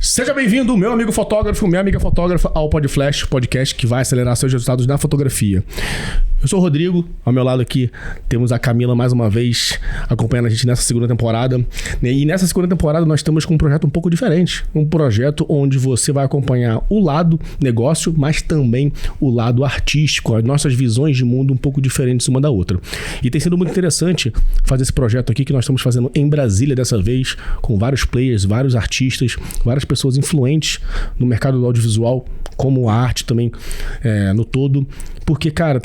Seja bem-vindo, meu amigo fotógrafo, minha amiga fotógrafa, ao PodFlash, podcast que vai acelerar seus resultados na fotografia. Eu sou o Rodrigo, ao meu lado aqui temos a Camila mais uma vez acompanhando a gente nessa segunda temporada. E nessa segunda temporada nós estamos com um projeto um pouco diferente. Um projeto onde você vai acompanhar o lado negócio, mas também o lado artístico, as nossas visões de mundo um pouco diferentes uma da outra. E tem sido muito interessante fazer esse projeto aqui que nós estamos fazendo em Brasília dessa vez, com vários players, vários artistas, várias pessoas influentes no mercado do audiovisual, como a arte também no todo. Porque, cara,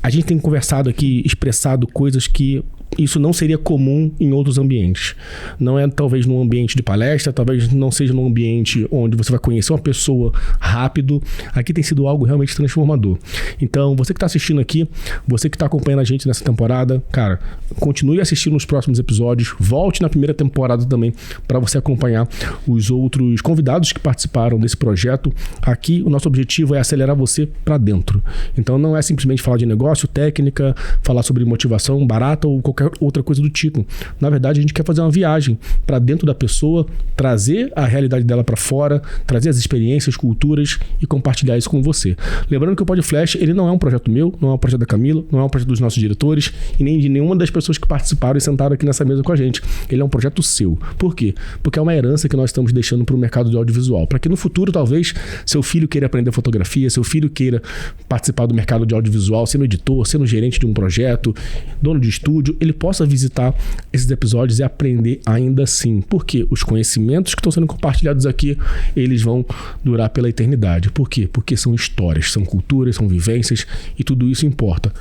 a gente tem conversado aqui, expressado coisas que isso não seria comum em outros ambientes. Não é talvez num ambiente de palestra, talvez não seja num ambiente onde você vai conhecer uma pessoa rápido. Aqui tem sido algo realmente transformador. Então, você que está assistindo aqui, você que está acompanhando a gente nessa temporada, cara, continue assistindo os próximos episódios, volte na primeira temporada também para você acompanhar os outros convidados que participaram desse projeto. Aqui, o nosso objetivo é acelerar você para dentro. Então, não é simplesmente falar de negócio, técnica, falar sobre motivação barata ou qualquer outra coisa do tipo. Na verdade, a gente quer fazer uma viagem para dentro da pessoa, trazer a realidade dela para fora, trazer as experiências, culturas e compartilhar isso com você. Lembrando que o PodFlash, ele não é um projeto meu, não é um projeto da Camila, não é um projeto dos nossos diretores e nem de nenhuma das pessoas que participaram e sentaram aqui nessa mesa com a gente. Ele é um projeto seu. Por quê? Porque é uma herança que nós estamos deixando para o mercado de audiovisual. Para que no futuro, talvez, seu filho queira aprender fotografia, seu filho queira participar do mercado de audiovisual, sendo editor, sendo gerente de um projeto, dono de estúdio, ele possa visitar esses episódios e aprender ainda assim. Porque os conhecimentos que estão sendo compartilhados aqui, eles vão durar pela eternidade. Por quê? Porque são histórias, são culturas, são vivências e tudo isso importa.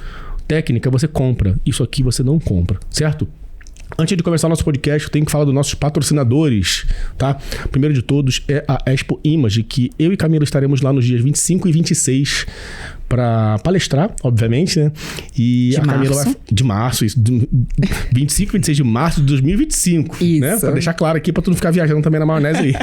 Técnica você compra, isso aqui você não compra, certo? Antes de começar o nosso podcast, eu tenho que falar dos nossos patrocinadores, tá? O primeiro de todos é a Expo Image, que eu e Camila estaremos lá nos dias 25 e 26 para palestrar, obviamente, né? E a Camila vai... De março, isso. 25 e 26 de março de 2025. Isso. Né? Pra deixar claro aqui, pra tu não ficar viajando também na maionese aí.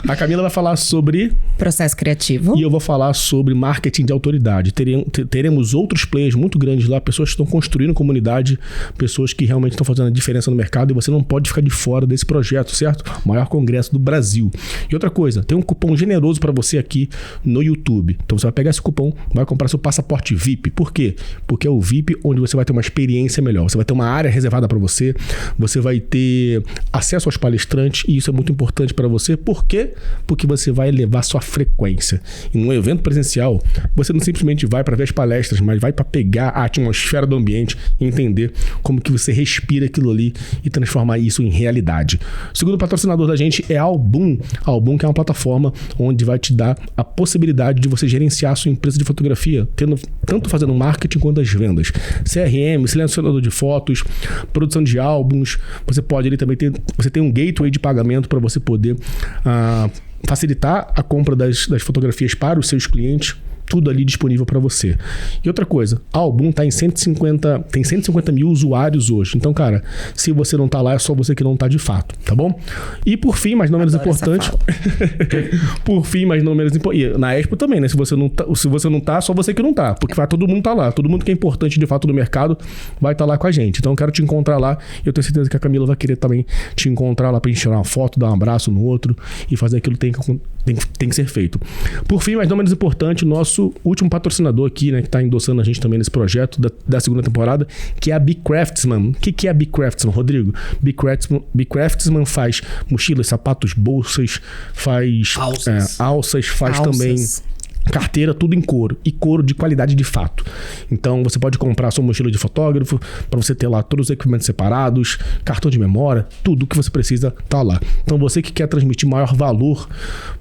A Camila vai falar sobre... processo criativo. E eu vou falar sobre marketing de autoridade. Teremos outros players muito grandes lá, pessoas que estão construindo comunidade, pessoas que realmente estão fazendo a diferença no mercado e você não pode ficar de fora desse projeto, certo? O maior congresso do Brasil. E outra coisa, tem um cupom generoso para você aqui no YouTube. Então você vai pegar esse cupom, vai comprar seu passaporte VIP. Por quê? Porque é o VIP onde você vai ter uma experiência melhor. Você vai ter uma área reservada para você, você vai ter acesso aos palestrantes e isso é muito importante para você. Por quê? Porque você vai elevar sua frequência. E num evento presencial, você não simplesmente vai para ver as palestras, mas vai para pegar a atmosfera do ambiente e entender como que você respira aquilo ali e transformar isso em realidade. O segundo patrocinador da gente é a Album. A Album, que é uma plataforma onde vai te dar a possibilidade de você gerenciar a sua empresa de fotografia, tanto fazendo marketing quanto as vendas. CRM, selecionador de fotos, produção de álbuns. Você pode ali também você tem um gateway de pagamento para você poder facilitar a compra das fotografias para os seus clientes. Tudo ali disponível para você. E outra coisa, a Album tem 150 mil usuários hoje. Então, cara, se você não tá lá, é só você que não tá de fato, tá bom? E por fim, mas não menos importante... por fim, mas não menos importante... Na Expo também, né? Se você não tá, só você que não tá. Porque vai todo mundo tá lá. Todo mundo que é importante, de fato, no mercado vai estar lá com a gente. Então, eu quero te encontrar lá. Eu tenho certeza que a Camila vai querer também te encontrar lá pra gente tirar uma foto, dar um abraço no outro e fazer aquilo que tem que ser feito. Por fim, mas não menos importante, nosso último patrocinador aqui, né, que está endossando a gente também nesse projeto da segunda temporada, que é a Be Craftsman. O que é a Be Craftsman, Rodrigo? Be Craftsman faz mochilas, sapatos, bolsas, faz alças, faz também... carteira, tudo em couro. E couro de qualidade de fato. Então, você pode comprar sua mochila de fotógrafo para você ter lá todos os equipamentos separados, cartão de memória, tudo que você precisa tá lá. Então, você que quer transmitir maior valor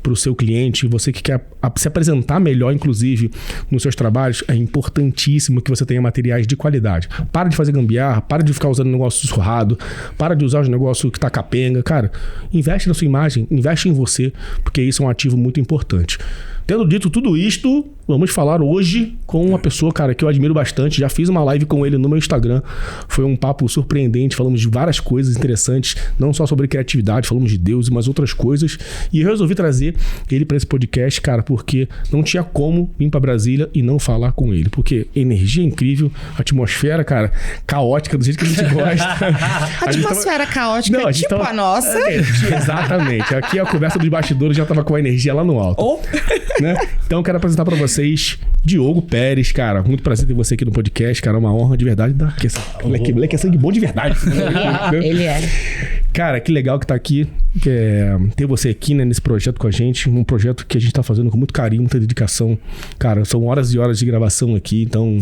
para o seu cliente, você que quer se apresentar melhor, inclusive, nos seus trabalhos, é importantíssimo que você tenha materiais de qualidade. Para de fazer gambiarra, para de ficar usando negócio sussurrado, para de usar os negócios que tá capenga. Cara, investe na sua imagem, investe em você, porque isso é um ativo muito importante. Tendo dito tudo isto, vamos falar hoje com uma pessoa, cara, que eu admiro bastante. Já fiz uma live com ele no meu Instagram. Foi um papo surpreendente. Falamos de várias coisas interessantes, não só sobre criatividade, falamos de Deus e umas outras coisas. E eu resolvi trazer ele para esse podcast, cara, porque não tinha como vir para Brasília e não falar com ele. Porque energia incrível, atmosfera, cara, caótica, do jeito que a gente gosta. A atmosfera caótica não, é tipo a nossa. Exatamente. Aqui a conversa dos bastidores já tava com a energia lá no alto. Né? Então eu quero apresentar pra vocês Diogo Pérez, cara. Muito prazer ter você aqui no podcast, cara. É uma honra de verdade. Moleque é sangue bom de verdade. Ele é. Cara, que legal que tá aqui. Ter você aqui, né, nesse projeto com a gente. Um projeto que a gente tá fazendo com muito carinho, muita dedicação. Cara, são horas e horas de gravação aqui. Então,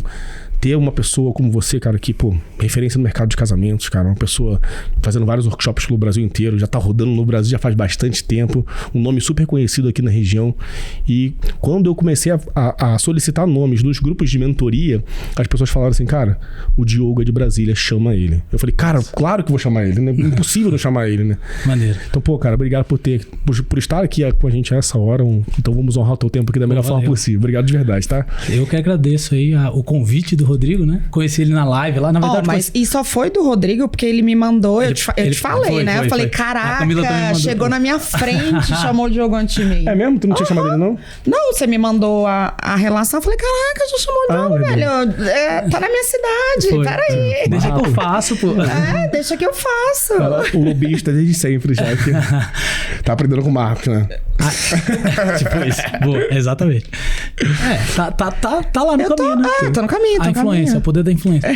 ter uma pessoa como você, cara, que, pô, referência no mercado de casamentos, cara. Uma pessoa fazendo vários workshops pelo Brasil inteiro. Já tá rodando no Brasil já faz bastante tempo. Um nome super conhecido aqui na região. E quando eu comecei a solicitar nomes nos grupos de mentoria, as pessoas falaram assim, cara, o Diogo é de Brasília, chama ele. Eu falei, cara, claro que eu vou chamar ele, né? Impossível não chamar ele, né? Maneiro. Então, pô, cara, obrigado por estar aqui com a gente a essa hora. Então vamos honrar o teu tempo aqui da melhor forma possível. Obrigado de verdade, tá? Eu que agradeço aí o convite do Rodrigo, né? Conheci ele na live lá, na verdade. E só foi do Rodrigo porque ele me mandou, eu te falei, né? Eu falei, caraca, chegou na minha frente, chamou o Diogo antes de mim. É mesmo? Tu não tinha chamado ele, não? Não, você me mandou a relação, eu falei, caraca, já chamou o Diogo, velho. Tá na minha cidade, peraí. Deixa que eu faço, pô. Deixa que eu faço. O lobista desde sempre já. Tá aprendendo com o Marcos, né? Tipo isso. Boa, exatamente. Tá lá no caminho, né? Tô no caminho, A influência, o poder da influência.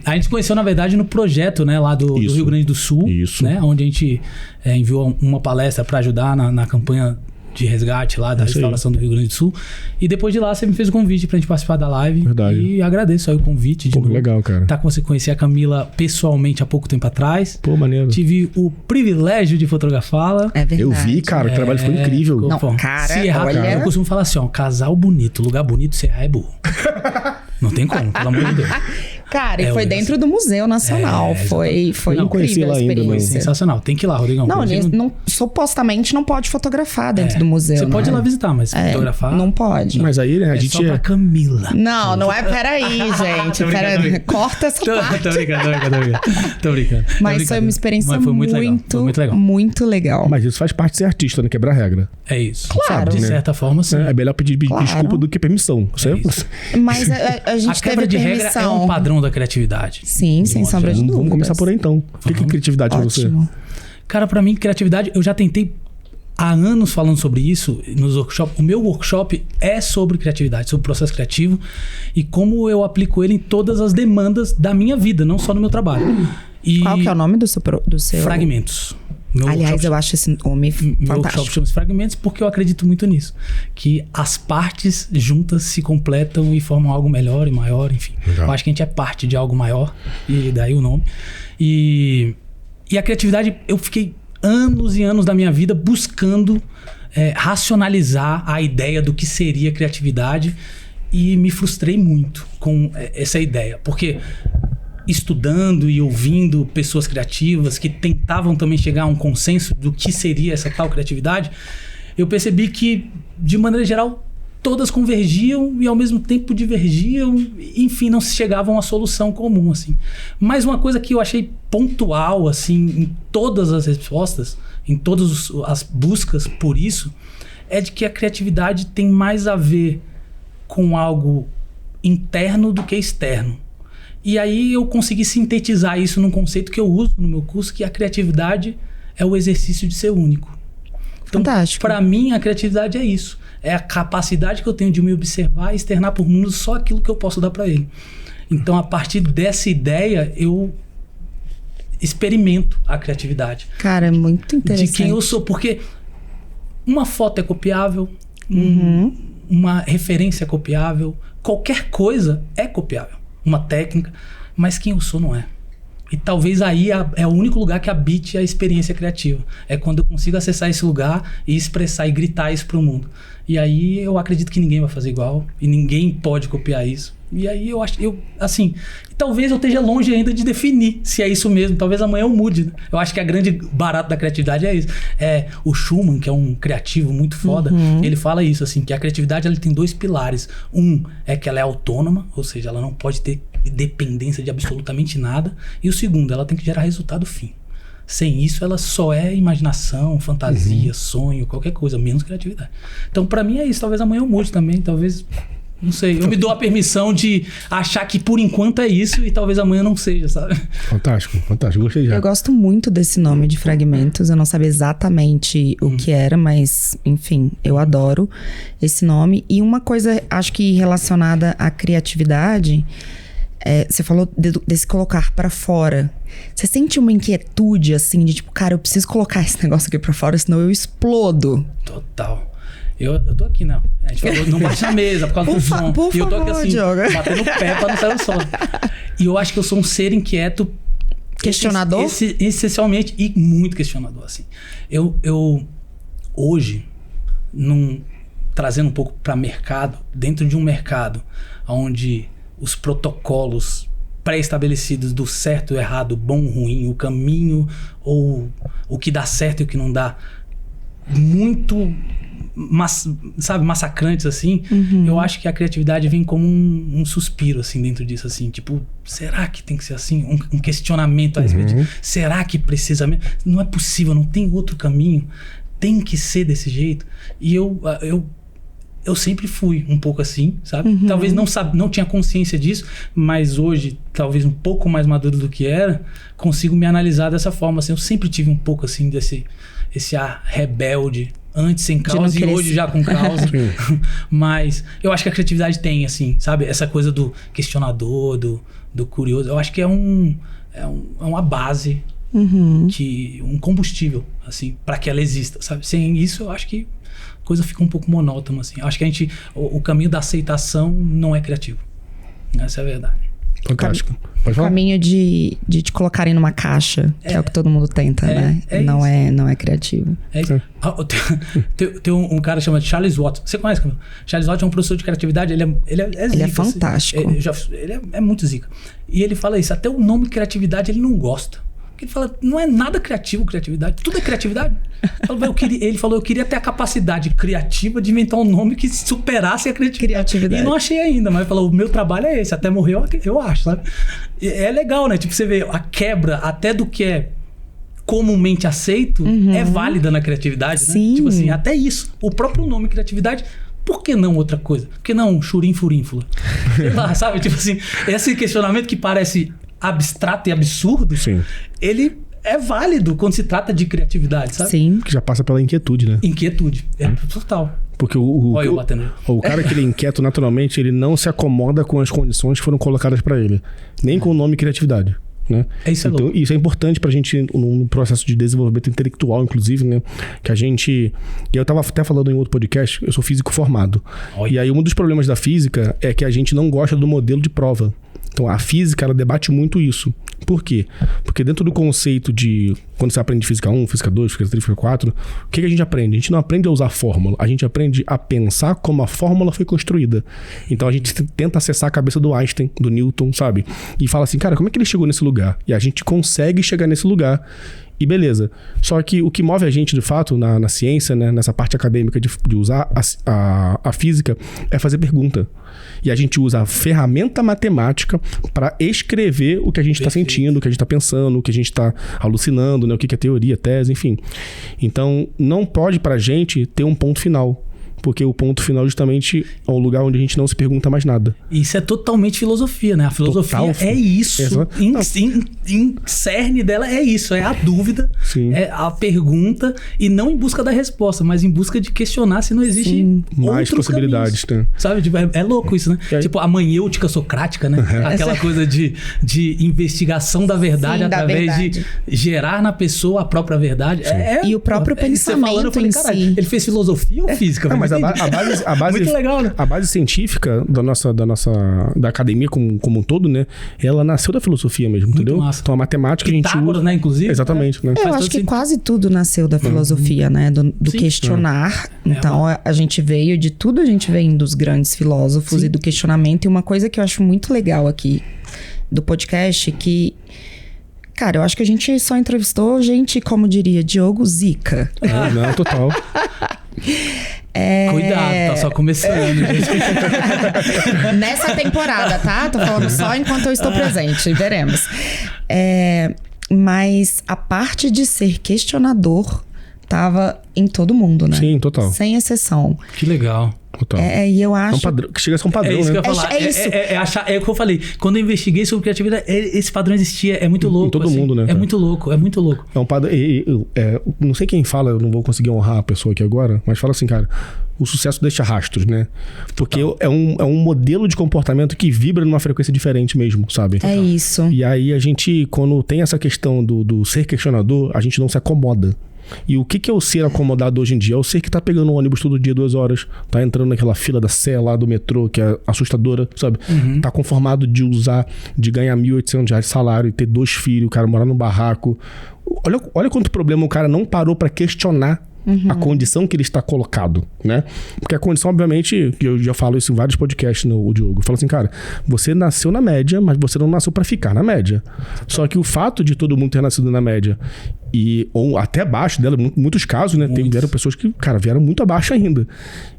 A gente se conheceu, na verdade, no projeto, né? Lá do Rio Grande do Sul. Isso. Né? Onde a gente enviou uma palestra para ajudar na campanha de resgate lá da restauração do Rio Grande do Sul. E depois de lá, você me fez o convite pra gente participar da live. Verdade. E agradeço aí o convite. Pô, legal, cara. Tá com você, conheci a Camila pessoalmente há pouco tempo atrás. Pô, maneiro. Tive o privilégio de fotografá-la. É verdade. Eu vi, cara, o trabalho foi incrível. Não, cara, se errar, olha... eu costumo falar assim, ó, casal bonito, lugar bonito, se errar é burro. Não tem como, pelo amor de Deus. Cara, e foi dentro do Museu Nacional. Foi incrível a experiência. Sensacional. Tem que ir lá, Rodrigão. Não, supostamente não pode fotografar dentro do museu. Você pode ir lá visitar, mas fotografar... Não pode. Mas aí, né, a gente... só pra Camila. Não é... Peraí, gente. Corta essa parte. Tô brincando. Mas foi uma experiência muito legal. Muito legal. Mas isso faz parte de ser artista, né? Quebrar regra. É isso. Claro. De certa forma, sim. É melhor pedir desculpa do que permissão. Mas a gente quebra de regra é um padrão da criatividade. Sim, sem sombra de dúvidas. Vamos começar por aí, então. O que é criatividade pra você? Cara, pra mim, criatividade, eu já tentei há anos falando sobre isso nos workshops. O meu workshop é sobre criatividade, sobre o processo criativo e como eu aplico ele em todas as demandas da minha vida, não só no meu trabalho. Qual que é o nome do seu... Fragmentos. Aliás, eu acho esse nome fantástico. Meu workshop chama-se Fragmentos porque eu acredito muito nisso. Que as partes juntas se completam e formam algo melhor e maior, enfim. Legal. Eu acho que a gente é parte de algo maior, e daí o nome. E a criatividade, eu fiquei anos e anos da minha vida buscando racionalizar a ideia do que seria criatividade e me frustrei muito com essa ideia. Porque... estudando e ouvindo pessoas criativas que tentavam também chegar a um consenso do que seria essa tal criatividade, eu percebi que, de maneira geral, todas convergiam e ao mesmo tempo divergiam, enfim, não se chegavam a uma solução comum, assim. Mas uma coisa que eu achei pontual, assim, em todas as respostas, em todas as buscas por isso, é de que a criatividade tem mais a ver com algo interno do que externo. E aí eu consegui sintetizar isso num conceito que eu uso no meu curso, que a criatividade é o exercício de ser único. Então, para mim, a criatividade é isso. É a capacidade que eu tenho de me observar e externar para o mundo só aquilo que eu posso dar para ele. Então, a partir dessa ideia, eu experimento a criatividade. Cara, é muito interessante. De quem eu sou. Porque uma foto é copiável, uma referência é copiável, qualquer coisa é copiável. Uma técnica, mas quem eu sou não é. E talvez aí é o único lugar que habite a experiência criativa. É quando eu consigo acessar esse lugar e expressar e gritar isso pro mundo. E aí eu acredito que ninguém vai fazer igual e ninguém pode copiar isso. E aí eu acho, assim, talvez eu esteja longe ainda de definir se é isso mesmo. Talvez amanhã eu mude, né? Eu acho que a grande barato da criatividade é isso. O Schumann, que é um criativo muito foda, ele fala isso, assim, que a criatividade ela tem 2 pilares. Um é que ela é autônoma, ou seja, ela não pode ter dependência de absolutamente nada. E o segundo, ela tem que gerar resultado fim. Sem isso, ela só é imaginação, fantasia, sonho, qualquer coisa, menos criatividade. Então, pra mim é isso. Talvez amanhã eu mude também, talvez... Não sei, eu me dou a permissão de achar que por enquanto é isso e talvez amanhã não seja, sabe? Fantástico, gostei já. Eu gosto muito desse nome de Fragmentos, eu não sabia exatamente o que era, mas enfim, eu adoro esse nome. E uma coisa, acho que relacionada à criatividade, você falou desse colocar pra fora. Você sente uma inquietude assim, de tipo, cara, eu preciso colocar esse negócio aqui pra fora, senão eu explodo. Total. Eu tô aqui, não. A gente falou, não bate na mesa por causa do som. E eu tô aqui assim, batendo o pé pra não sair o som. E eu acho que eu sou um ser inquieto. Questionador? Essencialmente, e muito questionador, assim. Eu hoje, trazendo um pouco para mercado, dentro de um mercado onde os protocolos pré-estabelecidos do certo, errado, bom, ruim, o caminho, ou o que dá certo e o que não dá, muito... massacrantes assim, eu acho que a criatividade vem como um suspiro assim dentro disso, assim, tipo, será que tem que ser assim? Um questionamento a respeito de, será que precisa mesmo? Não é possível, não tem outro caminho, tem que ser desse jeito. E eu sempre fui um pouco assim, sabe? Talvez não tinha consciência disso, mas hoje, talvez um pouco mais maduro do que era, consigo me analisar dessa forma, assim. Eu sempre tive um pouco assim esse ar rebelde, antes sem causa e hoje já com causa. Mas eu acho que a criatividade tem, assim, sabe? Essa coisa do questionador, do curioso. Eu acho que é uma base, um combustível, assim, para que ela exista, sabe? Sem isso, eu acho que a coisa fica um pouco monótona, assim. Eu acho que o caminho da aceitação não é criativo. Essa é a verdade. Fantástico. O caminho de te colocarem numa caixa, que é o que todo mundo tenta, né? Não é criativo. É isso. Tem um cara chamado Charles Watts. Você conhece, Camila? Charles Watts é um professor de criatividade. Ele é zica. Ele é fantástico. Ele é muito zica. E ele fala isso. Até o nome criatividade ele não gosta. Porque ele fala, não é nada criatividade. Tudo é criatividade. Ele falou, eu queria ter a capacidade criativa de inventar um nome que superasse a criatividade. E não achei ainda, mas ele falou, o meu trabalho é esse. Até morrer eu acho, sabe? É legal, né? Tipo, você vê a quebra até do que é comumente aceito é válida na criatividade, né? Sim. Tipo assim, até isso. O próprio nome criatividade... Por que não outra coisa? Por que não churim-furínfula? Sei lá, sabe? Tipo assim, esse questionamento que parece abstrato e absurdo, ele é válido quando se trata de criatividade, sabe? Sim. Que já passa pela inquietude, né? Inquietude, total. Porque Olha eu batendo. O cara que ele é inquieto naturalmente, ele não se acomoda com as condições que foram colocadas para ele. Nem com o nome criatividade. Né? Então, isso é importante pra gente no processo de desenvolvimento intelectual, inclusive, né? Que a gente... E eu tava até falando em outro podcast, eu sou físico formado. Oi. E aí um dos problemas da física é que a gente não gosta do modelo de prova. Então a física, ela debate muito isso. Por quê? Porque dentro do conceito de... Quando você aprende física 1, física 2, física 3, física 4, o que a gente aprende? A gente não aprende a usar fórmula. A gente aprende a pensar como a fórmula foi construída. Então a gente tenta acessar a cabeça do Einstein, do Newton, sabe? E fala assim, cara, como é que ele chegou nesse lugar? E a gente consegue chegar nesse lugar. E beleza. Só que o que move a gente, de fato, na ciência, né, nessa parte acadêmica de usar a física, é fazer pergunta. E a gente usa a ferramenta matemática para escrever o que a gente está sentindo, o que a gente está pensando, o que a gente está alucinando, né, o que é teoria, tese, enfim. Então, não pode pra gente ter um ponto final. Porque o ponto final justamente é um lugar onde a gente não se pergunta mais nada. Isso é totalmente filosofia, né? A filosofia é isso. Em cerne dela é isso. É a dúvida, é a pergunta e não em busca da resposta, mas em busca de questionar se não existe mais possibilidades. Né? Sabe? Tipo, é louco isso, né? Tipo, a manhêutica socrática, né? Aquela coisa de investigação da verdade através de gerar na pessoa a própria verdade. E o próprio pensamento em si. Ele fez filosofia ou física? mas a base Muito legal, né? A base científica da academia como um todo, né? Ela nasceu da filosofia mesmo, Muito entendeu? massa. Então a matemática a gente Pitágoras, usa... né, inclusive. Exatamente, né? Eu acho que quase tudo nasceu da filosofia, né? Do Sim. questionar. Então, a gente veio de tudo, a gente vem dos grandes filósofos e do questionamento. E uma coisa que eu acho muito legal aqui do podcast, que... Cara, eu acho que a gente só entrevistou gente, como diria Diogo, zica. Não, total. Cuidado, tá só começando, gente. Nessa temporada, tá? Tô falando só enquanto eu estou presente. Veremos. Mas a parte de ser questionador tava em todo mundo, né? Sim, total. Sem exceção. Que legal. Total. E eu acho... É um padrão, que chega a ser um padrão, É isso né? que eu ia falar. É isso. É o que eu falei. Quando eu investiguei sobre criatividade, esse padrão existia. É muito louco. Em todo mundo, né, É cara? muito louco, é muito louco. É um padrão. Não sei quem fala, eu não vou conseguir honrar a pessoa aqui agora, mas fala assim, cara, o sucesso deixa rastros, né? Porque é um modelo de comportamento que vibra numa frequência diferente mesmo, sabe? É isso. E aí a gente, quando tem essa questão do ser questionador, a gente não se acomoda. E o que é o ser acomodado hoje em dia? É o ser que tá pegando um ônibus todo dia 2 horas, tá entrando naquela fila da Sé lá do metrô, que é assustadora, sabe? Tá conformado de ganhar R$1.800 de salário e ter 2 filhos, o cara morar num barraco. Olha quanto problema o cara não parou pra questionar a condição que ele está colocado, né? Porque a condição, obviamente, eu já falo isso em vários podcasts, o Diogo. Eu falo assim, cara, você nasceu na média, mas você não nasceu pra ficar na média. Só que o fato de todo mundo ter nascido na média ou até abaixo dela, em muitos casos, né? Vieram pessoas que, cara, vieram muito abaixo ainda.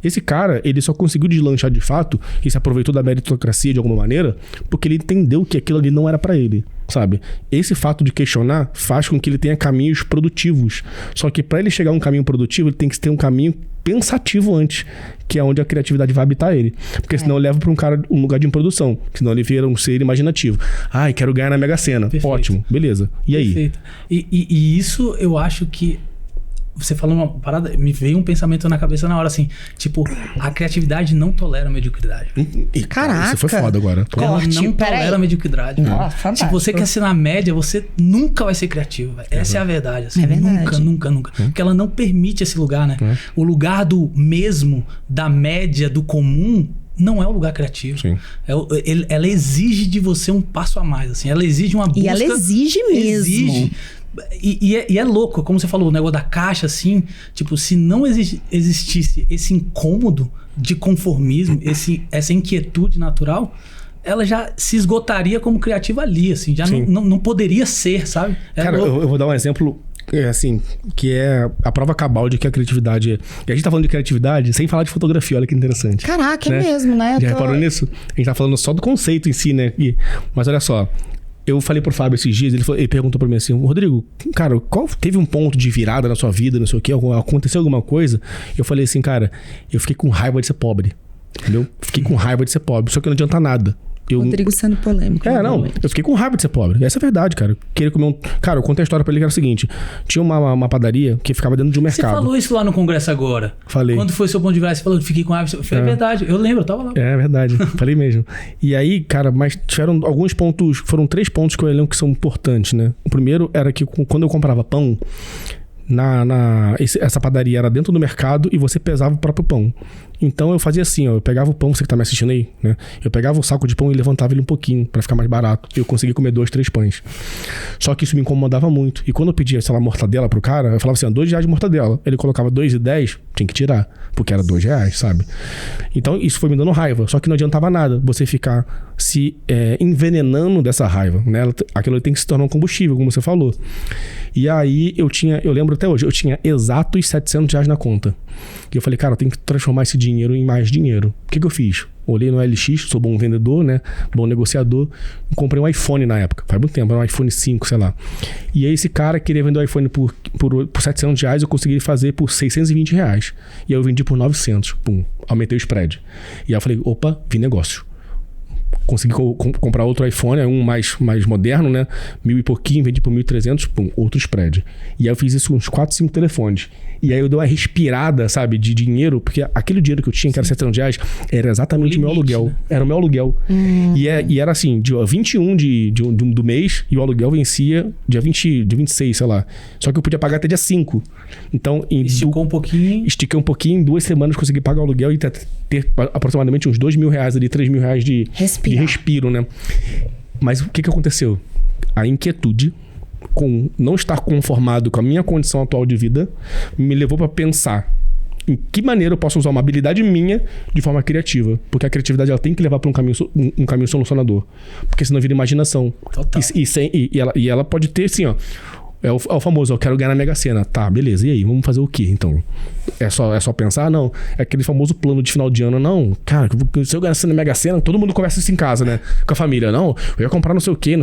Esse cara, ele só conseguiu deslanchar de fato e se aproveitou da meritocracia de alguma maneira porque ele entendeu que aquilo ali não era pra ele, sabe? Esse fato de questionar faz com que ele tenha caminhos produtivos. Só que pra ele chegar a um caminho produtivo, ele tem que ter um caminho pensativo antes, que é onde a criatividade vai habitar ele. Porque senão leva pra um lugar de improdução. Senão ele vira um ser imaginativo. Ai, quero ganhar na Mega Sena. Perfeito. Ótimo, beleza. E aí? Perfeito. E isso eu acho que você falou uma parada, me veio um pensamento na cabeça na hora, assim, tipo, a criatividade não tolera mediocridade. Caraca. Isso foi foda agora. Ela Corte, não peraí. tolera mediocridade. Fantástico. Se você quer ser na média, você nunca vai ser criativo. Véio. Essa é a verdade. Assim. É verdade. Nunca. Porque ela não permite esse lugar, né? O lugar do mesmo, da média, do comum, não é um lugar criativo. Sim. Ela exige de você um passo a mais. Assim. Ela exige uma busca. E ela exige mesmo. Exige. E é louco, como você falou, o negócio da caixa, assim, tipo, se não existisse esse incômodo de conformismo, essa inquietude natural, ela já se esgotaria como criativa ali, assim, já não poderia ser, sabe? Cara, eu vou dar um exemplo, assim, que é a prova cabal de que a criatividade... E a gente tá falando de criatividade sem falar de fotografia, olha que interessante. Caraca, né? é mesmo, né? Já reparou nisso? A gente tá falando só do conceito em si, né? Mas olha só... Eu falei pro Fábio esses dias, ele perguntou pra mim assim, Rodrigo, cara, teve um ponto de virada na sua vida, não sei o quê, aconteceu alguma coisa? Eu falei assim, cara, eu fiquei com raiva de ser pobre, entendeu? Fiquei com raiva de ser pobre, só que não adianta nada. Rodrigo sendo polêmico. Não, eu fiquei com raiva de ser pobre. Essa é a verdade, cara. Queria comer Cara, eu contei a história pra ele que era o seguinte: tinha uma padaria que ficava dentro de um mercado. Você falou isso lá no congresso agora. Falei. Quando foi seu ponto de vista, você falou, fiquei com raiva. Foi verdade, eu lembro, eu tava lá. É verdade, falei mesmo. E aí, cara, mas tiveram alguns pontos, foram 3 pontos que eu lembro que são importantes, né? O primeiro era que quando eu comprava pão, essa padaria era dentro do mercado e você pesava o próprio pão. Então eu fazia assim, ó, eu pegava o pão, você que tá me assistindo aí, né? Eu pegava o saco de pão e levantava ele um pouquinho pra ficar mais barato. E eu conseguia comer 2, 3 pães. Só que isso me incomodava muito. E quando eu pedia, sei lá, mortadela pro cara, eu falava assim, R$2 de mortadela. Ele colocava 2,10, tinha que tirar, porque era R$2, sabe? Então isso foi me dando raiva. Só que não adiantava nada você ficar se envenenando dessa raiva, né? Aquilo tem que se tornar um combustível, como você falou. E aí eu lembro até hoje, eu tinha exatos R$700 na conta. E eu falei, cara, eu tenho que transformar esse dinheiro em mais dinheiro. O que eu fiz? Olhei no LX, sou bom vendedor, né? Bom negociador. Comprei um iPhone na época. Faz muito tempo, era um iPhone 5, sei lá. E aí esse cara queria vender o iPhone por R$700, eu consegui fazer por R$620. E aí eu vendi por 900. Pum, aumentei o spread. E aí eu falei, opa, vi negócio. consegui comprar outro iPhone, um mais moderno, né? 1.000 e pouquinho, vendi por 1.300, pum, outro spread. E aí eu fiz isso com uns 4, 5 telefones. E aí eu dei uma respirada, sabe, de dinheiro, porque aquele dinheiro que eu tinha, que era R$700, era exatamente o meu aluguel. Né? Era o meu aluguel. E era assim, dia 21 do mês, e o aluguel vencia dia 26, sei lá. Só que eu podia pagar até dia 5. Então, esticou um pouquinho. Estiquei um pouquinho, em 2 semanas consegui pagar o aluguel e ter aproximadamente uns R$2.000 ali, R$3.000 de respiro, né? Mas o que aconteceu? A inquietude com não estar conformado com a minha condição atual de vida me levou para pensar em que maneira eu posso usar uma habilidade minha de forma criativa. Porque a criatividade ela tem que levar para um caminho solucionador. Porque senão vira imaginação. Total. E ela pode ter, assim, ó... É o famoso, eu quero ganhar na Mega Sena. Tá, beleza. E aí, vamos fazer o quê, então? É só pensar? Não. É aquele famoso plano de final de ano. Não, cara, se eu ganhar na Mega Sena, todo mundo conversa isso em casa, né? Com a família. Não, eu ia comprar não sei o quê.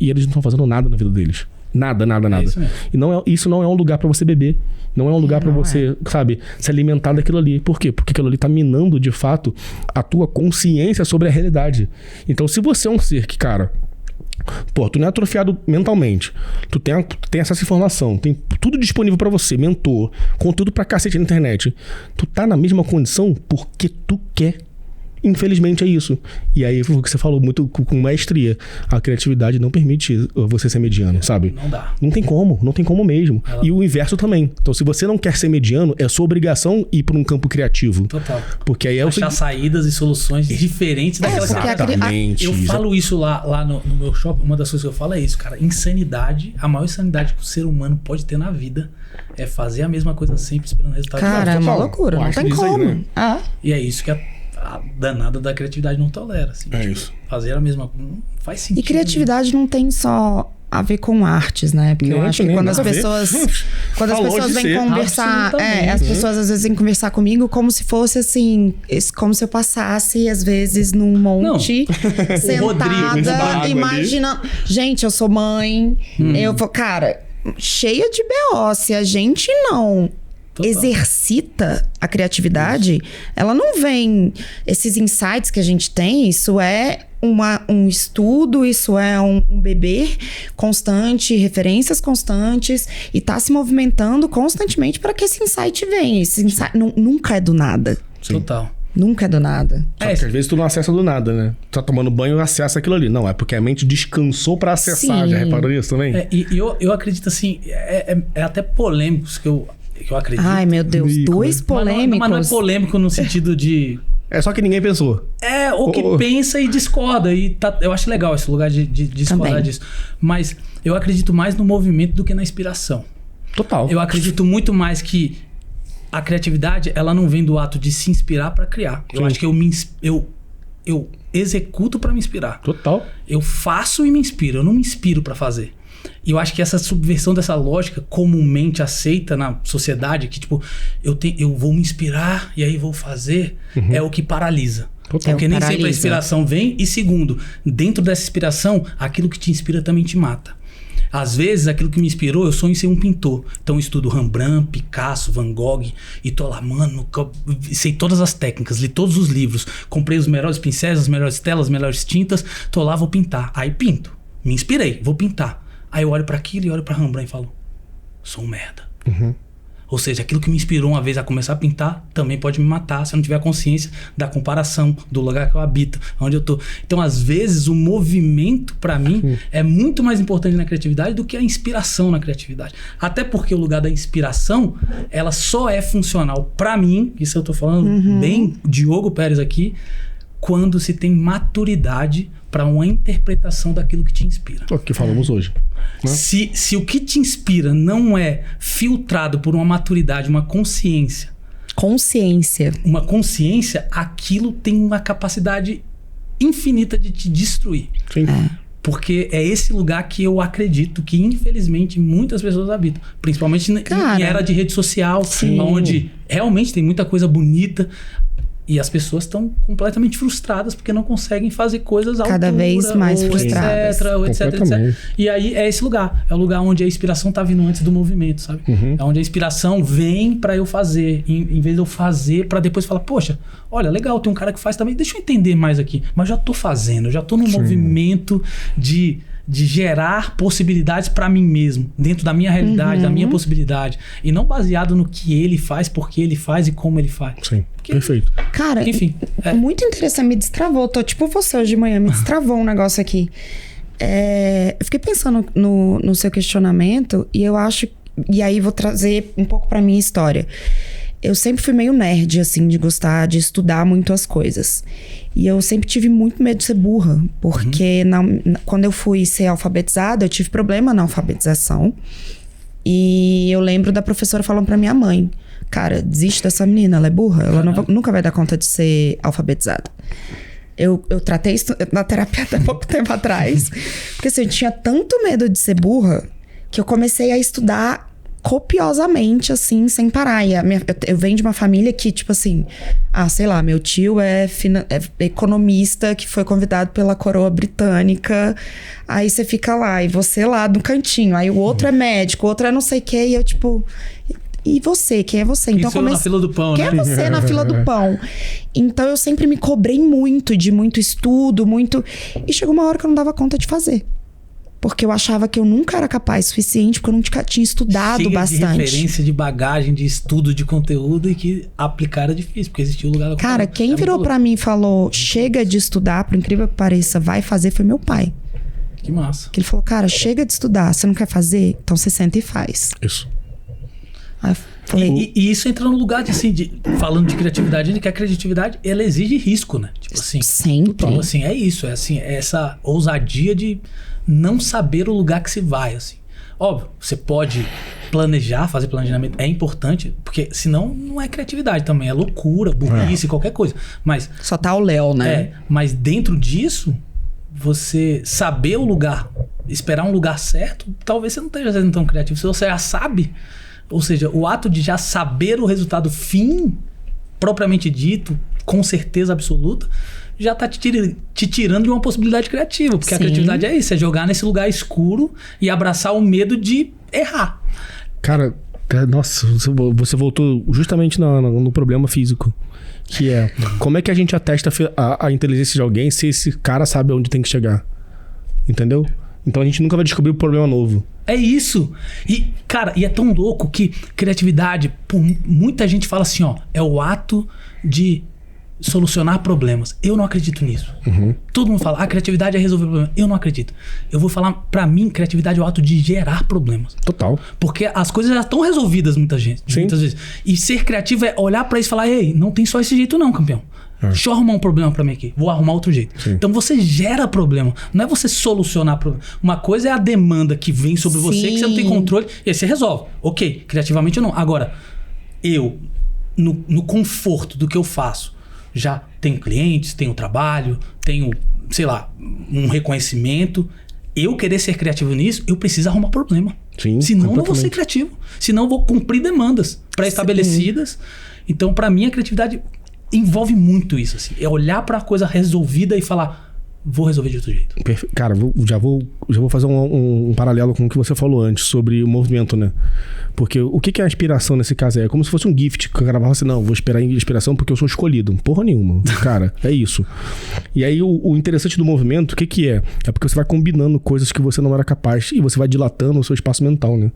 E eles não estão fazendo nada na vida deles. Nada. Isso mesmo. E isso não é um lugar pra você beber. Não é um lugar pra você, sabe, se alimentar daquilo ali. Por quê? Porque aquilo ali tá minando, de fato, a tua consciência sobre a realidade. Então, se você é um ser que, cara... Pô, tu não é atrofiado mentalmente. Tu tem acesso à informação. Tem tudo disponível pra você. Mentor, conteúdo pra cacete na internet. Tu tá na mesma condição porque tu quer. Infelizmente é isso. E aí foi o que você falou muito com maestria. A criatividade não permite você ser mediano, sabe? Não dá. Não tem como mesmo. E o inverso também. Então, se você não quer ser mediano, é sua obrigação ir para um campo criativo. Total. Porque aí achar saídas e soluções diferentes daquela que eu falo isso lá no meu shopping. Uma das coisas que eu falo é isso, cara. Insanidade, a maior insanidade que o ser humano pode ter na vida é fazer a mesma coisa sempre esperando resultado. Cara, é uma loucura. Não tem como. Aí, né? E é isso que a danada da criatividade não tolera. Assim, isso. Fazer a mesma coisa não faz sentido. E criatividade não tem só a ver com artes, né? Porque eu acho que quando as pessoas vêm conversar, as pessoas às vezes vêm conversar comigo como se fosse assim, como se eu passasse às vezes num monte sentada, imaginando. Gente, eu sou mãe, eu vou, cara, cheia de BO. Se a gente não exercita a criatividade, ela não vem... Esses insights que a gente tem, isso é um estudo, isso é um beber constante, referências constantes, e tá se movimentando constantemente para que esse insight venha. Esse insight nunca é do nada. Sim. Total. Nunca é do nada. Só que às vezes tu não acessa do nada, né? Tu tá tomando banho e acessa aquilo ali. Não, é porque a mente descansou pra acessar. Sim. Já reparou nisso também? Eu acredito assim, é até polêmicos que eu acredito. Ai, meu Deus, dois polêmicos. Mas não é polêmico no sentido de... É só que ninguém pensou. Ou que pensa e discorda. E eu acho legal esse lugar de discordar também disso. Mas eu acredito mais no movimento do que na inspiração. Total. Eu acredito muito mais que a criatividade, ela não vem do ato de se inspirar para criar. Sim. Eu acho que eu executo para me inspirar. Total. Eu faço e me inspiro. Eu não me inspiro para fazer. E eu acho que essa subversão dessa lógica comumente aceita na sociedade, que tipo, eu vou me inspirar e aí vou fazer, é o que paralisa. Total. Porque nem sempre a inspiração vem. E segundo, dentro dessa inspiração, aquilo que te inspira também te mata. Às vezes, aquilo que me inspirou, eu sonho em ser um pintor. Então, eu estudo Rembrandt, Picasso, Van Gogh. E tô lá, mano, sei todas as técnicas, li todos os livros. Comprei os melhores pincéis, as melhores telas, as melhores tintas. Tô lá, vou pintar. Aí pinto. Me inspirei, vou pintar. Aí eu olho pra aquilo e olho pra Rembrandt e falo, sou um merda. Ou seja, aquilo que me inspirou uma vez a começar a pintar também pode me matar se eu não tiver consciência da comparação, do lugar que eu habito, onde eu tô. Então, às vezes, o movimento, pra mim, é muito mais importante na criatividade do que a inspiração na criatividade. Até porque o lugar da inspiração, ela só é funcional pra mim, isso eu tô falando bem Diogo Pérez aqui, quando se tem maturidade para uma interpretação daquilo que te inspira. O que falamos hoje. Né? Se o que te inspira não é filtrado por uma maturidade, uma consciência. Uma consciência, aquilo tem uma capacidade infinita de te destruir. Sim. Porque é esse lugar que eu acredito que, infelizmente, muitas pessoas habitam. Principalmente em era de rede social, onde realmente tem muita coisa bonita. E as pessoas estão completamente frustradas porque não conseguem fazer coisas à cada altura, vez mais ou frustradas. etc. E aí é esse lugar. É o lugar onde a inspiração tá vindo antes do movimento, sabe? É onde a inspiração vem pra eu fazer. Em vez de eu fazer pra depois falar, poxa, olha, legal, tem um cara que faz também. Deixa eu entender mais aqui. Mas já tô fazendo, já tô num movimento de gerar possibilidades pra mim mesmo, dentro da minha realidade, da minha possibilidade. E não baseado no que ele faz, porque ele faz e como ele faz. Sim, perfeito. Cara, enfim, muito interessante, me destravou. Tô tipo você hoje de manhã, me destravou um negócio aqui. Eu fiquei pensando no seu questionamento e eu acho... E aí vou trazer um pouco pra minha história. Eu sempre fui meio nerd, assim, de gostar de estudar muito as coisas. E eu sempre tive muito medo de ser burra. Porque quando eu fui ser alfabetizada, eu tive problema na alfabetização. E eu lembro da professora falando pra minha mãe: cara, desiste dessa menina, ela é burra. Ela nunca vai dar conta de ser alfabetizada. Eu tratei isso na terapia até pouco tempo atrás. Porque assim, eu tinha tanto medo de ser burra que eu comecei a estudar copiosamente, assim, sem parar. E eu venho de uma família que, tipo assim... sei lá, meu tio é economista que foi convidado pela coroa britânica. Aí você fica lá, e você lá no cantinho. Aí o outro é médico, o outro é não sei o quê. E eu, tipo... E você? Quem é você? Então, na fila do pão, Quem né? é você na fila do pão? Então, eu sempre me cobrei muito de muito estudo, muito... E chegou uma hora que eu não dava conta de fazer. Porque eu achava que eu nunca era capaz o suficiente, porque eu nunca tinha estudado bastante. De referência, de bagagem, de estudo, de conteúdo, e que aplicar era difícil, porque existia o lugar... Cara, quem virou pra mim e falou, chega de estudar, por incrível que pareça, vai fazer, foi meu pai. Que massa. Que ele falou, cara, chega de estudar, você não quer fazer? Então você senta e faz. Isso. Aí eu falei... E isso entra no lugar de, assim, falando de criatividade, de que a criatividade, ela exige risco, né? Tipo assim... Sempre. Então, assim, é isso. É assim, é essa ousadia de não saber o lugar que se vai, assim. Óbvio, você pode planejar, fazer planejamento, é importante, porque senão não é criatividade também, é loucura, burrice, qualquer coisa. Mas... Só tá o Léo, né? Mas dentro disso, você saber o lugar, esperar um lugar certo, talvez você não esteja sendo tão criativo. Se você já sabe, ou seja, o ato de já saber o resultado fim, propriamente dito, com certeza absoluta, já tá te tirando de uma possibilidade criativa. Porque a criatividade é isso, é jogar nesse lugar escuro e abraçar o medo de errar. Cara, nossa, você voltou justamente no problema físico. Que é, como é que a gente atesta a inteligência de alguém se esse cara sabe onde tem que chegar? Entendeu? Então a gente nunca vai descobrir um problema novo. É isso. E, cara, e é tão louco que criatividade, muita gente fala assim, ó, é o ato de solucionar problemas. Eu não acredito nisso. Todo mundo fala, a criatividade é resolver problemas. Eu não acredito. Eu vou falar, pra mim, criatividade é o ato de gerar problemas. Total. Porque as coisas já estão resolvidas muitas vezes. E ser criativo é olhar pra isso e falar, ei, não tem só esse jeito não, campeão. Deixa eu arrumar um problema pra mim aqui. Vou arrumar outro jeito. Sim. Então você gera problema. Não é você solucionar problema. Uma coisa é a demanda que vem sobre você, que você não tem controle, e aí você resolve. Ok, criativamente ou não. Agora, eu, no conforto do que eu faço, já tenho clientes, tenho trabalho, tenho, sei lá, um reconhecimento. Eu querer ser criativo nisso, eu preciso arrumar problema. Sim, senão não vou ser criativo. Senão eu vou cumprir demandas pré-estabelecidas. Então, pra mim, a criatividade envolve muito isso. Assim, é olhar pra coisa resolvida e falar, vou resolver de outro jeito. Cara, já vou fazer um paralelo com o que você falou antes sobre o movimento, né? Porque o que é a inspiração nesse caso? É como se fosse um gift, que o cara fala assim, não, vou esperar a inspiração porque eu sou escolhido. Porra nenhuma. Cara, é isso. E aí o interessante do movimento, o que é? É porque você vai combinando coisas que você não era capaz e você vai dilatando o seu espaço mental, né?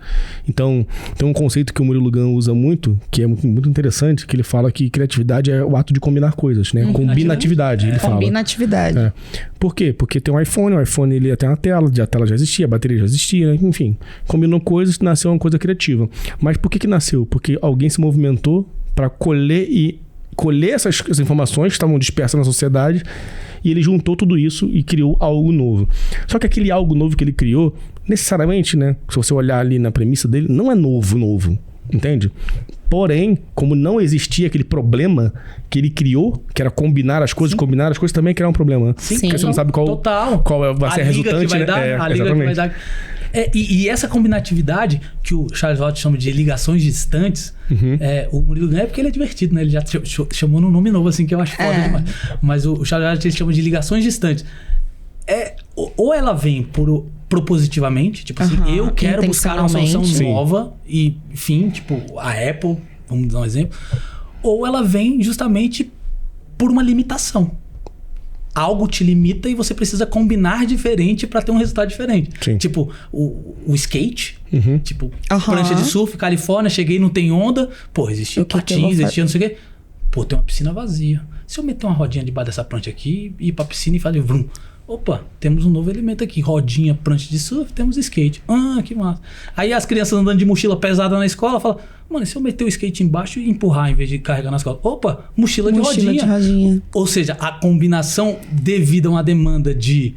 Então, tem um conceito que o Murilo Gun usa muito, que é muito, muito interessante, que ele fala que criatividade é o ato de combinar coisas, né? Combinatividade, ele fala. Combinatividade. Por quê? Porque tem um iPhone, o iPhone ele tem uma tela, a tela já existia, a bateria já existia, né? Enfim, combinou coisas, nasceu uma coisa criativa. Mas por que nasceu? Porque alguém se movimentou para colher essas informações que estavam dispersas na sociedade, e ele juntou tudo isso e criou algo novo. Só que aquele algo novo que ele criou, necessariamente, né? Se você olhar ali na premissa dele, não é novo, entende? Porém, como não existia aquele problema que ele criou, que era combinar as coisas também é criar um problema. Sim. Porque você não sabe qual vai ser a resultante, né? A liga que vai dar. E essa combinatividade, que o Charles Watt chama de ligações distantes, o Murilo ganha porque ele é divertido, né? Ele já chamou num nome novo, assim, que eu acho foda demais. Mas o Charles Watt, ele chama de ligações distantes. Ou ela vem propositivamente, tipo assim, eu quero buscar uma solução nova, e, enfim, tipo, a Apple, vamos dar um exemplo. Ou ela vem justamente por uma limitação. Algo te limita e você precisa combinar diferente para ter um resultado diferente. Sim. Tipo, o skate, tipo, prancha de surf, Califórnia, cheguei, não tem onda. Pô, existia patins, existia não sei o quê. Pô, tem uma piscina vazia. Se eu meter uma rodinha debaixo dessa prancha aqui, ir pra piscina e fazer vrum. Opa, temos um novo elemento aqui. Rodinha, prancha de surf, temos skate. Ah, que massa. Aí as crianças andando de mochila pesada na escola falam, mano, se eu meter o skate embaixo e empurrar em vez de carregar na escola? Opa, mochila de rodinha. Ou seja, a combinação devido a uma demanda de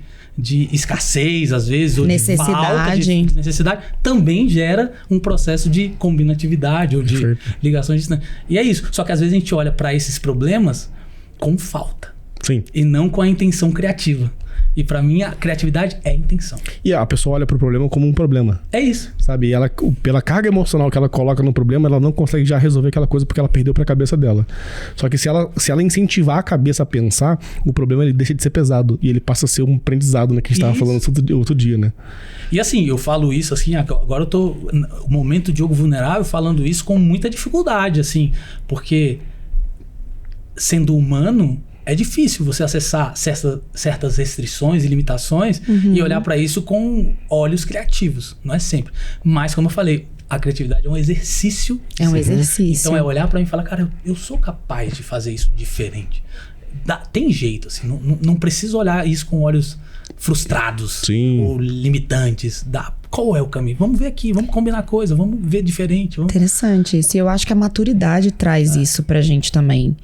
escassez, às vezes, ou necessidade. de falta de necessidade, também gera um processo de combinatividade ou de ligações distantes. E é isso. Só que às vezes a gente olha para esses problemas com falta. Sim. E não com a intenção criativa. E pra mim, a criatividade é a intenção. E a pessoa olha pro problema como um problema. É isso. Sabe? E ela, pela carga emocional que ela coloca no problema, ela não consegue já resolver aquela coisa porque ela perdeu pra cabeça dela. Só que se ela incentivar a cabeça a pensar, o problema ele deixa de ser pesado. E ele passa a ser um aprendizado, né? Que a gente tava falando outro dia, né? E assim, eu falo isso assim, agora eu tô no momento Diogo Vulnerável falando isso com muita dificuldade, assim. Porque sendo humano... É difícil você acessar certas restrições e limitações e olhar para isso com olhos criativos. Não é sempre. Mas, como eu falei, a criatividade é um exercício. É um exercício. Então, é olhar para mim e falar, cara, eu sou capaz de fazer isso diferente. Tem jeito, assim. Não preciso olhar isso com olhos frustrados ou limitantes. Qual é o caminho? Vamos ver aqui, vamos combinar coisa, vamos ver diferente. Interessante isso. E eu acho que a maturidade traz isso pra gente também.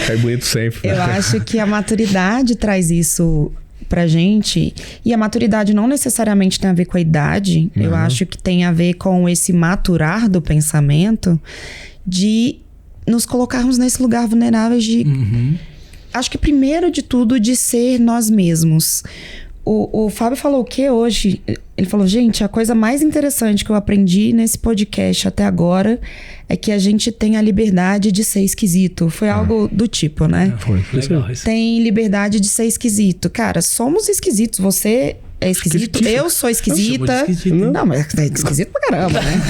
É bonito sempre. Eu acho que a maturidade traz isso pra gente. E a maturidade não necessariamente tem a ver com a idade. Eu acho que tem a ver com esse maturar do pensamento, de nos colocarmos nesse lugar vulnerável de... Acho que primeiro de tudo, de ser nós mesmos. O Fábio falou o que hoje? Ele falou, gente, a coisa mais interessante que eu aprendi nesse podcast até agora é que a gente tem a liberdade de ser esquisito. Foi algo do tipo, né? Foi legal. Tem liberdade de ser esquisito. Cara, somos esquisitos. Você é esquisito, eu sou esquisita. Não, mas é esquisito pra caramba, né?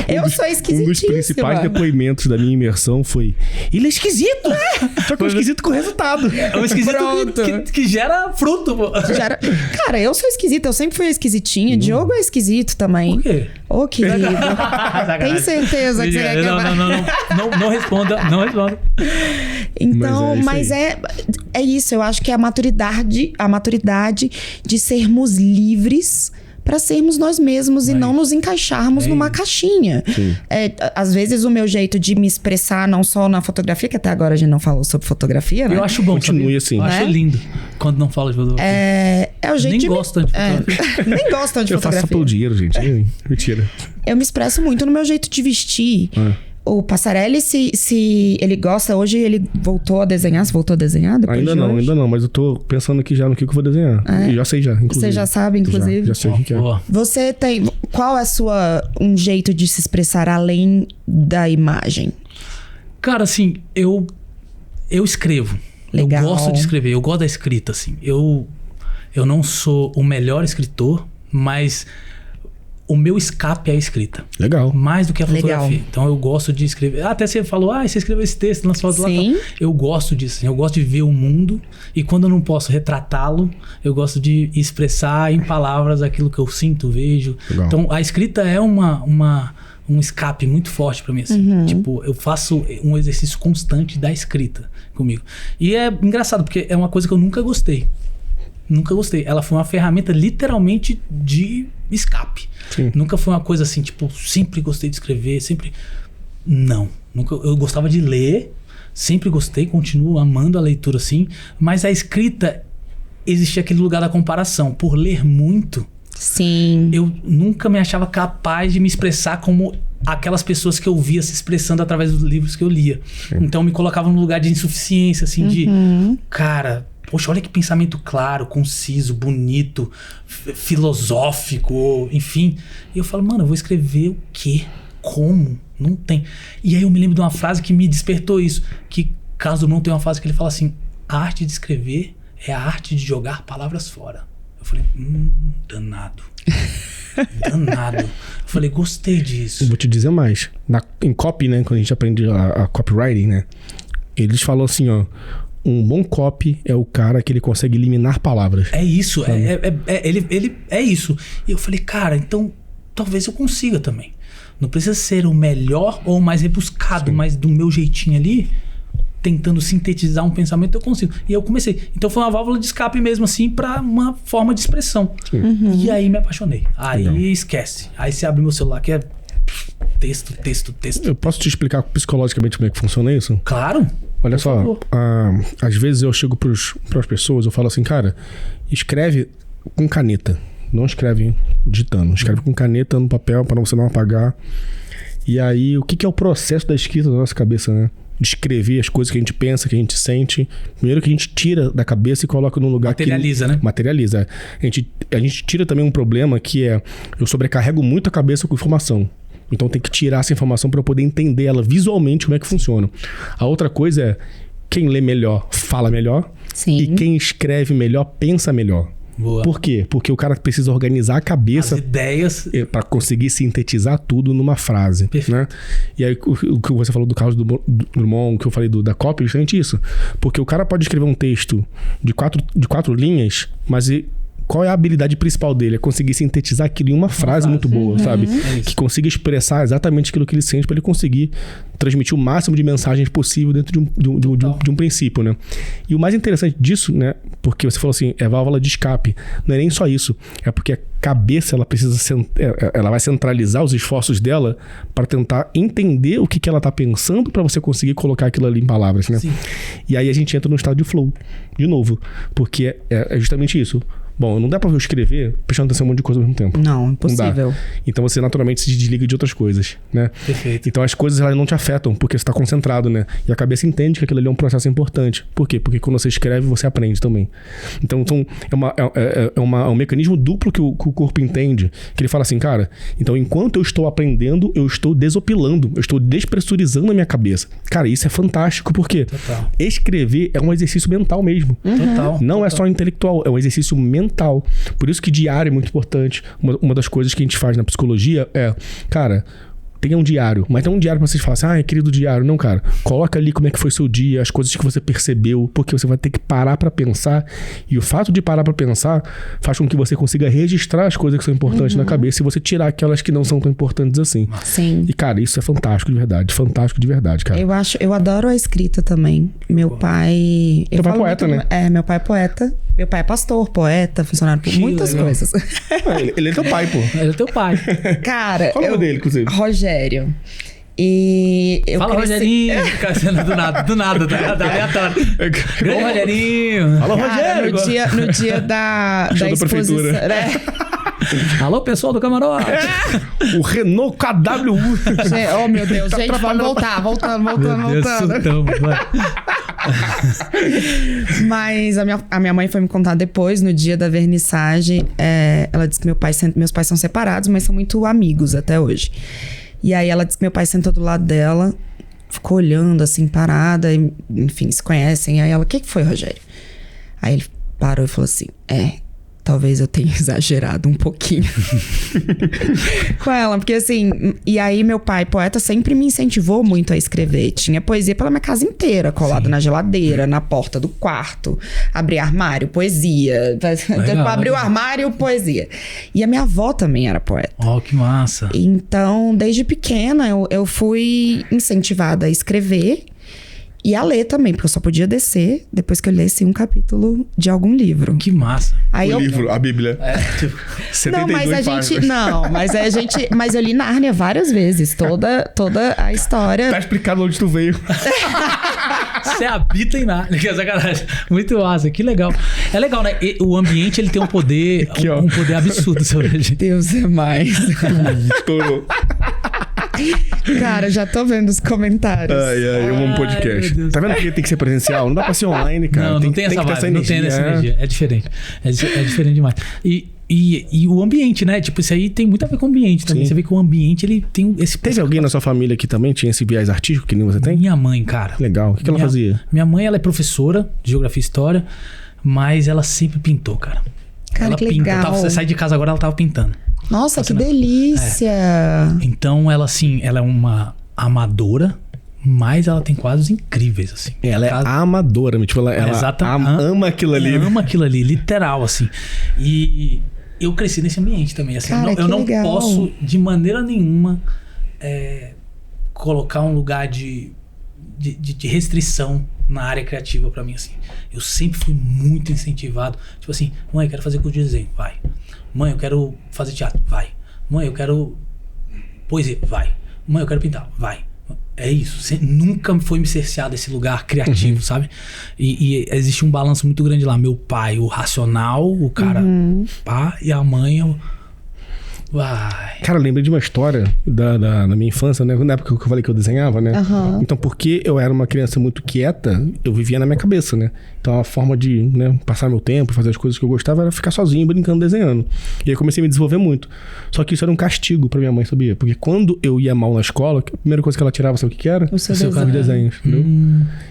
Eu sou esquisitíssima. Um dos principais depoimentos da minha imersão foi: ele é esquisito! Só que é um esquisito com resultado. É um esquisito que gera fruto, pô. Cara, eu sou esquisita, eu sempre fui esquisitinha. Diogo é esquisito também. Por quê? Ô, querido. Tem certeza que você quer quebrar? Não responda. Então, mas é isso. Eu acho que é a maturidade de sermos livres para sermos nós mesmos e não nos encaixarmos numa caixinha. Às vezes o meu jeito de me expressar, não só na fotografia, que até agora a gente não falou sobre fotografia, né? Eu acho bom. Continue assim. Eu acho lindo quando não fala de fotografia. É o jeito Nem gostam de fotografia. Nem gostam de fotografia. Eu faço só pelo dinheiro, gente. Mentira. Eu me expresso muito no meu jeito de vestir. O Passarelli, se ele gosta, hoje ele voltou a desenhar. Você voltou a desenhar depois ainda não, mas eu tô pensando aqui já no que eu vou desenhar. E já sei já, inclusive. Você já sabe, inclusive? Já sei o que é. Você tem... Qual é um jeito de se expressar além da imagem? Cara, assim, eu escrevo. Legal. Eu gosto de escrever, eu gosto da escrita, assim. Eu não sou o melhor escritor, mas... O meu escape é a escrita. Legal. Mais do que a fotografia. Então eu gosto de escrever. Até você falou, você escreveu esse texto nas fotos lá. Eu gosto disso. Eu gosto de ver o mundo. E quando eu não posso retratá-lo, eu gosto de expressar em palavras aquilo que eu sinto, vejo. Legal. Então a escrita é um escape muito forte pra mim. Assim. Tipo, eu faço um exercício constante da escrita comigo. E é engraçado, porque é uma coisa que eu nunca gostei. Ela foi uma ferramenta literalmente de escape. Nunca foi uma coisa assim, tipo, sempre gostei de escrever, sempre... Não. Eu gostava de ler, sempre gostei, continuo amando a leitura assim, mas a escrita existia aquele lugar da comparação. Por ler muito, eu nunca me achava capaz de me expressar como aquelas pessoas que eu via se expressando através dos livros que eu lia. Então eu me colocava num lugar de insuficiência, assim, de... Cara... poxa, olha que pensamento claro, conciso, bonito, filosófico, enfim. E eu falo, mano, eu vou escrever o quê? Como? Não tem. E aí eu me lembro de uma frase que me despertou isso, que Carlos Drummond tem uma frase que ele fala assim, a arte de escrever é a arte de jogar palavras fora. Eu falei, danado. Danado. Eu falei, gostei disso. Eu vou te dizer mais. Em copy, né? Quando a gente aprende a copywriting, né? Eles falam assim, ó. Um bom copy é o cara que ele consegue eliminar palavras. É isso. Ele é isso. E eu falei, cara, então talvez eu consiga também. Não precisa ser o melhor ou o mais rebuscado, sim, mas do meu jeitinho ali, tentando sintetizar um pensamento, eu consigo. E eu comecei. Então foi uma válvula de escape mesmo, assim, pra uma forma de expressão. E aí me apaixonei. Aí esquece. Aí você abre meu celular, que é texto. Eu posso te explicar psicologicamente como é que funciona isso? Claro. Olha só, às vezes eu chego pras pessoas, eu falo assim, cara, escreve com caneta. Não escreve digitando. Escreve com caneta no papel para você não apagar. E aí, o que é o processo da escrita da nossa cabeça, né? De escrever as coisas que a gente pensa, que a gente sente. Primeiro que a gente tira da cabeça e coloca num lugar materializa, que... né? Materializa. A gente tira também um problema que é... Eu sobrecarrego muito a cabeça com informação. Então tem que tirar essa informação para eu poder entender ela visualmente como é que funciona. A outra coisa é... Quem lê melhor, fala melhor. Sim. E quem escreve melhor, pensa melhor. Boa. Por quê? Porque o cara precisa organizar a cabeça, as ideias, para conseguir sintetizar tudo numa frase, né? E aí o que você falou do Carlos Drummond, o que eu falei da copy, é justamente isso. Porque o cara pode escrever um texto de quatro linhas, mas qual é a habilidade principal dele? É conseguir sintetizar aquilo em uma frase muito boa, sabe? Que consiga expressar exatamente aquilo que ele sente para ele conseguir transmitir o máximo de mensagens possível dentro de um princípio, né? E o mais interessante disso, né? Porque você falou assim, é válvula de escape. Não é nem só isso. É porque a cabeça, ela vai centralizar os esforços dela para tentar entender o que ela tá pensando para você conseguir colocar aquilo ali em palavras, né? Sim. E aí a gente entra no estado de flow, de novo. Porque é justamente isso. Bom, não dá pra eu escrever prestando atenção em um monte de coisa ao mesmo tempo. Não, impossível. Não dá. Então você naturalmente se desliga de outras coisas, né? Perfeito. Então as coisas elas não te afetam, porque você tá concentrado, né? E a cabeça entende que aquilo ali é um processo importante. Por quê? Porque quando você escreve, você aprende também. Então é um mecanismo duplo que o corpo entende, que ele fala assim, cara, então enquanto eu estou aprendendo, eu estou desopilando, eu estou despressurizando a minha cabeça. Cara, isso é fantástico, porque escrever é um exercício mental mesmo. Não é só intelectual, é um exercício mental. Por isso que diário é muito importante. Uma das coisas que a gente faz na psicologia é, cara, tenha um diário, mas não um diário pra vocês falarem assim, querido diário. Não, cara, coloca ali como é que foi seu dia, as coisas que você percebeu, porque você vai ter que parar pra pensar, e o fato de parar pra pensar faz com que você consiga registrar as coisas que são importantes na cabeça e você tirar aquelas que não são tão importantes assim. Sim. E cara, isso é fantástico de verdade, cara. Eu adoro a escrita também. Meu pai... Meu pai é poeta, né? Meu pai é poeta. Meu pai é pastor, poeta, funcionário por muitas coisas. Ele é teu pai, pô. Ele é teu pai. Cara, qual é o nome dele, inclusive? Rogério. E eu Fala, Rogerinho. Do nada, da aleatório. Grande Rogerinho. Fala, Rogério. No dia da exposição. Né? Alô, pessoal do camarote. O Renault KWU. Oh, meu Deus. Gente, vamos voltar. Voltando. Mas a minha mãe foi me contar depois, no dia da vernissagem. Ela disse que meus pais são separados, mas são muito amigos até hoje. E aí ela disse que meu pai sentou do lado dela, ficou olhando assim, parada, e, enfim, se conhecem. Aí ela, o que foi, Rogério? Aí ele parou e falou assim, talvez eu tenha exagerado um pouquinho com ela, porque assim, e aí meu pai, poeta, sempre me incentivou muito a escrever. Tinha poesia pela minha casa inteira, colado na geladeira, na porta do quarto, abrir armário, poesia, abrir o armário, poesia. E a minha avó também era poeta. Oh, que massa. Então, desde pequena, eu fui incentivada a escrever e a ler também, porque eu só podia descer depois que eu lesse um capítulo de algum livro. Que massa. Aí livro, a Bíblia. 72 mas eu li Nárnia várias vezes, toda a história. Tá explicado onde tu veio. Você habita em Nárnia, que é sacanagem. Muito massa, que legal. É legal, né? O ambiente, ele tem um poder, aqui, um poder absurdo sobre a gente. Deus é mais. Estourou. Cara, já tô vendo os comentários. Um podcast. Tá vendo que tem que ser presencial? Não dá pra ser online, cara. Não tem essa vibe, não tem essa energia. É diferente. É diferente demais. E o ambiente, né? Tipo, isso aí tem muito a ver com o ambiente também. Sim. Você vê que o ambiente, ele tem esse... Teve alguém na sua família que também tinha esse viés artístico que nem você tem? Minha mãe, cara. Legal. O que ela fazia? Minha mãe, ela é professora de Geografia e História, mas ela sempre pintou, cara. Cara, ela que pinta. legal. Você sai de casa agora, ela tava pintando. Nossa, que delícia! Então, ela, assim, ela é uma amadora, mas ela tem quadros incríveis, assim. Ela é amadora, tipo, ela ama aquilo ali. Ela ama aquilo ali, literal, assim. E eu cresci nesse ambiente também, assim. Cara, eu não posso, de maneira nenhuma, colocar um lugar de restrição na área criativa pra mim, assim. Eu sempre fui muito incentivado. Tipo assim, mãe, eu quero fazer curso de desenho. Vai. Mãe, eu quero fazer teatro. Vai. Mãe, eu quero poesia. Vai. Mãe, eu quero pintar. Vai. É isso. Você nunca foi me cerceado desse lugar criativo, sabe? E existe um balanço muito grande lá. Meu pai, o racional, o cara pá, e a mãe, vai. Cara, eu lembrei de uma história da minha infância, né? Na época que eu falei que eu desenhava, né? Então, porque eu era uma criança muito quieta, eu vivia na minha cabeça, né? Então, a forma de, né, passar meu tempo, fazer as coisas que eu gostava era ficar sozinho, brincando, desenhando. E aí eu comecei a me desenvolver muito. Só que isso era um castigo pra minha mãe, sabia? Porque quando eu ia mal na escola, a primeira coisa que ela tirava, sabe o que era? O seu desenho. Desenhos, entendeu?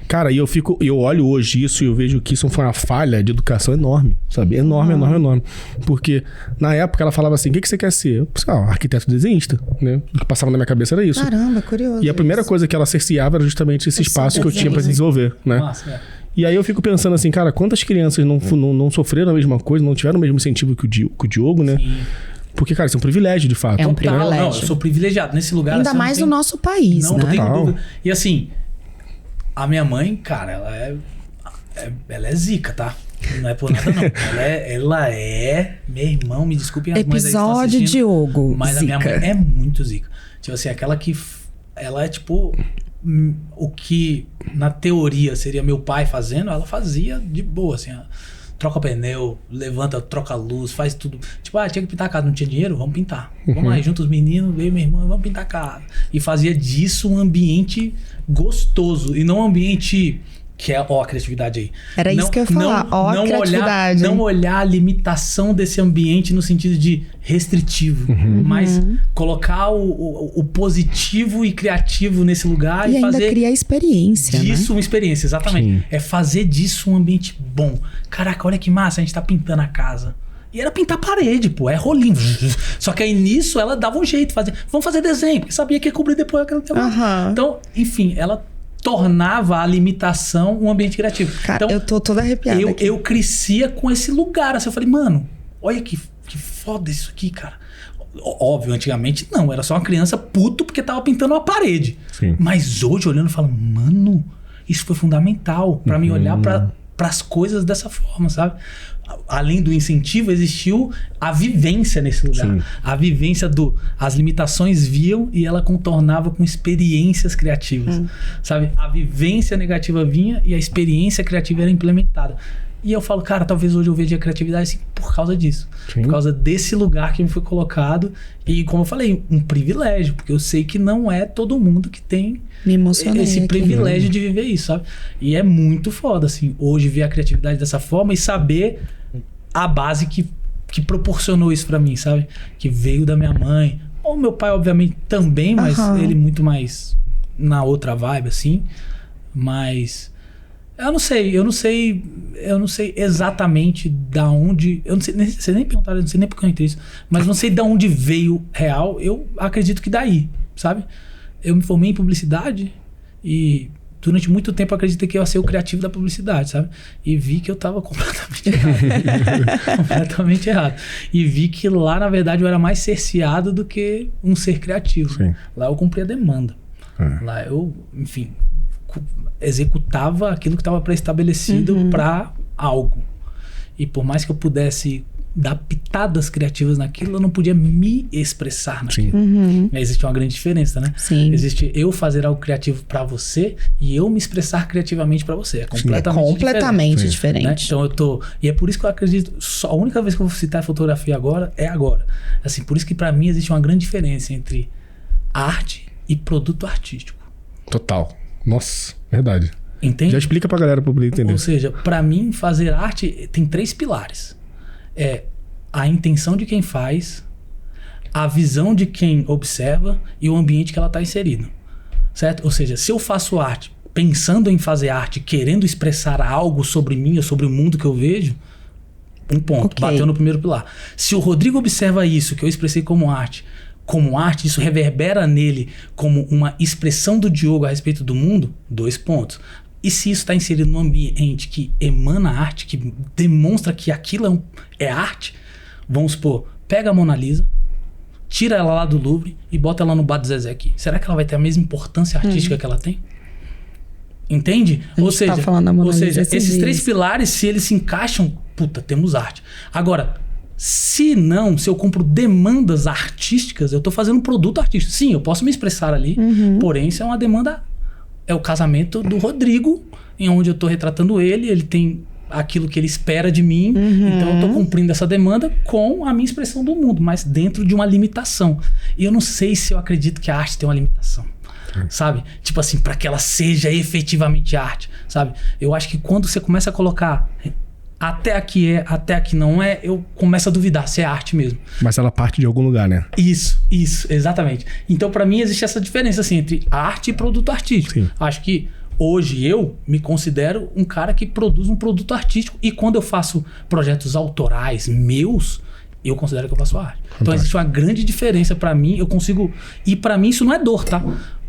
Cara, e eu olho hoje isso e eu vejo que isso foi uma falha de educação enorme, sabe? Enorme. Porque na época ela falava assim, o que você quer ser? Eu pensei, arquiteto desenhista, né? O que passava na minha cabeça era isso. Caramba, curioso. E a primeira coisa que ela cerceava era justamente esse espaço que eu tinha pra se desenvolver, né? Nossa, E aí eu fico pensando assim, cara, quantas crianças não sofreram a mesma coisa, não tiveram o mesmo incentivo que o Diogo, né? Sim. Porque, cara, isso é um privilégio, de fato. É um privilégio. Não, eu sou privilegiado nesse lugar. Ainda mais no nosso país, não, né? Não tenho dúvida. E assim, a minha mãe, cara, ela é zica, tá? Não é por nada, não. Ela é... Meu irmão, me desculpem as mães aí que estão assistindo. Episódio Diogo, mas zica. A minha mãe é muito zica. Tipo assim, aquela que... Ela é tipo... O que na teoria seria meu pai fazendo, ela fazia de boa, assim, troca pneu, levanta, troca luz, faz tudo. Tipo, tinha que pintar a casa, não tinha dinheiro? Vamos pintar. Vamos lá, junto os meninos, veio meu irmão, vamos pintar a casa. E fazia disso um ambiente gostoso e não um ambiente que é, a criatividade aí. Era isso que eu ia falar, a criatividade. Não olhar a limitação desse ambiente no sentido de restritivo, mas colocar o positivo e criativo nesse lugar e e ainda fazer criar experiência, disso, né? Uma experiência, exatamente. Sim. É fazer disso um ambiente bom. Caraca, olha que massa, a gente tá pintando a casa. E era pintar a parede, pô, é rolinho. Só que aí nisso ela dava um jeito, vamos fazer desenho, porque sabia que ia cobrir depois aquele negócio. Então, enfim, ela tornava a limitação um ambiente criativo. Cara, então, eu tô toda arrepiada aqui. Eu crescia com esse lugar, assim, eu falei, mano, olha que foda isso aqui, cara. Óbvio, antigamente não, era só uma criança puto porque tava pintando uma parede. Sim. Mas hoje, olhando, eu falo, mano, isso foi fundamental pra mim olhar pras coisas dessa forma, sabe? Além do incentivo, existiu a vivência nesse lugar. Sim. A vivência as limitações viam e ela contornava com experiências criativas. Sabe? A vivência negativa vinha e a experiência criativa era implementada. E eu falo, cara, talvez hoje eu veja a criatividade assim, por causa disso. Sim. Por causa desse lugar que me foi colocado. E como eu falei, um privilégio. Porque eu sei que não é todo mundo que tem esse privilégio de viver isso, sabe? E é muito foda, assim, hoje ver a criatividade dessa forma e saber a base que proporcionou isso pra mim, sabe? Que veio da minha mãe. Ou meu pai, obviamente, também, mas ele muito mais na outra vibe, assim. Mas... Eu não sei exatamente da onde... Eu não sei, você nem perguntaram, eu não sei nem porque eu entrei isso. Mas não sei de onde veio real. Eu acredito que daí, sabe? Eu me formei em publicidade e durante muito tempo eu acreditei que eu ia ser o criativo da publicidade, sabe? E vi que eu tava completamente errado. Completamente errado. E vi que lá, na verdade, eu era mais cerceado do que um ser criativo. Sim. Lá eu cumpria a demanda. Lá eu, enfim... executava aquilo que estava pré-estabelecido para algo. E por mais que eu pudesse dar pitadas criativas naquilo, eu não podia me expressar naquilo. Existe uma grande diferença, né? Sim. Existe eu fazer algo criativo para você e eu me expressar criativamente para você. É completamente diferente. Né? Então e é por isso que eu acredito, a única vez que eu vou citar fotografia agora é agora. Assim, por isso que para mim existe uma grande diferença entre arte e produto artístico. Total. Nossa, verdade. Entende? Já explica pra galera pra poder entender. Ou seja, pra mim, fazer arte tem 3 pilares. É a intenção de quem faz, a visão de quem observa e o ambiente que ela está inserida. Certo? Ou seja, se eu faço arte pensando em fazer arte, querendo expressar algo sobre mim ou sobre o mundo que eu vejo, um ponto, Ok. bateu no primeiro pilar. Se o Rodrigo observa isso, que eu expressei como arte, isso reverbera nele como uma expressão do Diogo a respeito do mundo, 2 pontos. E se isso está inserido num ambiente que emana arte, que demonstra que aquilo é arte, vamos supor, pega a Mona Lisa, tira ela lá do Louvre e bota ela no Bar do Zezé aqui. Será que ela vai ter a mesma importância artística que ela tem? Entende? A gente tá falando da Mona Lisa esses esses 3 dias. pilares, se eles se encaixam, puta, temos arte. Agora, se eu compro demandas artísticas, eu tô fazendo um produto artístico. Sim, eu posso me expressar ali, porém isso é uma demanda, é o casamento do Rodrigo, em onde eu tô retratando ele tem aquilo que ele espera de mim, então eu tô cumprindo essa demanda com a minha expressão do mundo, mas dentro de uma limitação. E eu não sei se eu acredito que a arte tem uma limitação. Sabe? Tipo assim, para que ela seja efetivamente arte, sabe? Eu acho que quando você começa a colocar até aqui até aqui não é, eu começo a duvidar se é arte mesmo. Mas ela parte de algum lugar, né? Isso, exatamente. Então, para mim, existe essa diferença assim, entre arte e produto artístico. Sim. Acho que hoje eu me considero um cara que produz um produto artístico, e quando eu faço projetos autorais meus, eu considero que eu faço arte. Então existe uma grande diferença para mim, eu consigo... E para mim isso não é dor, tá?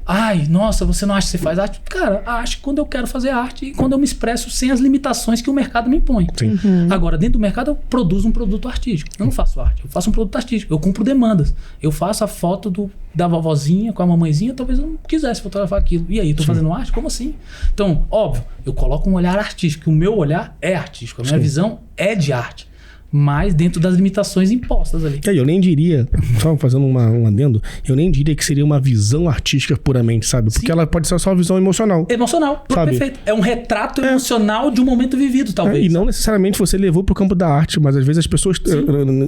Ai, nossa, você não acha que você faz arte? Cara, acho que quando eu quero fazer arte e quando eu me expresso sem as limitações que o mercado me impõe. Sim. Agora, dentro do mercado, eu produzo um produto artístico. Eu não faço arte, eu faço um produto artístico. Eu cumpro demandas. Eu faço a foto da vovozinha com a mamãezinha, talvez eu não quisesse fotografar aquilo. E aí, tô fazendo arte? Como assim? Então, óbvio, eu coloco um olhar artístico. O meu olhar é artístico. A minha visão é de arte. Mas dentro das limitações impostas ali. E aí, eu nem diria, só fazendo um adendo, eu nem diria que seria uma visão artística puramente, sabe? Porque Sim. ela pode ser só uma visão emocional. Emocional, Sabe? perfeito. É um retrato emocional de um momento vivido, talvez. E não necessariamente você levou pro campo da arte, mas às vezes as pessoas...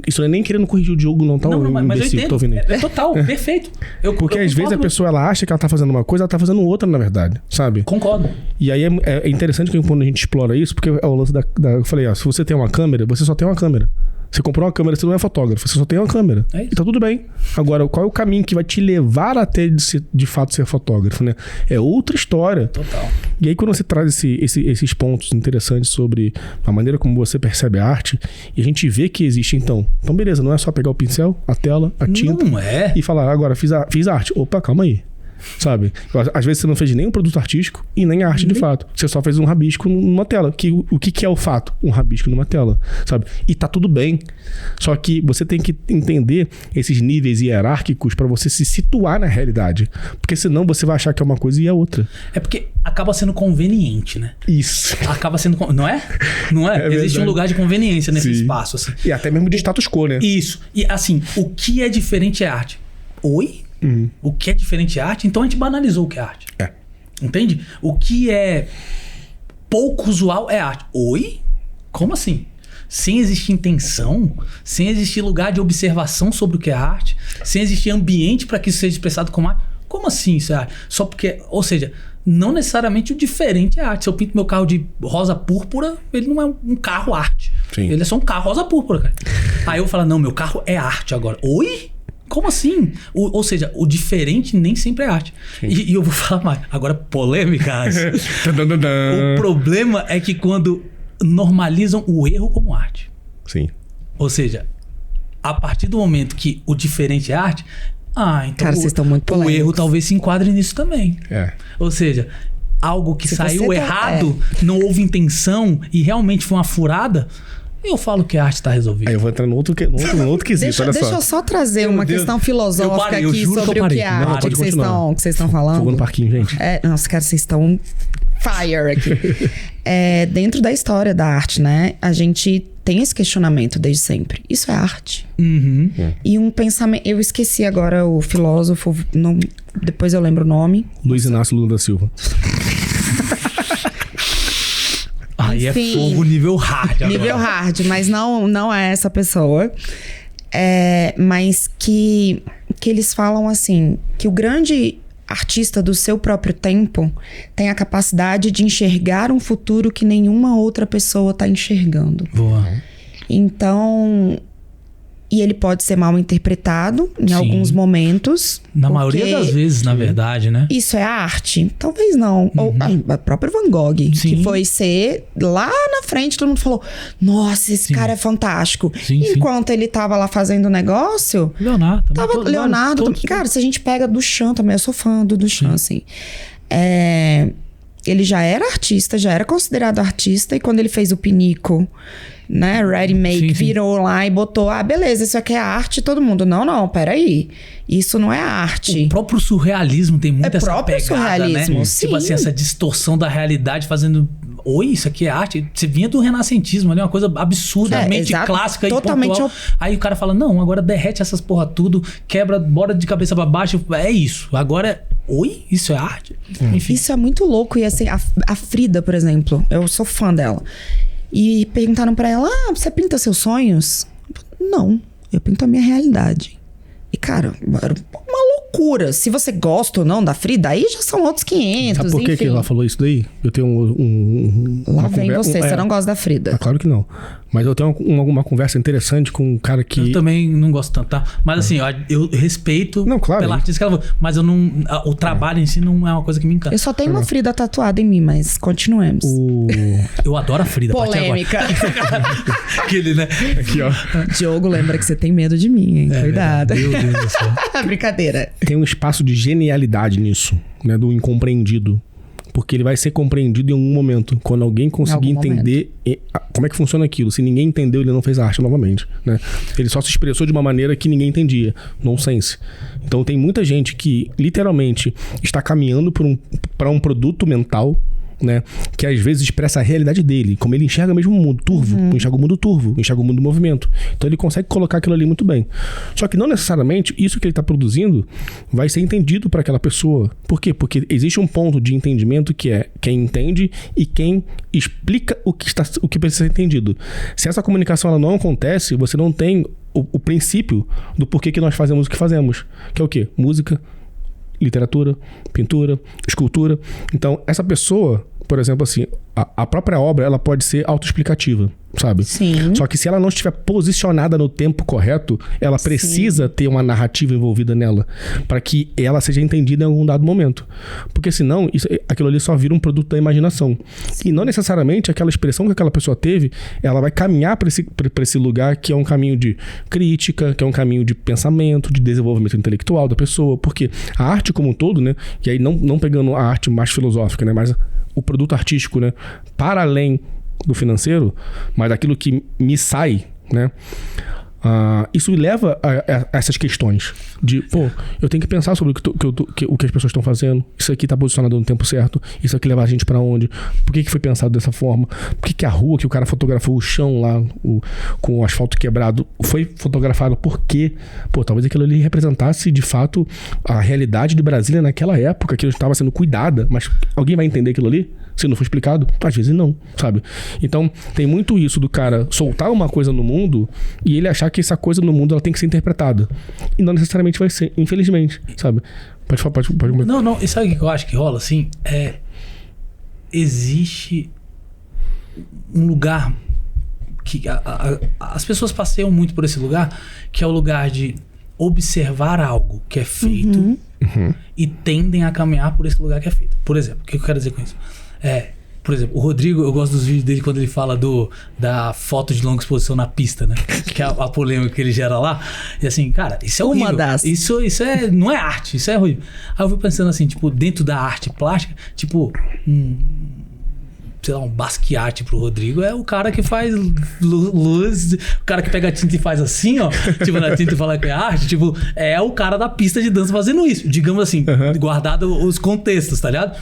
Isso não é nem querendo corrigir o Diogo, não, tá? Não, mas eu entendo. Tô ouvindo aí. É total, perfeito. Porque às vezes a pessoa ela acha que ela tá fazendo uma coisa, ela tá fazendo outra, na verdade, sabe? Concordo. E aí é interessante que quando a gente explora isso, porque é o lance eu falei, ó, se você tem uma câmera, você só tem uma câmera. Você comprou uma câmera, você não é fotógrafo, você só tem uma câmera. É isso. E tá tudo bem. Agora, qual é o caminho que vai te levar até de fato ser fotógrafo, né? É outra história. Total. E aí, quando você traz esses pontos interessantes sobre a maneira como você percebe a arte, e a gente vê que existe, então beleza, não é só pegar o pincel, a tela, a tinta Não é. e falar, agora fiz arte. Opa, calma aí. Sabe? Às vezes você não fez nem um produto artístico e nem arte de fato. Você só fez um rabisco numa tela. O que é o fato? Um rabisco numa tela, sabe? E tá tudo bem. Só que você tem que entender esses níveis hierárquicos pra você se situar na realidade. Porque senão você vai achar que é uma coisa e é outra. É porque acaba sendo conveniente, né? Isso. Acaba sendo... Não é? Não é? É Existe verdade. um lugar de conveniência nesse Sim. espaço, assim. E até mesmo de status quo, né? Isso. E assim, o que é diferente é arte. Oi? O que é diferente é arte? Então a gente banalizou o que é arte. É. Entende? O que é pouco usual é arte. Oi? Como assim? Sem existir intenção, sem existir lugar de observação sobre o que é arte, sem existir ambiente para que isso seja expressado como arte. Como assim isso é arte? Só porque, ou seja, não necessariamente o diferente é arte. Se eu pinto meu carro de rosa púrpura, ele não é um carro arte. Sim. Ele é só um carro rosa púrpura, cara. Aí eu falo, não, meu carro é arte agora. Oi? Como assim? Ou seja, o diferente nem sempre é arte. E eu vou falar mais. Agora, polêmicas. O problema é que quando normalizam o erro como arte. Sim. Ou seja, a partir do momento que o diferente é arte, então Cara, vocês estão muito o polêmicos. erro talvez se enquadre nisso também. É. Ou seja, algo que Se saiu você errado, não houve intenção e realmente foi uma furada, eu falo que a arte está resolvida. Aí eu vou entrar no outro quesito, olha Deixa só. eu só trazer Meu uma Deus. questão filosófica Eu parei, eu aqui juro que sobre eu o que parei. é Não, arte pode que vocês continuar. estão falando. Fogo no parquinho, gente. Nossa, cara, vocês estão fire aqui. Dentro da história da arte, né? A gente tem esse questionamento desde sempre. Isso é arte. Uhum. E um pensamento... Eu esqueci agora o filósofo, depois eu lembro o nome. Luiz Inácio Lula da Silva. Aí Enfim. é fogo nível hard. agora. Nível hard, mas não é essa pessoa. Mas que eles falam assim, que artista do seu próprio tempo tem a capacidade de enxergar um futuro que nenhuma outra pessoa está enxergando. Boa. Então... E ele pode ser mal interpretado em alguns momentos. Na maioria das vezes, na verdade, né? Isso é arte? Talvez não. Ou a própria Van Gogh, que foi ser lá na frente, todo mundo falou: nossa, esse cara é fantástico. Enquanto ele tava lá fazendo o negócio, Leonardo. Cara, se a gente pega Duchamp também, eu sou fã do Duchamp, assim. Ele já era artista, já era considerado artista, e quando ele fez o Pinico, né, Ready Make, virou lá e botou, beleza, isso aqui é arte, todo mundo, não, peraí, isso não é arte. O próprio surrealismo tem muito essa próprio pegada, surrealismo, né? sim. Tipo assim, essa distorção da realidade fazendo, isso aqui é arte. Você vinha do renascentismo ali, uma coisa absurdamente clássica totalmente e pontual. Aí o cara fala, não, agora derrete essas porra tudo, quebra, bora de cabeça pra baixo, é isso, agora isso é arte? Enfim. Isso é muito louco. E assim, a Frida, por exemplo, eu sou fã dela. E perguntaram pra ela, você pinta seus sonhos? Não, eu pinto a minha realidade. E cara, era uma loucura. Se você gosta ou não da Frida, aí já são outros 500, Sabe por que ela falou isso daí? Eu tenho Lá vem você não gosta da Frida. Claro que não. Mas eu tenho uma conversa interessante com um cara que... Eu também não gosto tanto, tá? Mas assim, eu respeito pela artista que ela falou. Mas eu não... O trabalho em si não é uma coisa que me encanta. Eu só tenho uma Frida tatuada em mim, mas continuemos. Eu adoro a Frida. Polêmica. Aquele, né? Aqui, ó. Diogo, lembra que você tem medo de mim, hein? Cuidado. Meu Deus do céu. Brincadeira. Tem um espaço de genialidade nisso, né? Do incompreendido. Porque ele vai ser compreendido em algum momento. Quando alguém conseguir entender como é que funciona aquilo. Se ninguém entendeu, ele não fez a arte novamente, né? Ele só se expressou de uma maneira que ninguém entendia. Nonsense. Então tem muita gente que literalmente está caminhando para um produto mental, né, que às vezes expressa a realidade dele, como ele enxerga mesmo o mundo turvo, enxerga o mundo turvo, enxerga o mundo do movimento. Então ele consegue colocar aquilo ali muito bem. Só que não necessariamente isso que ele está produzindo vai ser entendido para aquela pessoa. Por quê? Porque existe um ponto de entendimento que é quem entende e quem explica o que precisa ser entendido. Se essa comunicação ela não acontece, você não tem o princípio do porquê que nós fazemos o que fazemos. Que é o quê? Música, literatura, pintura, escultura. Então, essa pessoa, por exemplo, assim, a própria obra, ela pode ser autoexplicativa, sabe? Sim. Só que se ela não estiver posicionada no tempo correto, ela precisa ter uma narrativa envolvida nela, para que ela seja entendida em algum dado momento. Porque senão, aquilo ali só vira um produto da imaginação. Sim. E não necessariamente aquela expressão que aquela pessoa teve, ela vai caminhar para esse lugar que é um caminho de crítica, que é um caminho de pensamento, de desenvolvimento intelectual da pessoa. Porque a arte como um todo, né? E aí não pegando a arte mais filosófica, né? Mas o produto artístico, né? Para além do financeiro, mas aquilo que me sai, né? Isso me leva a essas questões de, eu tenho que pensar sobre o que as pessoas estão fazendo. Isso aqui está posicionado no tempo certo. Isso aqui leva a gente para onde? Por que foi pensado dessa forma? Por que a rua que o cara fotografou, o chão lá, com o asfalto quebrado, foi fotografado? Por quê? Talvez aquilo ali representasse, de fato, a realidade de Brasília naquela época, que estava sendo cuidada. Mas alguém vai entender aquilo ali? Se não for explicado? Às vezes não, sabe? Então, tem muito isso do cara soltar uma coisa no mundo e ele achar que essa coisa no mundo ela tem que ser interpretada. E não necessariamente vai ser, infelizmente, sabe? Pode falar, pode comentar. Não, e sabe o que eu acho que rola, assim? Existe um lugar que as pessoas passeiam muito por esse lugar, que é o lugar de observar algo que é feito e tendem a caminhar por esse lugar que é feito. Por exemplo, o que eu quero dizer com isso? Por exemplo, o Rodrigo, eu gosto dos vídeos dele quando ele fala da foto de longa exposição na pista, né? Que é a polêmica que ele gera lá. E assim, cara, isso é horrível. Isso não é arte, isso é horrível. Aí eu fui pensando assim, tipo, dentro da arte plástica, tipo, sei lá, um Basquiat pro Rodrigo é o cara que faz luz, o cara que pega a tinta e faz assim, ó, tipo, na tinta e fala que é arte, tipo, é o cara da pista de dança fazendo isso, digamos assim, guardado os contextos, tá ligado?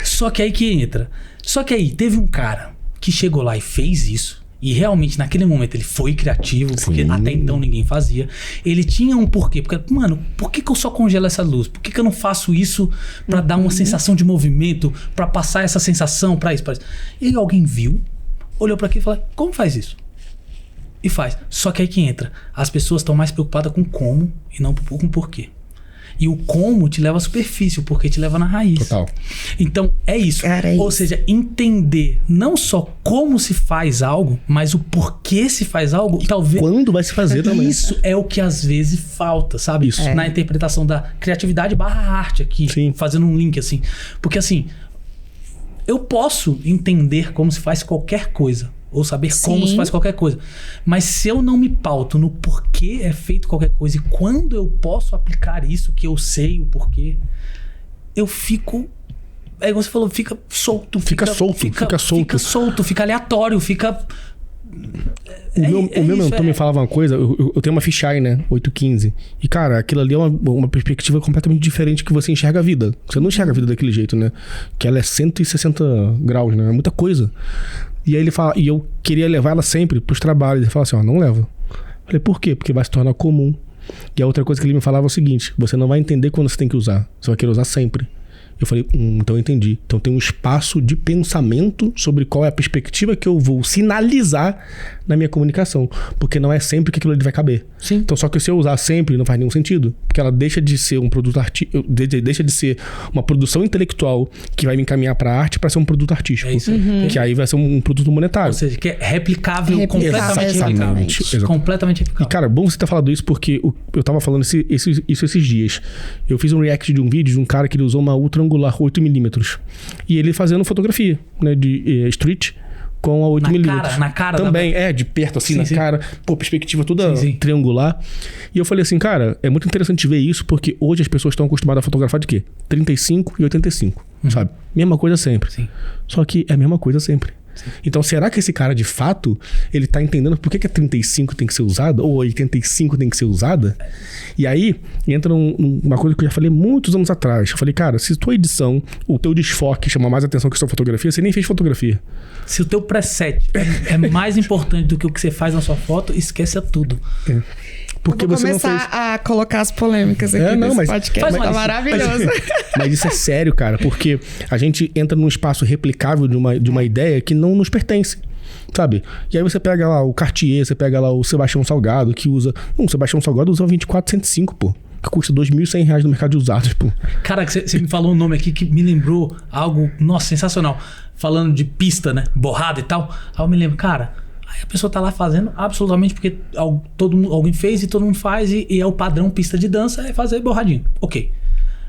Só que aí que entra. Só que aí teve um cara que chegou lá e fez isso, e realmente naquele momento ele foi criativo, porque até então ninguém fazia. Ele tinha um porquê, porque, mano, por que eu só congelo essa luz? Por que eu não faço isso pra dar uma sensação de movimento, pra passar essa sensação, pra isso, pra isso? E aí alguém viu, olhou pra aquilo e falou, como faz isso? E faz. Só que aí que entra, as pessoas estão mais preocupadas com como e não com porquê. E o como te leva à superfície, porque te leva na raiz. Total. Então, é isso. Cara, é Ou isso. seja, entender não só como se faz algo, mas o porquê se faz algo, talvez... Quando vai se fazer também. Isso é o que às vezes falta, sabe? Isso. Na interpretação da criatividade / arte aqui. Sim. Fazendo um link assim. Porque assim, eu posso entender como se faz qualquer coisa. Ou saber como Sim. se faz qualquer coisa. Mas se eu não me pauto no porquê é feito qualquer coisa e quando eu posso aplicar isso, que eu sei o porquê, eu fico... É igual você falou, fica solto. Fica solto. Fica aleatório, fica... O meu mentor me falava uma coisa, eu tenho uma fisheye, né? 815. E, cara, aquilo ali é uma perspectiva completamente diferente que você enxerga a vida. Você não enxerga a vida daquele jeito, né? Que ela é 160 graus, né? É muita coisa. E aí ele fala, e eu queria levar ela sempre pros trabalhos. Ele fala assim, ó, não leva. Eu falei, por quê? Porque vai se tornar comum. E a outra coisa que ele me falava é o seguinte, você não vai entender quando você tem que usar. Você vai querer usar sempre. Eu falei, então eu entendi. Então tem um espaço de pensamento sobre qual é a perspectiva que eu vou sinalizar na minha comunicação. Porque não é sempre que aquilo ali vai caber. Sim. Então só que se eu usar sempre não faz nenhum sentido. Porque ela deixa de ser um produto artístico, deixa de ser uma produção intelectual que vai me encaminhar pra arte pra ser um produto artístico. É isso aí. Que aí vai ser um produto monetário. Ou seja, que é replicável, Replicável, completamente exatamente. replicável. Completamente E, replicável. cara, bom você ter falado isso porque eu tava falando isso esses dias. Eu fiz um react de um vídeo de um cara que ele usou uma ultra angular 8mm. E ele fazendo fotografia, né, de street com a 8mm. Na cara também, de perto, assim, Sim, na sim. cara. Pô, perspectiva toda Sim. triangular. E eu falei assim, cara, é muito interessante ver isso porque hoje as pessoas estão acostumadas a fotografar de quê? 35 e 85, sabe? Mesma coisa sempre. Sim. Só que é a mesma coisa sempre. Então, será que esse cara, de fato, ele tá entendendo por que a 35 tem que ser usada? Ou a 85 tem que ser usada? E aí, entra uma coisa que eu já falei muitos anos atrás. Eu falei, cara, se tua edição, o teu desfoque chama mais atenção que a sua fotografia, você nem fez fotografia. Se o teu preset é mais importante do que o que você faz na sua foto, esqueça tudo. Porque Vou você não começar fez... a colocar as polêmicas aqui nesse podcast. faz Tá isso. maravilhoso. Mas isso é sério, cara, porque a gente entra num espaço replicável de uma ideia que não nos pertence, sabe? E aí você pega lá o Cartier, você pega lá o Sebastião Salgado, que usa... Não, o Sebastião Salgado usa 2405, pô. Que custa R$2.100 no mercado de usados, pô. Cara, você me falou um nome aqui que me lembrou algo, nossa, sensacional. Falando de pista, né? Borrada e tal. Aí eu me lembro, cara... Aí a pessoa tá lá fazendo absolutamente porque alguém fez e todo mundo faz e é o padrão pista de dança, é fazer borradinho. Ok.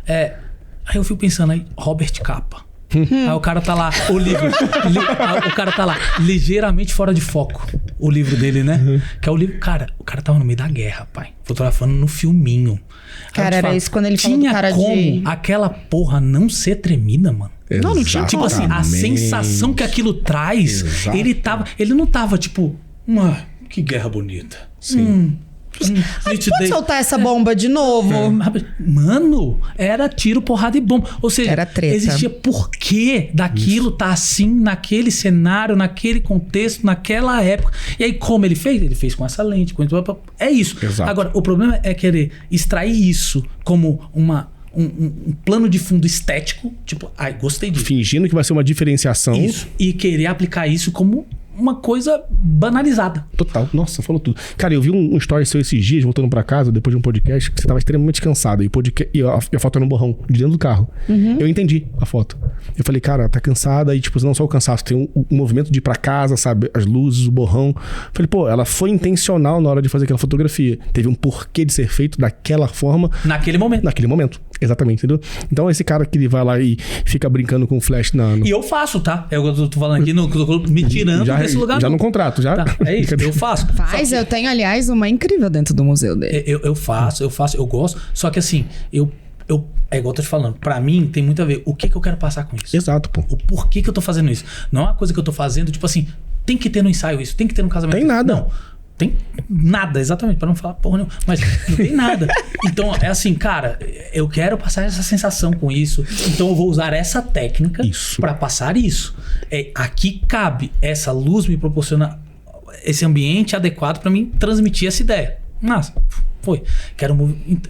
Aí eu fico pensando aí, Robert Capa. Aí o cara tá lá, o livro. O cara tá lá, ligeiramente fora de foco. O livro dele, né? Que é o livro. Cara, o cara tava no meio da guerra, pai. Fotografando no filminho. Cara, era isso quando ele falou do tinha cara como de... aquela porra não ser tremida, mano? Não tinha Tipo assim, a sensação que aquilo traz, ele não tava tipo, que guerra bonita. Sim. Pode soltar essa bomba de novo. Mano, era tiro, porrada e bomba. Ou seja, Era treta. existia porquê daquilo tá assim, naquele cenário, naquele contexto, naquela época. E aí, como ele fez? Ele fez com essa lente. É isso. Exato. Agora, o problema é querer extrair isso como um plano de fundo estético. Tipo, gostei disso. Fingindo que vai ser uma diferenciação. Isso. E querer aplicar isso como uma coisa banalizada. Total. Nossa, falou tudo. Cara, eu vi um story seu esses dias, voltando pra casa, depois de um podcast, que você tava extremamente cansado. E a foto era no borrão, de dentro do carro. Eu entendi a foto. Eu falei, cara, tá cansada e, tipo, não só o cansaço, tem um movimento de ir pra casa, sabe? As luzes, o borrão. Falei, pô, ela foi intencional na hora de fazer aquela fotografia. Teve um porquê de ser feito daquela forma. Naquele momento. Exatamente, entendeu? Então, esse cara que ele vai lá e fica brincando com o flash E eu faço, tá? Eu tô falando aqui, me tirando desse lugar. Já no contrato, já. Tá, é isso, eu faço. Eu tenho, aliás, uma incrível dentro do museu dele. Eu faço, eu gosto. Só que assim, é igual eu tô te falando, pra mim tem muito a ver o que eu quero passar com isso. Exato, pô. O porquê que eu tô fazendo isso. Não é uma coisa que eu tô fazendo, tipo assim, tem que ter no ensaio isso, tem que ter no casamento. Tem nada. Não. Tem nada, exatamente, pra não falar porra nenhuma. Mas não tem nada. Então, é assim, cara, eu quero passar essa sensação com isso. Então eu vou usar essa técnica pra passar isso. Aqui cabe, essa luz me proporciona esse ambiente adequado pra mim transmitir essa ideia. Massa. Foi.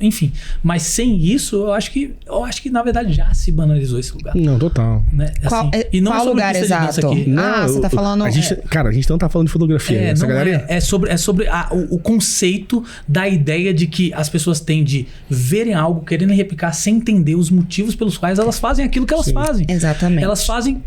Enfim. Mas sem isso, eu acho que na verdade já se banalizou esse lugar. Não, total. Né? Assim, e não qual lugar exato? Aqui. Não, você tá falando... Cara, a gente não tá falando de fotografia. Essa galera... É sobre o conceito da ideia de que as pessoas têm de verem algo, querendo replicar sem entender os motivos pelos quais elas fazem aquilo que elas fazem. Exatamente. Elas fazem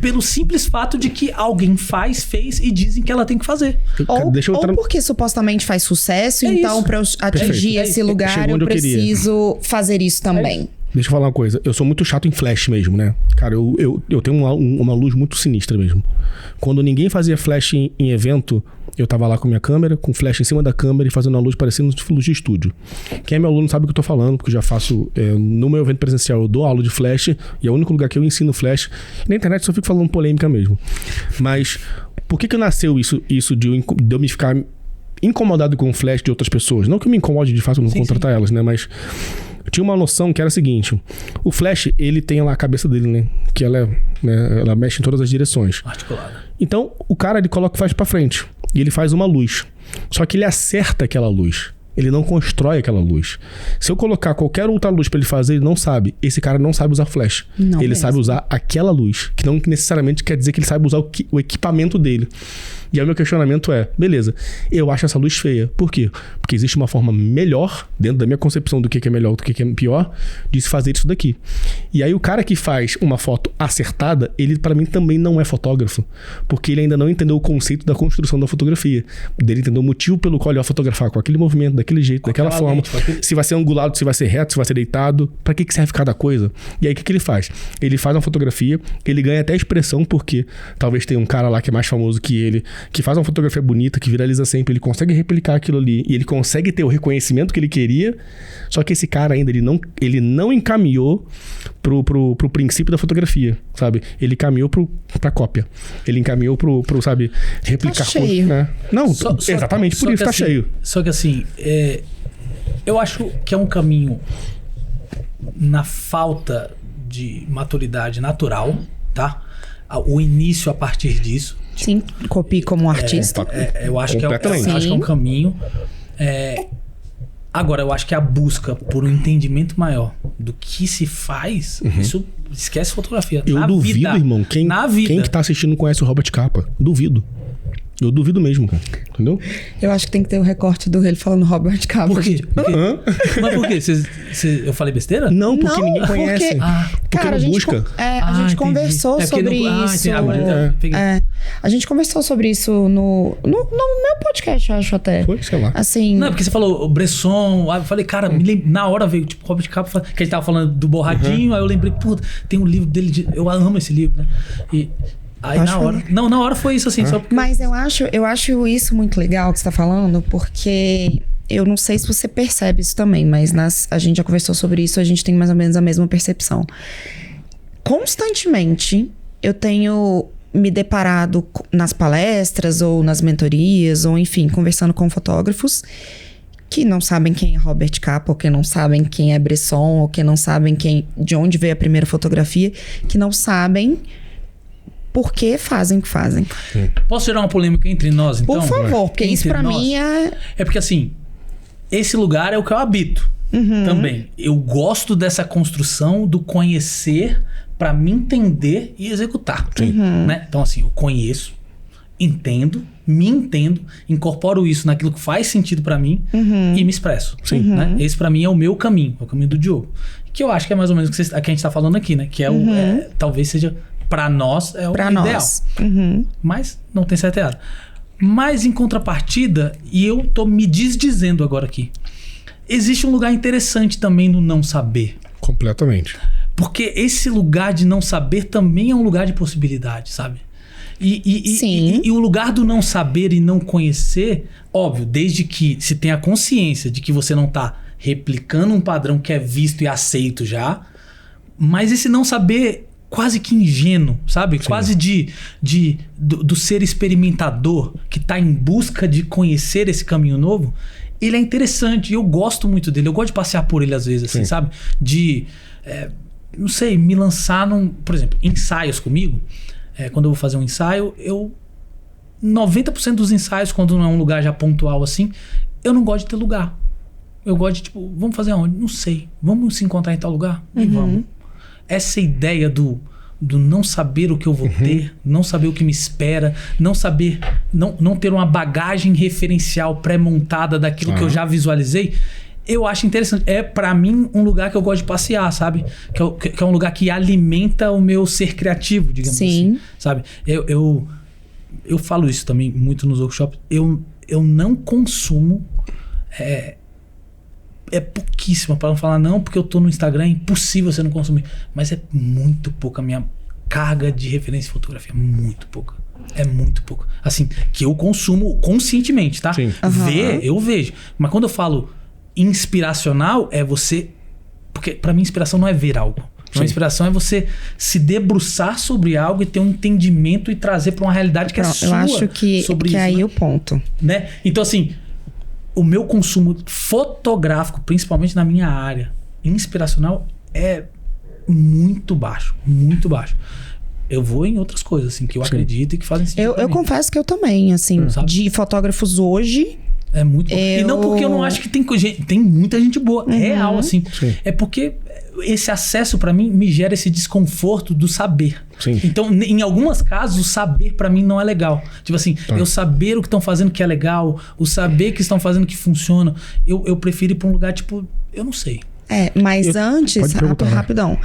pelo simples fato de que alguém fez e dizem que ela tem que fazer. Ou porque supostamente faz sucesso, então para eu atingir esse lugar eu preciso fazer isso também. Deixa eu falar uma coisa. Eu sou muito chato em flash mesmo, né? Cara, eu tenho uma luz muito sinistra mesmo. Quando ninguém fazia flash em evento, eu tava lá com minha câmera, com flash em cima da câmera e fazendo uma luz parecendo luz de estúdio. Quem é meu aluno sabe o que eu tô falando, porque eu já faço... no meu evento presencial eu dou aula de flash e é o único lugar que eu ensino flash. Na internet eu só fico falando polêmica mesmo. Mas por que nasceu isso de eu me ficar incomodado com o flash de outras pessoas? Não que eu me incomode de fato não contratar elas, né? Mas... eu tinha uma noção que era a seguinte: o flash, ele tem lá a cabeça dele, né? Que ela mexe em todas as direções. Articulada. Então, o cara, ele coloca o flash pra frente. E ele faz uma luz. Só que ele acerta aquela luz. Ele não constrói aquela luz. Se eu colocar qualquer outra luz pra ele fazer, ele não sabe. Esse cara não sabe usar flash. Não ele sabe usar aquela luz. Que não necessariamente quer dizer que ele sabe usar o equipamento dele. E aí o meu questionamento é, beleza, eu acho essa luz feia. Por quê? Porque existe uma forma melhor, dentro da minha concepção do que é melhor, do que é pior, de se fazer isso daqui. E aí o cara que faz uma foto acertada, ele pra mim também não é fotógrafo. Porque ele ainda não entendeu o conceito da construção da fotografia. Dele entendeu o motivo pelo qual ele vai fotografar com aquele movimento, daquele jeito, daquela forma. Se vai ser angulado, se vai ser reto, se vai ser deitado. Pra que serve cada coisa? E aí o que ele faz? Ele faz uma fotografia, ele ganha até expressão, porque talvez tenha um cara lá que é mais famoso que ele, que faz uma fotografia bonita, que viraliza sempre, ele consegue replicar aquilo ali e ele consegue ter o reconhecimento que ele queria, só que esse cara ainda, ele não encaminhou pro princípio da fotografia, sabe? Ele caminhou pra cópia. Ele encaminhou pro sabe, replicar. Tá cheio. Né? Não, exatamente por isso tá assim, cheio. Só que assim, eu acho que é um caminho na falta de maturidade natural, tá? O início a partir disso. Sim, copie como artista. Eu acho que é um caminho. Agora, eu acho que a busca por um entendimento maior do que se faz, isso esquece fotografia. Eu duvido, irmão. Quem que tá assistindo não conhece o Robert Capa. Duvido. Eu duvido mesmo, cara. Entendeu? Eu acho que tem que ter o recorte do ele falando Robert Capa. Por quê? Mas por quê? Eu falei besteira? Não, porque ninguém conhece. Porque cara, não busca. A gente conversou sobre isso. A gente conversou sobre isso no meu podcast, eu acho até. Foi, sei lá. Assim... Não, porque você falou Bresson, eu falei, cara, na hora veio, tipo, Robert Capa, que a gente tava falando do Borradinho, aí eu lembrei, puta, tem um livro dele, eu amo esse livro, né? E... aí na hora... Não, na hora foi isso, assim. Só porque... Mas eu acho isso muito legal que você tá falando, porque eu não sei se você percebe isso também, mas a gente já conversou sobre isso, a gente tem mais ou menos a mesma percepção. Constantemente, eu tenho me deparado nas palestras ou nas mentorias, ou enfim, conversando com fotógrafos que não sabem quem é Robert Capa, ou que não sabem quem é Bresson, ou que não sabem de onde veio a primeira fotografia, que não sabem... por que fazem o que fazem. Posso tirar uma polêmica entre nós, então? Por favor, porque isso pra mim é... É porque assim, esse lugar é o que eu habito também. Eu gosto dessa construção do conhecer pra me entender e executar. Né? Então assim, eu conheço, entendo, me entendo, incorporo isso naquilo que faz sentido pra mim e me expresso. Né? Esse pra mim é o meu caminho, é o caminho do Diogo. Que eu acho que é mais ou menos o que a gente tá falando aqui, né? Que é talvez seja... pra nós é o ideal. Mas não tem certo e errado. Mas em contrapartida, e eu tô me desdizendo agora aqui, existe um lugar interessante também no não saber. Completamente. Porque esse lugar de não saber também é um lugar de possibilidade, sabe? E o lugar do não saber e não conhecer, óbvio, desde que se tenha consciência de que você não tá replicando um padrão que é visto e aceito já, mas esse não saber... quase que ingênuo, sabe? Sim. Quase do ser experimentador que tá em busca de conhecer esse caminho novo, ele é interessante e eu gosto muito dele. Eu gosto de passear por ele às vezes, assim, sabe? Não sei, me lançar por exemplo, ensaios comigo. Quando eu vou fazer um ensaio, 90% dos ensaios, quando não é um lugar já pontual assim, eu não gosto de ter lugar. Eu gosto de, tipo, vamos fazer aonde? Não sei. Vamos se encontrar em tal lugar? E vamos. Essa ideia do não saber o que eu vou ter, não saber o que me espera, não saber, não ter uma bagagem referencial pré-montada daquilo que eu já visualizei, eu acho interessante. É, pra mim, um lugar que eu gosto de passear, sabe? Que é um lugar que alimenta o meu ser criativo, digamos assim. Sabe? Eu falo isso também muito nos workshops. Eu não consumo... É pouquíssimo, para não falar não, porque eu tô no Instagram, é impossível você não consumir. Mas é muito pouca a minha carga de referência de fotografia. Muito pouca. É muito pouco. Assim, que eu consumo conscientemente, tá? Sim. Ver, eu vejo. Mas quando eu falo inspiracional, é você... Porque pra mim, inspiração não é ver algo. Uma inspiração é você se debruçar sobre algo e ter um entendimento e trazer pra uma realidade que é sua. Eu acho que sobre isso, aí né? o ponto. Né? Então, assim... O meu consumo fotográfico, principalmente na minha área inspiracional, é muito baixo. Muito baixo. Eu vou em outras coisas, assim, que eu acredito e que fazem sentido. Eu confesso que eu também, assim, de fotógrafos hoje... É muito... E não porque eu não acho que tem muita gente boa, real, assim. Sim. É porque esse acesso, pra mim, me gera esse desconforto do saber. Sim. Então, em alguns casos, o saber pra mim não é legal. Tipo assim, eu saber o que estão fazendo que é legal, o saber que estão fazendo que funciona, eu prefiro ir pra um lugar, tipo, eu não sei. Mas antes, rapidão.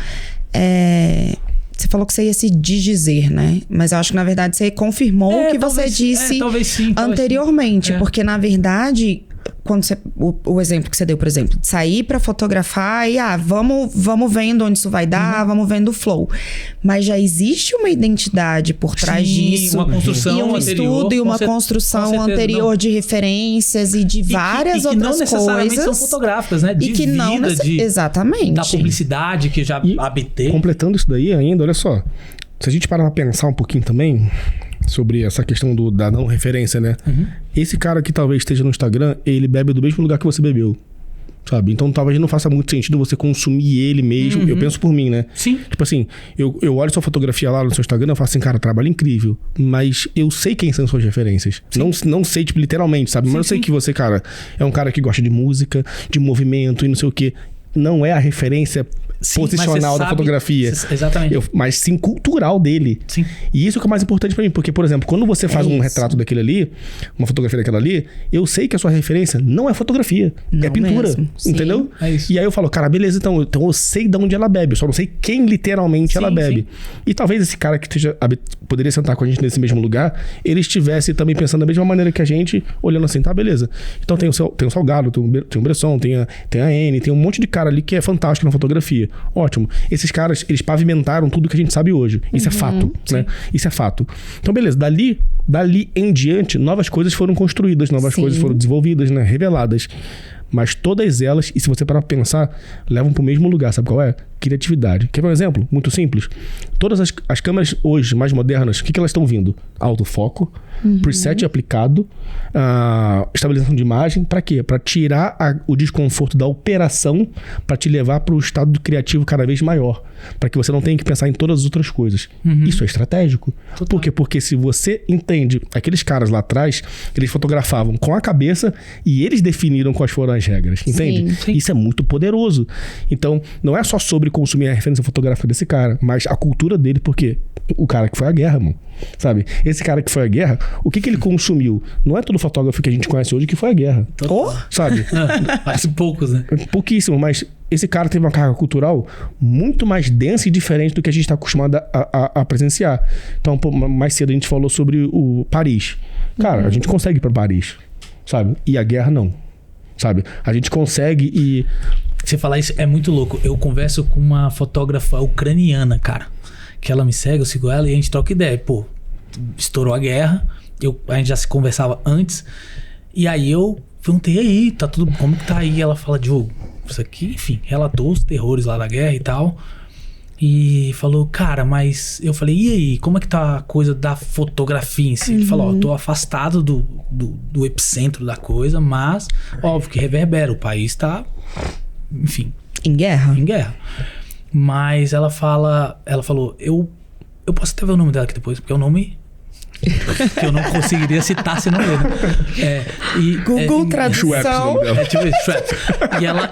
Você falou que você ia se dizer, né? Mas eu acho que, na verdade, você confirmou o que você disse talvez sim, anteriormente. Porque, na verdade, quando o exemplo que você deu, por exemplo, de sair pra fotografar e vamos vendo onde isso vai dar, vamos vendo o flow. Mas já existe uma identidade por trás disso. Uma construção e um anterior, estudo e uma construção anterior de referências e de várias outras coisas. Que não necessariamente são fotográficas, né? De exatamente. Da publicidade que já habitei. Completando isso daí ainda, olha só. Se a gente parar pra pensar um pouquinho também sobre essa questão da não referência, né? Esse cara que talvez esteja no Instagram, ele bebe do mesmo lugar que você bebeu. Sabe? Então talvez não faça muito sentido você consumir ele mesmo. Eu penso por mim, né? Sim. Tipo assim, eu olho sua fotografia lá no seu Instagram e falo assim, cara, trabalho incrível. Mas eu sei quem são suas referências. Não sei, tipo, literalmente, sabe? Mas eu sei que você, cara, é um cara que gosta de música, de movimento e não sei o quê. Não é a referência posicional da fotografia. Exatamente. Mas sim cultural dele. Sim. E isso que é o mais importante pra mim. Porque, por exemplo, quando você faz um retrato daquele ali, uma fotografia daquela ali, eu sei que a sua referência não é fotografia. É pintura. Mesmo. Entendeu? É isso. E aí eu falo, cara, beleza, então eu sei de onde ela bebe. Eu só não sei quem literalmente ela bebe. E talvez esse cara que poderia sentar com a gente nesse mesmo lugar, ele estivesse também pensando da mesma maneira que a gente, olhando assim, tá, beleza. Então tem o Salgado, tem o Bresson, tem a N, tem um monte de cara ali que é fantástico na fotografia. Ótimo. Esses caras, eles pavimentaram tudo que a gente sabe hoje. Isso é fato, né? Isso é fato. Então, beleza. Dali em diante, novas coisas foram construídas, novas coisas foram desenvolvidas, né? Reveladas. Mas todas elas, e se você parar pra pensar, levam pro mesmo lugar. Sabe qual é? Criatividade. Quer ver um exemplo? Muito simples. Todas as câmeras hoje, mais modernas, o que elas estão vindo? Autofoco, preset aplicado, estabilização de imagem. Pra quê? Pra tirar o desconforto da operação, pra te levar pro estado criativo cada vez maior. Pra que você não tenha que pensar em todas as outras coisas. Isso é estratégico. Total. Por quê? Porque se você entende, aqueles caras lá atrás, eles fotografavam com a cabeça e eles definiram quais foram as regras. Entende? Sim. Isso é muito poderoso. Então, não é só sobre consumir a referência fotográfica desse cara, mas a cultura dele, porque o cara que foi à guerra, mano. Sabe? Esse cara que foi à guerra, o que ele consumiu? Não é todo fotógrafo que a gente conhece hoje que foi à guerra. Sabe? Acho poucos, né? Pouquíssimo, mas esse cara teve uma carga cultural muito mais densa e diferente do que a gente está acostumado a presenciar. Então, mais cedo a gente falou sobre o Paris. Cara, a gente consegue ir pra Paris, sabe? E a guerra não, sabe? A gente consegue ir... Você falar isso é muito louco. Eu converso com uma fotógrafa ucraniana, cara. Que ela me segue, eu sigo ela e a gente troca ideia. Pô, estourou a guerra. A gente já se conversava antes. E aí eu perguntei, aí, tá tudo... Como que tá aí? Ela fala, Diogo, isso aqui, enfim, relatou os terrores lá da guerra e tal. E falou, cara, mas... Eu falei, e aí, como é que tá a coisa da fotografia em si? Ele falou, eu tô afastado do epicentro da coisa, mas óbvio que reverbera. O país tá... Enfim. Em guerra? Em guerra. Mas ela falou, eu posso até ver o nome dela aqui depois, porque é um nome que eu não conseguiria citar se não ler, né? Google Tradução. Schweppes.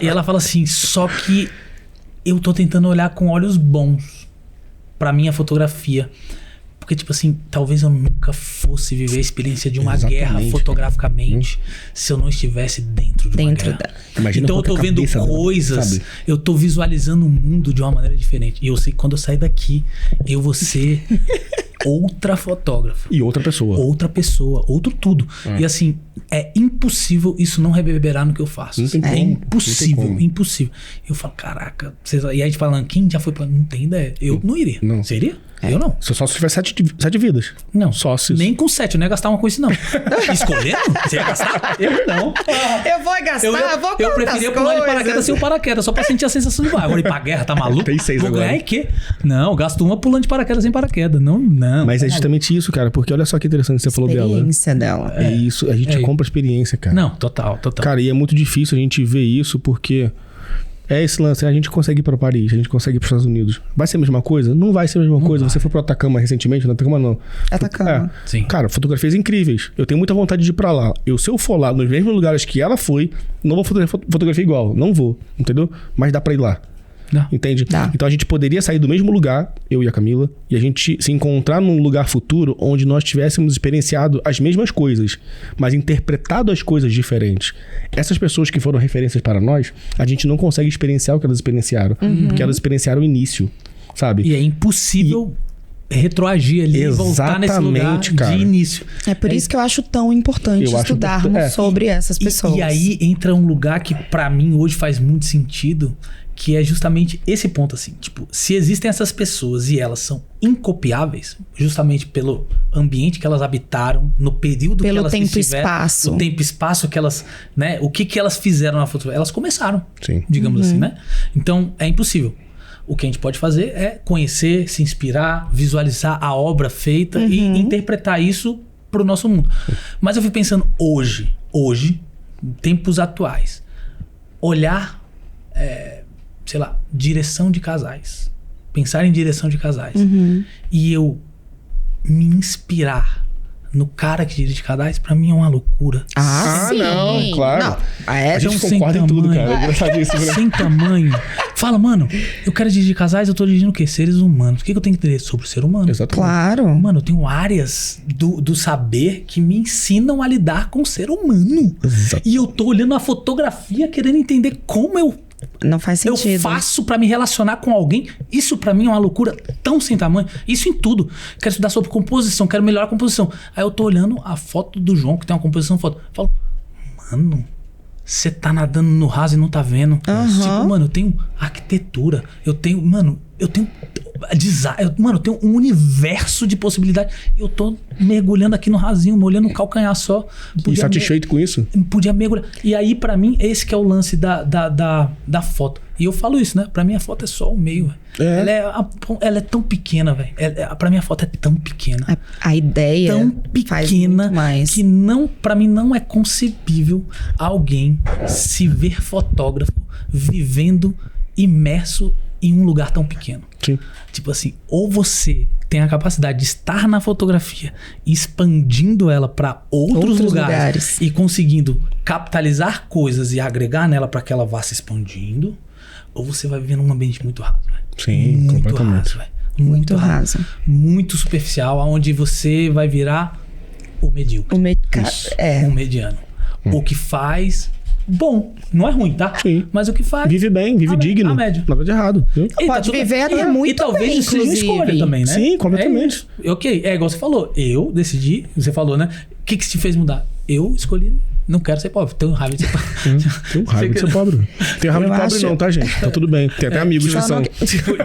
E ela fala assim, só que eu tô tentando olhar com olhos bons pra minha fotografia. Porque, tipo assim, talvez eu nunca fosse viver a experiência de uma guerra fotograficamente se eu não estivesse dentro de uma guerra. Então eu tô vendo coisas, eu tô visualizando o mundo de uma maneira diferente. E eu sei que quando eu sair daqui, eu vou ser outra fotógrafa. E outra pessoa. Outra pessoa, outro tudo. E assim, é impossível isso não reverberar no que eu faço. Não tem como. É impossível, impossível. Eu falo, caraca, e aí a gente falando, quem já foi pra... Não tem ideia. Eu não iria. Não. Seria? Eu não. Só se tiver 7 vidas. Não. Sócios. Nem com 7, eu não ia gastar uma com isso, não. Escolhendo? Você ia gastar? Eu não. Eu vou gastar, vou Eu preferia pular de paraquedas sem o paraquedas, só pra sentir a sensação de vai. Agora ir pra guerra, tá maluco? Tem 6 vou agora. ganhar em quê? Não, gasto uma pulando de paraquedas sem paraquedas. Não. Mas é justamente isso, cara. Porque olha só que interessante que você falou dela. Experiência dela. É isso. A gente compra experiência, cara. Não, total. Cara, e é muito difícil a gente ver isso porque... É esse lance, a gente consegue ir pra Paris, a gente consegue ir pros Estados Unidos. Vai ser a mesma coisa? Não vai ser a mesma coisa. Você foi pro Atacama recentemente? Não, Atacama não. Atacama. Sim. Cara, fotografias incríveis. Eu tenho muita vontade de ir pra lá. Se eu for lá nos mesmos lugares que ela foi, não vou fotografia igual. Não vou, entendeu? Mas dá pra ir lá. Dá. Entende? Dá. Então a gente poderia sair do mesmo lugar, eu e a Camila, e a gente se encontrar num lugar futuro onde nós tivéssemos experienciado as mesmas coisas, mas interpretado as coisas diferentes. Essas pessoas que foram referências para nós, a gente não consegue experienciar o que elas experienciaram, porque elas experienciaram o início, sabe? E é impossível retroagir ali e voltar nesse lugar cara. de início. É por isso que eu acho tão importante estudarmos sobre essas pessoas. E aí entra um lugar que pra mim hoje faz muito sentido, que é justamente esse ponto assim, tipo, se existem essas pessoas e elas são incopiáveis, justamente pelo ambiente que elas habitaram, no período que elas estiveram, o tempo e espaço que elas, né, o que elas fizeram na fotografia, elas começaram, digamos assim, né? Então é impossível. O que a gente pode fazer é conhecer, se inspirar, visualizar a obra feita e interpretar isso pro nosso mundo. Mas eu fico pensando hoje, tempos atuais, olhar sei lá, direção de casais. Pensar em direção de casais. E eu me inspirar no cara que dirige casais, pra mim é uma loucura. Sim. Não, claro. Não. A gente concorda em tudo, cara. É engraçadíssimo, né? Sem tamanho. Fala, mano, eu quero dirigir casais, eu tô dirigindo o quê? Seres humanos. O que eu tenho que entender sobre o ser humano? Exatamente. Claro. Mano, eu tenho áreas do saber que me ensinam a lidar com o ser humano. Exato. E eu tô olhando a fotografia querendo entender como Não faz sentido. eu faço pra me relacionar com alguém. Isso pra mim é uma loucura tão sem tamanho. Isso em tudo. Quero estudar sobre composição, quero melhorar a composição. Aí eu tô olhando a foto do João, que tem uma composição foto. Falo, mano, você tá nadando no raso e não tá vendo. Tipo, mano, eu tenho arquitetura. Eu tenho design. Eu tenho um universo de possibilidades. Eu tô mergulhando aqui no rasinho, molhando o calcanhar só. E satisfeito com isso? Podia mergulhar. E aí, pra mim, esse que é o lance da foto. E eu falo isso, né? Pra mim, a foto é só o meio. Ela é tão pequena, velho. Pra mim, a foto é tão pequena. A ideia tão faz pequena muito mais. que não, pra mim, não é concebível alguém se ver fotógrafo vivendo imerso em um lugar tão pequeno. Sim. Tipo assim, ou você tem a capacidade de estar na fotografia expandindo ela para outros lugares e conseguindo capitalizar coisas e agregar nela para que ela vá se expandindo, ou você vai viver num ambiente muito raso, velho. Sim, muito completamente. raso, velho. Muito raso. Muito superficial, onde você vai virar o medíocre. Um mediano. O que faz... Bom, não é ruim, tá? Sim. Mas o que faz... Vive bem, vive digno. A média. Nada de errado. Viu? Pode viver até muito E talvez bem, isso seja uma escolha também, né? Sim, completamente. É igual você falou. Eu decidi, você falou, né? O que te fez mudar? Eu escolhi, não quero ser pobre. Tenho raiva de ser pobre. Tenho raiva de ser pobre. Tenho raiva de pobre não, tá, gente? Tá tudo bem. Tem até amigos que são. Tipo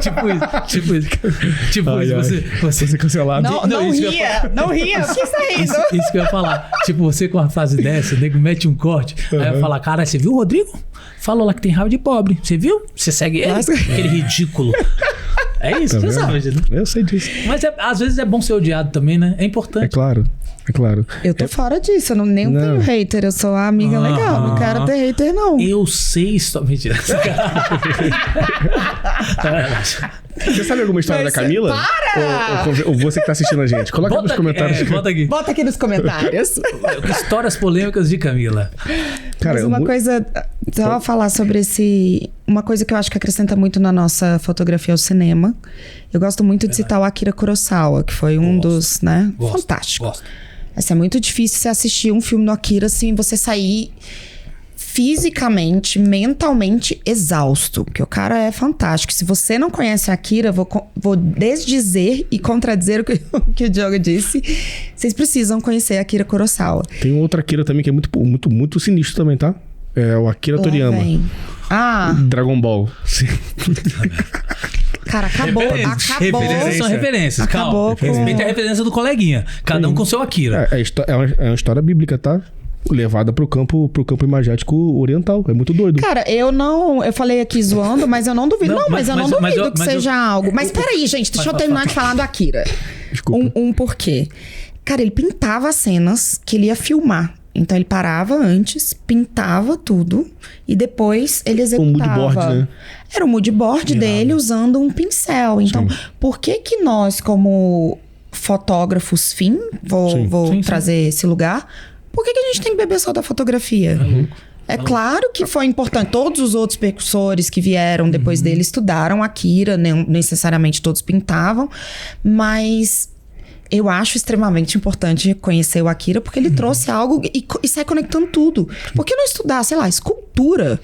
isso. Você Não cancelado. ria. Não ria. O que você tá rindo? Isso que eu ia falar. Tipo, você com uma frase dessa, o nego mete um corte. Aí eu falo, cara, você viu o Rodrigo? Falou lá que tem raiva de pobre. Você viu? Você segue ele? Aquele ridículo. É isso, você sabe, né? Eu sei disso. Mas às vezes é bom ser odiado também, né? É importante. É claro. Eu tô fora disso, eu nem tenho hater, eu sou a amiga legal, não quero ter hater não. Eu sei isso. Mentira. Você sabe alguma história da Camila? Para! Ou você que tá assistindo a gente? Coloca Bota nos comentários. Bota aqui. Bota aqui nos comentários. Histórias polêmicas de Camila. Mas uma coisa... Só falar sobre esse... Uma coisa que eu acho que acrescenta muito na nossa fotografia é o cinema. Eu gosto muito de citar o Akira Kurosawa, que foi um dos, né? Fantástico. Gosto. Assim, é muito difícil você assistir um filme do Akira assim, você sair fisicamente, mentalmente exausto. Porque o cara é fantástico. Se você não conhece Akira, vou desdizer e contradizer o que o Diogo disse. Vocês precisam conhecer Akira Kurosawa. Tem um outro Akira também que é muito sinistro também, tá? É o Akira Toriyama. Dragon Ball. Sim. Cara, acabou. Referências são referências. Acabou. Calma. Respeita a referência do coleguinha. Cada um com seu Akira. É uma história bíblica, tá? Levada pro campo imagético oriental. É muito doido. Cara, eu falei aqui zoando, mas eu não duvido. Mas eu não duvido que seja algo. Mas peraí, gente, deixa eu terminar de falar do Akira. Desculpa. Um porquê. Cara, ele pintava as cenas que ele ia filmar. Então ele parava antes, pintava tudo e depois ele executava. Um moodboard, né? Era o moodboard dele usando um pincel. Então, por que nós, como fotógrafos vou trazer esse lugar, por que a gente tem que beber só da fotografia? É claro que foi importante. Todos os outros percussores que vieram depois dele estudaram Akira, não necessariamente todos pintavam, mas... Eu acho extremamente importante conhecer o Akira, porque ele trouxe algo e sai conectando tudo. Por que não estudar, sei lá, escultura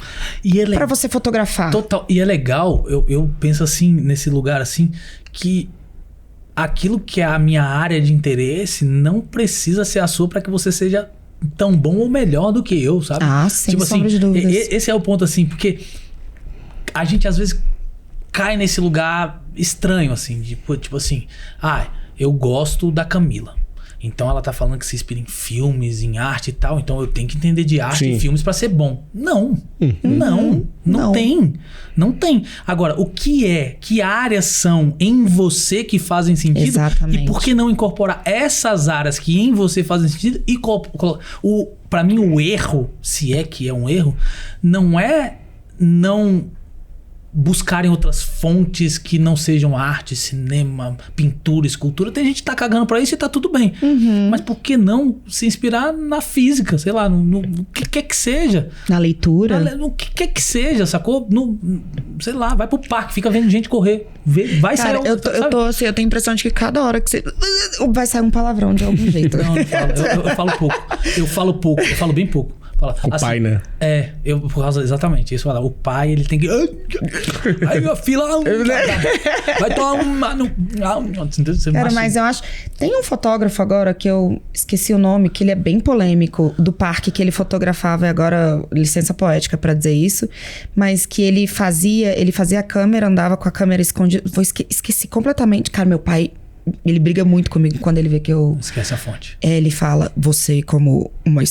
pra você fotografar? Total. E é legal, eu penso assim, nesse lugar assim, que aquilo que é a minha área de interesse não precisa ser a sua para que você seja tão bom ou melhor do que eu, sabe? Sem sombra de dúvidas. Esse é o ponto, assim, porque a gente às vezes cai nesse lugar estranho, assim, tipo assim, eu gosto da Camila. Então ela tá falando que se inspira em filmes, em arte e tal. Então eu tenho que entender de arte e filmes pra ser bom. Não. Não tem. Agora, que áreas são em você que fazem sentido? Exatamente. E por que não incorporar essas áreas que em você fazem sentido? E pra mim o erro, se é que é um erro, não é não buscarem outras fontes que não sejam arte, cinema, pintura, escultura. Tem gente que tá cagando pra isso e tá tudo bem. Mas por que não se inspirar na física? Sei lá, no que quer que seja. Na leitura. No que quer que seja, sacou? Sei lá, vai pro parque, fica vendo gente correr. Vai sair... eu tenho a impressão de que cada hora que você... Vai sair um palavrão de algum jeito. Não falo. Eu falo bem pouco. O pai, né? Por causa exatamente isso. O pai, ele tem que... Aí minha fila... Vai tomar uma... Cara, mas eu acho... Tem um fotógrafo agora que eu esqueci o nome, que ele é bem polêmico, do parque que ele fotografava, e agora licença poética pra dizer isso, mas que ele fazia a câmera, andava com a câmera escondida. Esqueci completamente. Cara, meu pai... Ele briga muito comigo quando ele vê que eu... Esquece a fonte. Ele fala, você como uma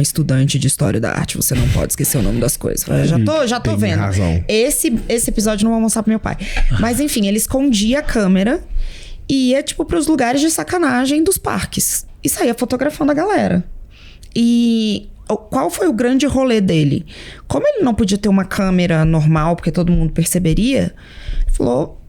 estudante de história da arte, você não pode esquecer o nome das coisas. Eu já tô vendo. Razão. Esse episódio não vou mostrar pro meu pai. Mas enfim, ele escondia a câmera e ia tipo pros lugares de sacanagem dos parques. E saía fotografando a galera. E... Qual foi o grande rolê dele? Como ele não podia ter uma câmera normal, porque todo mundo perceberia, ele falou,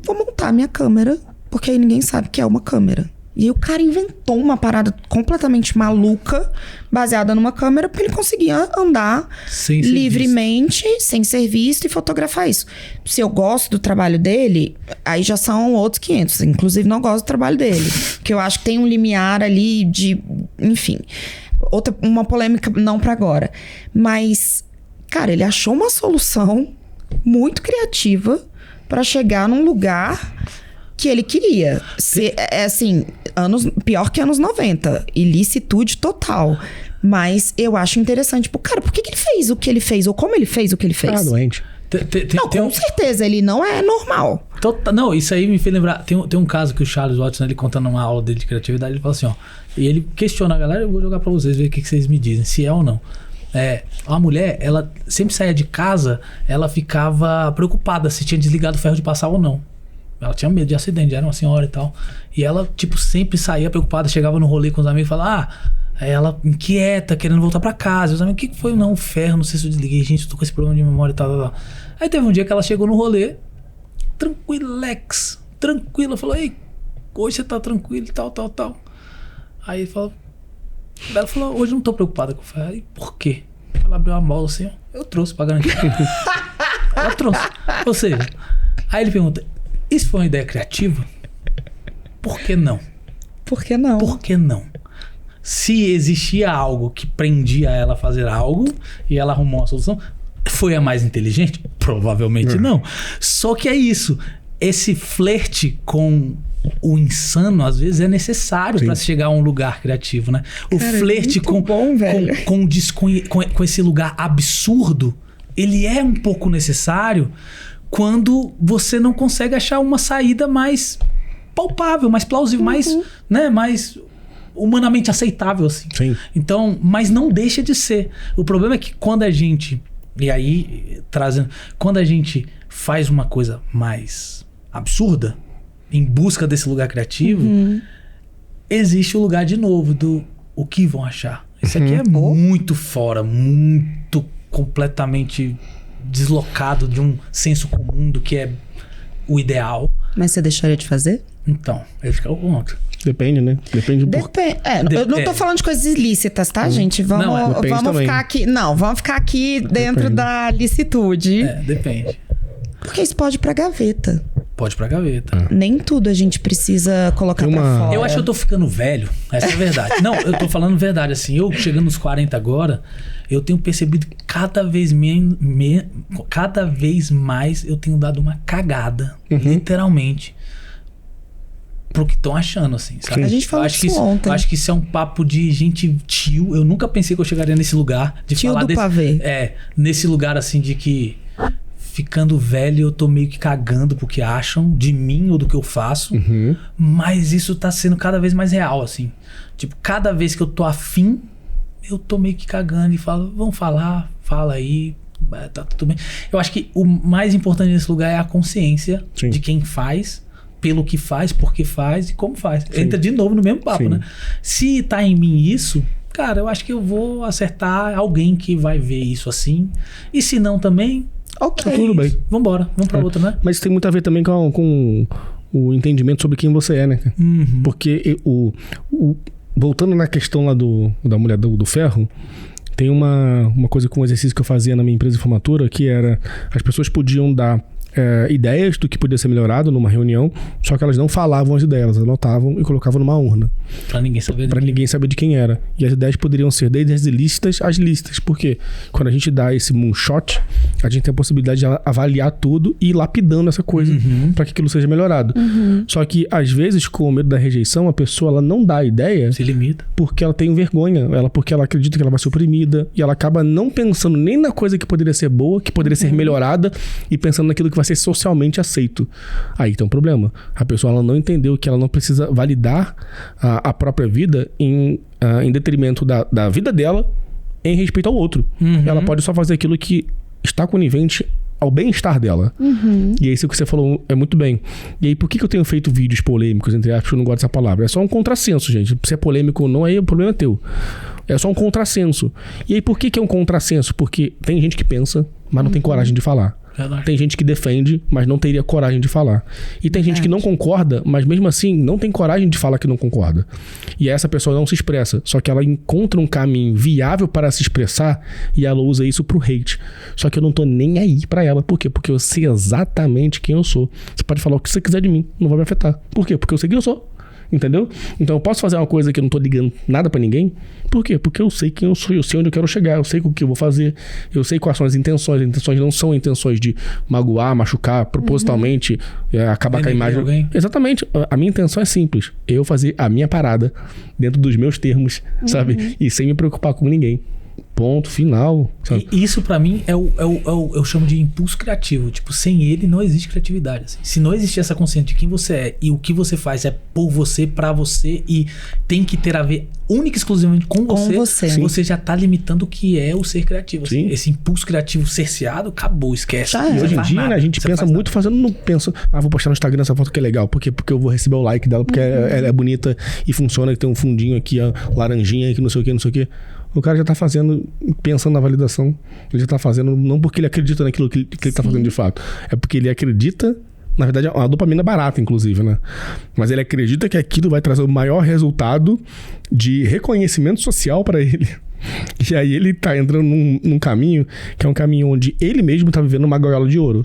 vou montar minha câmera, porque aí ninguém sabe que é uma câmera. E aí o cara inventou uma parada completamente maluca, baseada numa câmera, porque ele conseguia andar livremente, sem ser visto, e fotografar isso. Se eu gosto do trabalho dele, aí já são outros 500. Inclusive, não gosto do trabalho dele. Porque eu acho que tem um limiar ali de... Enfim. Uma polêmica, não pra agora. Mas, cara, ele achou uma solução muito criativa pra chegar num lugar... que ele queria. Assim, pior que anos 90. Ilicitude total. Mas eu acho interessante. Tipo, cara, por que ele fez o que ele fez? Ou como ele fez o que ele fez? Doente. Com certeza, ele não é normal. Não, isso aí me fez lembrar. Tem um caso que o Charles Watson, ele contando uma aula dele de criatividade, ele fala assim, e ele questiona a galera, eu vou jogar pra vocês, ver o que vocês me dizem, se é ou não. A mulher, ela sempre saía de casa, ela ficava preocupada se tinha desligado o ferro de passar ou não. Ela tinha medo de acidente, era uma senhora e tal. E ela, tipo, sempre saía preocupada, chegava no rolê com os amigos e falava, ela inquieta, querendo voltar pra casa. E os amigos, o que foi? Não, o ferro, não sei se eu desliguei, gente, eu tô com esse problema de memória e tal. Aí teve um dia que ela chegou no rolê, tranquilex, tranquila. Falou, ei, hoje você tá tranquilo e tal. Aí ele falou, ela falou, hoje eu não tô preocupada com o Ferro. Aí, por quê? Ela abriu a mola assim, eu trouxe pra garantir. Ela trouxe. Ou seja, aí ele pergunta, isso foi uma ideia criativa? Por que não? Por que não? Por que não? Se existia algo que prendia ela a fazer algo e ela arrumou uma solução, foi a mais inteligente? Provavelmente não. Só que é isso. Esse flerte com o insano, às vezes, é necessário para chegar a um lugar criativo, né? O flerte com esse lugar absurdo, ele é um pouco necessário quando você não consegue achar uma saída mais palpável, mais plausível, mais humanamente aceitável, assim. Sim. Então, mas não deixa de ser. O problema é que quando a gente... E aí, quando a gente faz uma coisa mais absurda, em busca desse lugar criativo, existe o lugar de novo do o que vão achar. Isso aqui é muito fora, muito completamente deslocado de um senso comum do que é o ideal. Mas você deixaria de fazer? Então, esse que é o ponto. Depende, né? Depende do eu não tô falando de coisas ilícitas, tá, gente? Vamos ficar aqui. Não, vamos ficar aqui dentro da licitude. Depende. Porque isso pode ir pra gaveta. Pode ir pra gaveta. Nem tudo a gente precisa colocar pra fora. Eu acho que eu tô ficando velho. Essa é a verdade. Não, eu tô falando verdade, assim. Eu chegando nos 40 agora, eu tenho percebido que cada vez mais eu tenho dado uma cagada. Literalmente. Pro que estão achando, assim, sabe? A gente falou isso ontem. Eu acho que isso é um papo de gente tio. Eu nunca pensei que eu chegaria nesse lugar. De tio falar do pavê. Nesse lugar, assim, de que ficando velho eu tô meio que cagando pro que acham de mim ou do que eu faço. Mas isso tá sendo cada vez mais real, assim. Tipo, cada vez que eu tô afim, eu tô meio que cagando e falo, vamos falar, fala aí, tá tudo bem. Eu acho que o mais importante nesse lugar é a consciência de quem faz, pelo que faz, por que faz e como faz. Entra de novo no mesmo papo, né? Se tá em mim isso, cara, eu acho que eu vou acertar alguém que vai ver isso assim. E se não também, tá tudo bem. Vambora, vamos pra outra, né? Mas tem muito a ver também com o entendimento sobre quem você é, né? Porque voltando na questão lá da mulher do ferro, tem uma coisa com um exercício que eu fazia na minha empresa de formatura, que era, as pessoas podiam dar ideias do que podia ser melhorado numa reunião, só que elas não falavam as ideias, elas anotavam e colocavam numa urna. Pra ninguém saber de quem era. E as ideias poderiam ser desde as ilícitas às lícitas. Por quê? Quando a gente dá esse moonshot, a gente tem a possibilidade de avaliar tudo e ir lapidando essa coisa para que aquilo seja melhorado. Só que, às vezes, com o medo da rejeição, a pessoa ela não dá a ideia. Se limita. Porque ela tem vergonha. Porque ela acredita que ela vai ser oprimida. E ela acaba não pensando nem na coisa que poderia ser boa, que poderia ser melhorada, e pensando naquilo que vai ser socialmente aceito. Aí tem um problema. A pessoa ela não entendeu que ela não precisa validar a própria vida em detrimento da vida dela em respeito ao outro. Ela pode só fazer aquilo que está conivente ao bem-estar dela. E é isso que você falou é muito bem. E aí, por que eu tenho feito vídeos polêmicos, entre aspas, eu não gosto dessa palavra? É só um contrassenso, gente. Se é polêmico ou não, aí o problema é teu. É só um contrassenso. E aí, por que é um contrassenso? Porque tem gente que pensa, mas não tem coragem de falar. Tem gente que defende, mas não teria coragem de falar. E tem gente que não concorda, mas mesmo assim não tem coragem de falar que não concorda. E essa pessoa não se expressa. Só que ela encontra um caminho viável para se expressar e ela usa isso pro hate. Só que eu não tô nem aí pra ela. Por quê? Porque eu sei exatamente quem eu sou. Você pode falar o que você quiser de mim, não vai me afetar. Por quê? Porque eu sei quem eu sou. Entendeu? Então eu posso fazer uma coisa que eu não tô ligando nada pra ninguém. Por quê? Porque eu sei quem eu sou, eu sei onde eu quero chegar, eu sei o que eu vou fazer, eu sei quais são as intenções. As intenções não são intenções de magoar, machucar, propositalmente, acabar com a imagem. Alguém. Exatamente. A minha intenção é simples. Eu fazer a minha parada dentro dos meus termos, sabe? E sem me preocupar com ninguém. Ponto final. Sabe? E isso pra mim eu chamo de impulso criativo. Tipo, sem ele não existe criatividade. Assim. Se não existir essa consciência de quem você é e o que você faz é por você, pra você e tem que ter a ver única e exclusivamente com você. Você já tá limitando o que é o ser criativo. Assim. Esse impulso criativo cerceado, acabou, esquece. E hoje em dia, né, a gente pensa muito não pensa, vou postar no Instagram essa foto que é legal. Por quê? Porque eu vou receber o like dela, porque ela é bonita e funciona, que tem um fundinho aqui, laranjinha, que não sei o que. O cara já tá fazendo, pensando na validação. Ele já tá fazendo, não porque ele acredita naquilo que ele tá fazendo de fato. É porque ele acredita Na verdade, a dopamina é barata, inclusive, né? Mas ele acredita que aquilo vai trazer o maior resultado de reconhecimento social pra ele. E aí ele tá entrando num caminho que é um caminho onde ele mesmo tá vivendo uma gaiola de ouro.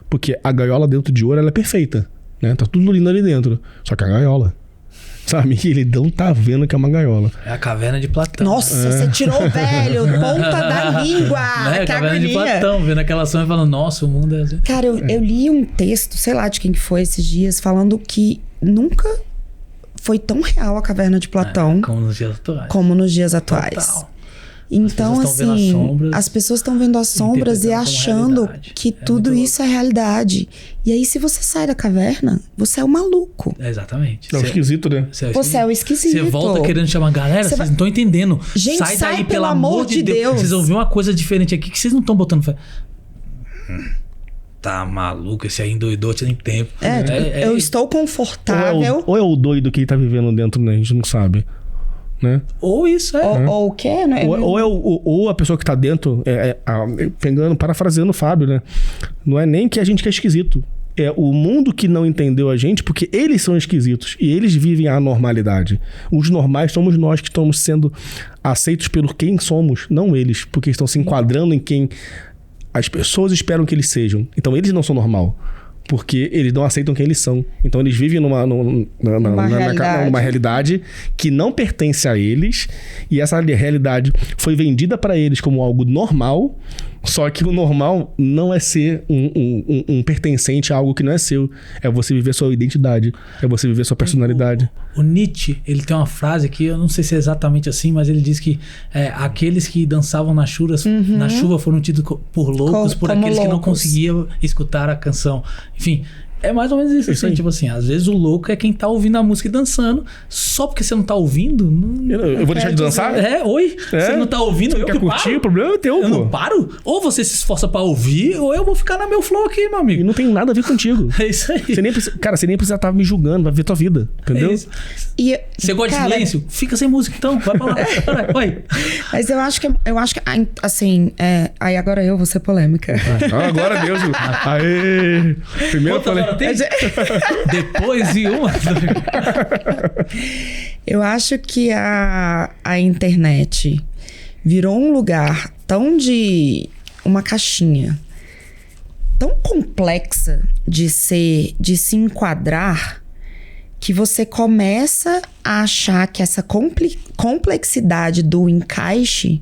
Porque a gaiola dentro de ouro, ela é perfeita, né? Tá tudo lindo ali dentro. Só que a gaiola, sabe? E ele não tá vendo que é uma gaiola. É a caverna de Platão. Nossa, você tirou o velho, ponta da língua. Né? A caverna de Platão, vendo aquela ação e falando, nossa, o mundo é assim. Cara, eu li um texto, sei lá de quem que foi esses dias, falando que nunca foi tão real a caverna de Platão como nos dias atuais. Total. Então, as pessoas estão vendo as sombras e achando que tudo isso é realidade. E aí, se você sai da caverna, você é um maluco. Exatamente. É o esquisito, né? Você é o esquisito. Você volta querendo chamar galera, vocês não estão entendendo. Gente, sai daí, pelo amor de Deus. Vocês ouviram uma coisa diferente aqui que vocês não estão botando fé. Tá maluco, esse aí endoidou, tem tempo. Eu estou confortável. Ou é o doido que ele tá vivendo dentro, né? A gente não sabe. Né? Ou isso, Ou o quê? Né? Ou a pessoa que tá dentro, parafraseando o Fábio, né? Não é nem que a gente que é esquisito. É o mundo que não entendeu a gente, porque eles são esquisitos. E eles vivem a normalidade. Os normais somos nós que estamos sendo aceitos pelo quem somos, não eles. Porque estão se enquadrando em quem as pessoas esperam que eles sejam. Então eles não são normal. Porque eles não aceitam quem eles são. Então eles vivem numa realidade que não pertence a eles. E essa realidade foi vendida para eles como algo normal. Só que o normal não é ser um pertencente a algo que não é seu. É você viver sua identidade. É você viver sua personalidade. O Nietzsche, ele tem uma frase que eu não sei se é exatamente assim, mas ele diz que aqueles que dançavam na chuva foram tidos por loucos por aqueles que não conseguiam escutar a canção. Enfim, é mais ou menos isso assim, tipo assim, às vezes o louco é quem tá ouvindo a música e dançando, só porque você não tá ouvindo... Eu vou deixar de dançar? Você não tá ouvindo, eu que curtir, paro. O problema é teu, eu não paro. Ou você se esforça pra ouvir, ou eu vou ficar na meu flow aqui, meu amigo. E não tem nada a ver contigo. É isso aí. Você nem precisa estar me julgando, vai ver tua vida, entendeu? É isso. Você gosta de silêncio? Fica sem música então, vai pra lá. Vai. Mas eu acho que assim, aí agora eu vou ser polêmica. Agora Deus. Aê! Primeiro eu falei... Depois de uma. Eu acho que a internet virou um lugar tão de uma caixinha tão complexa de se enquadrar, que você começa a achar que essa complexidade do encaixe,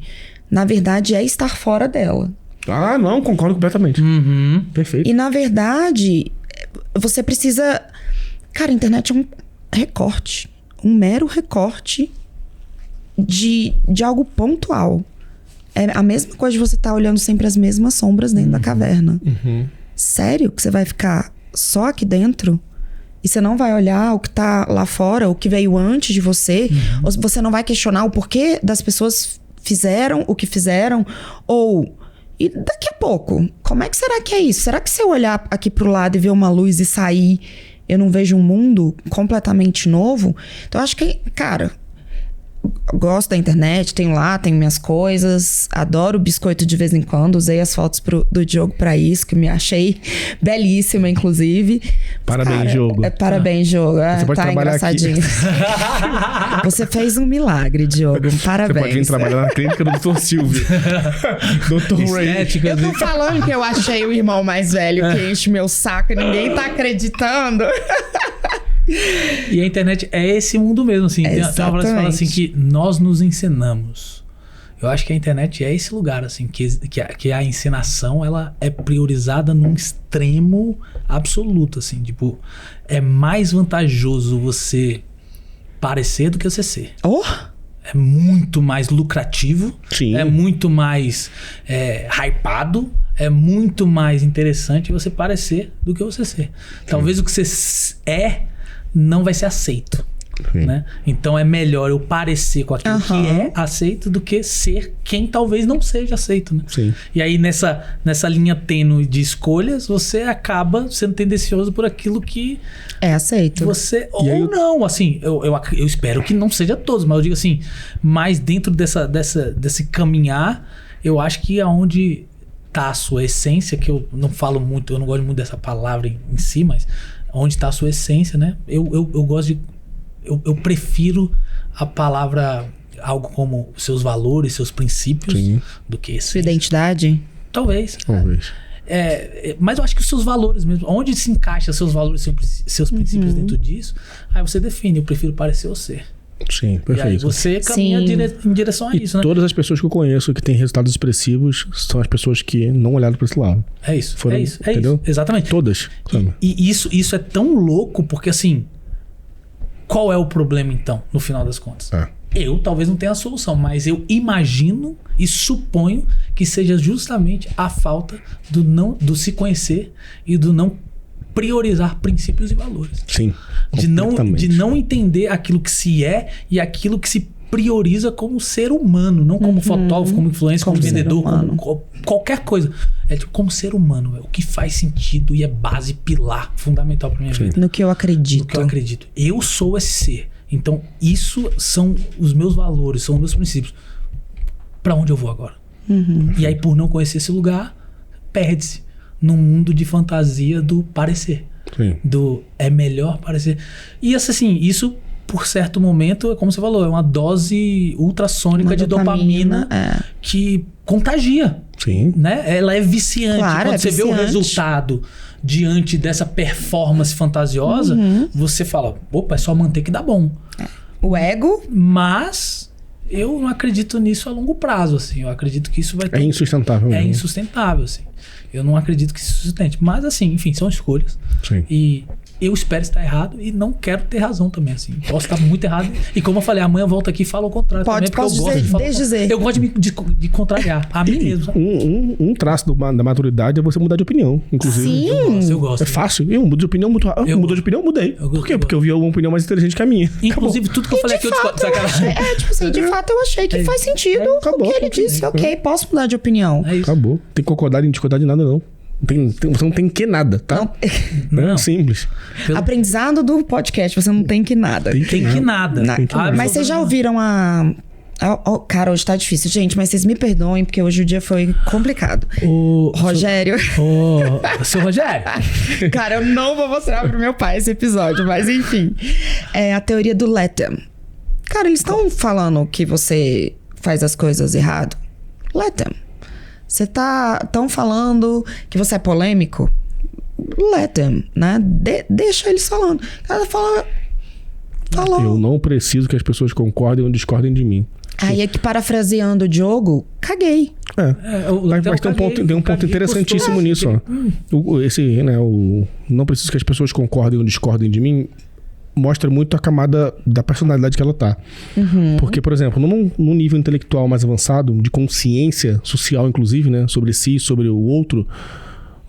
na verdade, é estar fora dela. Ah, não, concordo completamente. Perfeito. E na verdade, você precisa... Cara, a internet é um recorte. Um mero recorte de algo pontual. É a mesma coisa de você estar olhando sempre as mesmas sombras dentro da caverna. Sério que você vai ficar só aqui dentro? E você não vai olhar o que tá lá fora, o que veio antes de você? Ou você não vai questionar o porquê das pessoas fizeram o que fizeram? Ou... E daqui a pouco, como é que será que é isso? Será que se eu olhar aqui pro lado e ver uma luz e sair, eu não vejo um mundo completamente novo? Então, eu acho que, cara, gosto da internet, tenho minhas coisas, adoro biscoito de vez em quando, usei as fotos do Diogo pra isso, que me achei belíssima, inclusive. Parabéns, cara, Diogo. Parabéns, Diogo. Você pode trabalhar engraçadinho. Aqui. Você fez um milagre, Diogo. Parabéns. Você pode vir trabalhar na clínica do Dr. Silvio. Dr. Ray. Eu tô falando que eu achei o irmão mais velho que enche meu saco e ninguém tá acreditando. E a internet é esse mundo mesmo, assim. Tem uma frase que fala assim que nós nos encenamos. Eu acho que a internet é esse lugar, assim, que a encenação, ela é priorizada num extremo absoluto, assim. Tipo, é mais vantajoso você parecer do que você ser. É muito mais lucrativo. Sim. É muito mais hypado. É muito mais interessante você parecer do que você ser. Talvez o que você não vai ser aceito, né? Então é melhor eu parecer com aquilo que é aceito do que ser quem talvez não seja aceito, né? Sim. E aí nessa linha tênue de escolhas, você acaba sendo tendencioso por aquilo que é aceito. Você ou não, assim, eu espero que não seja todos, mas eu digo assim, mas dentro desse caminhar, eu acho que aonde tá a sua essência, que eu não falo muito, eu não gosto muito dessa palavra em si, mas onde tá a sua essência, né? Eu gosto de... Eu prefiro a palavra algo como seus valores, seus princípios, Sim. do que essência. Sua identidade? Talvez. Talvez. Mas eu acho que os seus valores mesmo, onde se encaixa seus valores, seus princípios dentro disso, aí você define, eu prefiro parecer ou ser. Sim, perfeito. E aí você caminha em direção a isso, né? Todas as pessoas que eu conheço que têm resultados expressivos são as pessoas que não olharam para esse lado. É isso, Foram, é isso. Exatamente. Todas. Sabe? E isso é tão louco, porque assim, qual é o problema então, no final das contas? Eu talvez não tenha a solução, mas eu imagino e suponho que seja justamente a falta do se conhecer e do não priorizar princípios e valores. Sim. De não entender aquilo que se é e aquilo que se prioriza como ser humano, não como fotógrafo, como influencer, como vendedor, como qualquer coisa. É tipo, como ser humano, o que faz sentido e é base, pilar, fundamental pra minha vida. No que eu acredito. No que eu acredito. Eu sou esse ser. Então, isso são os meus valores, são os meus princípios. Pra onde eu vou agora? E aí, por não conhecer esse lugar, perde-se num mundo de fantasia do parecer. Sim. Do é melhor parecer. E assim, isso, por certo momento, como você falou, é uma dose ultrassônica de dopamina que contagia. Sim. Né? Ela é viciante. Claro, quando você vê o resultado diante dessa performance fantasiosa, você fala, opa, é só manter que dá bom. O ego. Mas eu não acredito nisso a longo prazo, assim. Eu acredito que isso vai ter... É insustentável. É insustentável, assim. Eu não acredito que isso sustente. Mas, assim, enfim, são escolhas. Sim. E eu espero estar errado e não quero ter razão também, assim. Posso estar muito errado. E como eu falei, amanhã eu volto aqui e falo o contrário. Posso dizer. Eu gosto de contrariar. A mim mesmo. Sabe? Um traço da maturidade é você mudar de opinião, inclusive. Sim. Eu gosto. É fácil. Eu mudo de opinião muito rápido. Mudou de opinião, mudei. Por quê? Porque eu vi uma opinião mais inteligente que a minha. Inclusive, tudo que eu falei aqui, eu discordo. Tipo assim, de fato eu achei que faz sentido o que ele disse. Ok, posso mudar de opinião. É isso. Acabou. Tem que concordar e discordar de nada, não. Você não tem que nada, tá? Não. É simples. Aprendizado do podcast, você não tem que nada. Tem que nada. Mas vocês já ouviram a... Cara, hoje tá difícil, gente, mas vocês me perdoem, porque hoje o dia foi complicado. Rogério. Seu Rogério. Cara, eu não vou mostrar pro meu pai esse episódio, mas enfim. É a teoria do let them. Cara, eles estão falando que você faz as coisas errado. Let them. Você tão falando que você é polêmico? Let them, né? Deixa eles falando. Cada falou. Eu não preciso que as pessoas concordem ou discordem de mim. Aí é que, parafraseando o Diogo, caguei. Mas tem um ponto interessantíssimo nisso, ó. Não preciso que as pessoas concordem ou discordem de mim mostra muito a camada da personalidade que ela tá. Porque, por exemplo, num nível intelectual mais avançado, de consciência social, inclusive, né, sobre si, sobre o outro,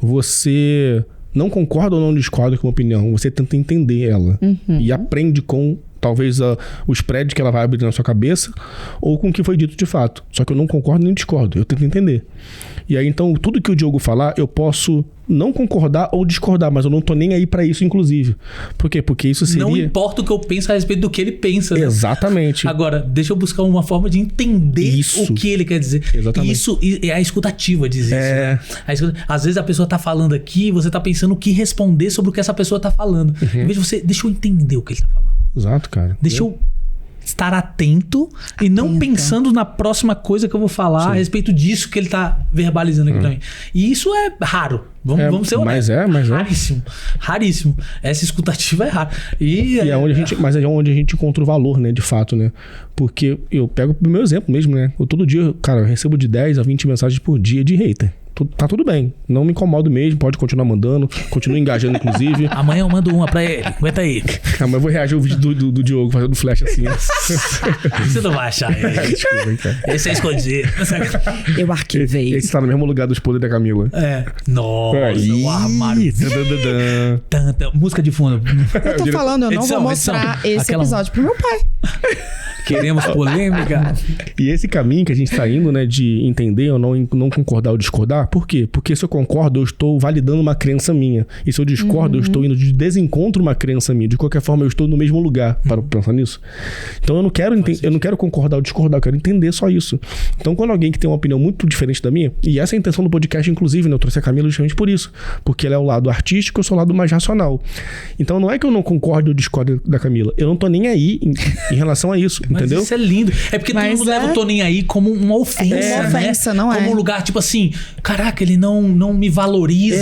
você não concorda ou não discorda com uma opinião, você tenta entender ela e aprende com talvez os prédios que ela vai abrir na sua cabeça ou com o que foi dito de fato. Só que eu não concordo nem discordo, eu tento entender. E aí, então, tudo que o Diogo falar, eu posso não concordar ou discordar, mas eu não tô nem aí pra isso, inclusive. Por quê? Porque isso seria... Não importa o que eu penso a respeito do que ele pensa. Né? Exatamente. Agora, deixa eu buscar uma forma de entender o que ele quer dizer. Exatamente. Isso é a escutativa dizer isso. Né? Às vezes a pessoa tá falando aqui e você tá pensando o que responder sobre o que essa pessoa tá falando. Em vez de você... Deixa eu entender o que ele tá falando. Exato, cara. Deixa eu estar atento e não pensando na próxima coisa que eu vou falar a respeito disso que ele tá verbalizando aqui pra mim. E isso é raro. Vamos ser honestos. Mas é. Raríssimo. Raríssimo. Essa escutativa é rara. É onde a gente encontra o valor, né? De fato, né? Porque eu pego o meu exemplo mesmo, né? Eu todo dia, cara, eu recebo de 10 a 20 mensagens por dia de hater. Tá tudo bem. Não me incomodo mesmo. Pode continuar mandando. Continuo engajando, inclusive. Amanhã eu mando uma pra ele. Aguenta aí. Amanhã eu vou reagir ao vídeo do Diogo fazendo flash assim. Você não vai achar ele. Desculpa, cara. Esse é escondido. Eu arquivei. Esse tá no mesmo lugar dos podres da Camila. Nossa, o armário. Tanta música de fundo. Eu tô falando, eu não vou mostrar esse episódio pro meu pai. Queremos polêmica. E esse caminho que a gente tá indo, né, de entender ou não concordar ou discordar, por quê? Porque se eu concordo, eu estou validando uma crença minha. E se eu discordo, eu estou indo de desencontro uma crença minha. De qualquer forma, eu estou no mesmo lugar, para pensar nisso. Então eu não quero concordar ou discordar, eu quero entender só isso. Então quando alguém que tem uma opinião muito diferente da minha, e essa é a intenção do podcast, inclusive, né, eu trouxe a Camila justamente por isso. Porque ela é o lado artístico, eu sou o lado mais racional. Então não é que eu não concordo ou discordo da Camila. Eu não tô nem aí em relação a isso, entendeu? Mas isso é lindo. É porque todo mundo leva o tô nem aí como uma ofensa, uma ofensa, não é? Como um lugar, tipo assim, caraca, ele não me valoriza.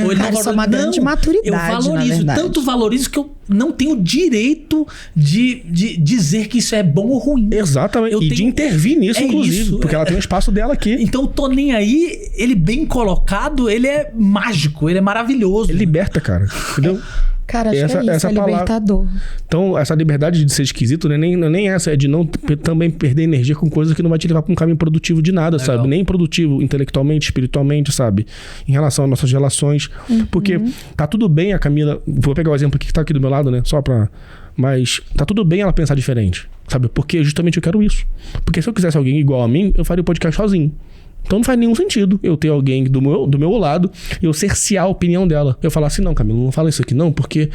Ou ele não valoriza. Isso é uma grande maturidade, eu valorizo. Tanto valorizo que eu não tenho o direito de dizer que isso é bom ou ruim. Exatamente. De intervir nisso, inclusive. Isso, porque ela tem um espaço dela aqui. Então o tô nem aí, ele bem colocado, ele é mágico, ele é maravilhoso. Ele liberta, cara. Entendeu? Cara, acho que é isso, é libertador. Então, essa liberdade de ser esquisito, né? nem essa, é de não também perder energia com coisas que não vai te levar pra um caminho produtivo de nada, sabe? Nem produtivo intelectualmente, espiritualmente, sabe? Em relação às nossas relações. Porque tá tudo bem a Camila... Vou pegar o exemplo que tá aqui do meu lado, né? Só pra... Mas tá tudo bem ela pensar diferente, sabe? Porque justamente eu quero isso. Porque se eu quisesse alguém igual a mim, eu faria o podcast sozinho. Então não faz nenhum sentido eu ter alguém do meu lado e eu cercear a opinião dela. Eu falar assim, não, Camila, não fala isso aqui não, porque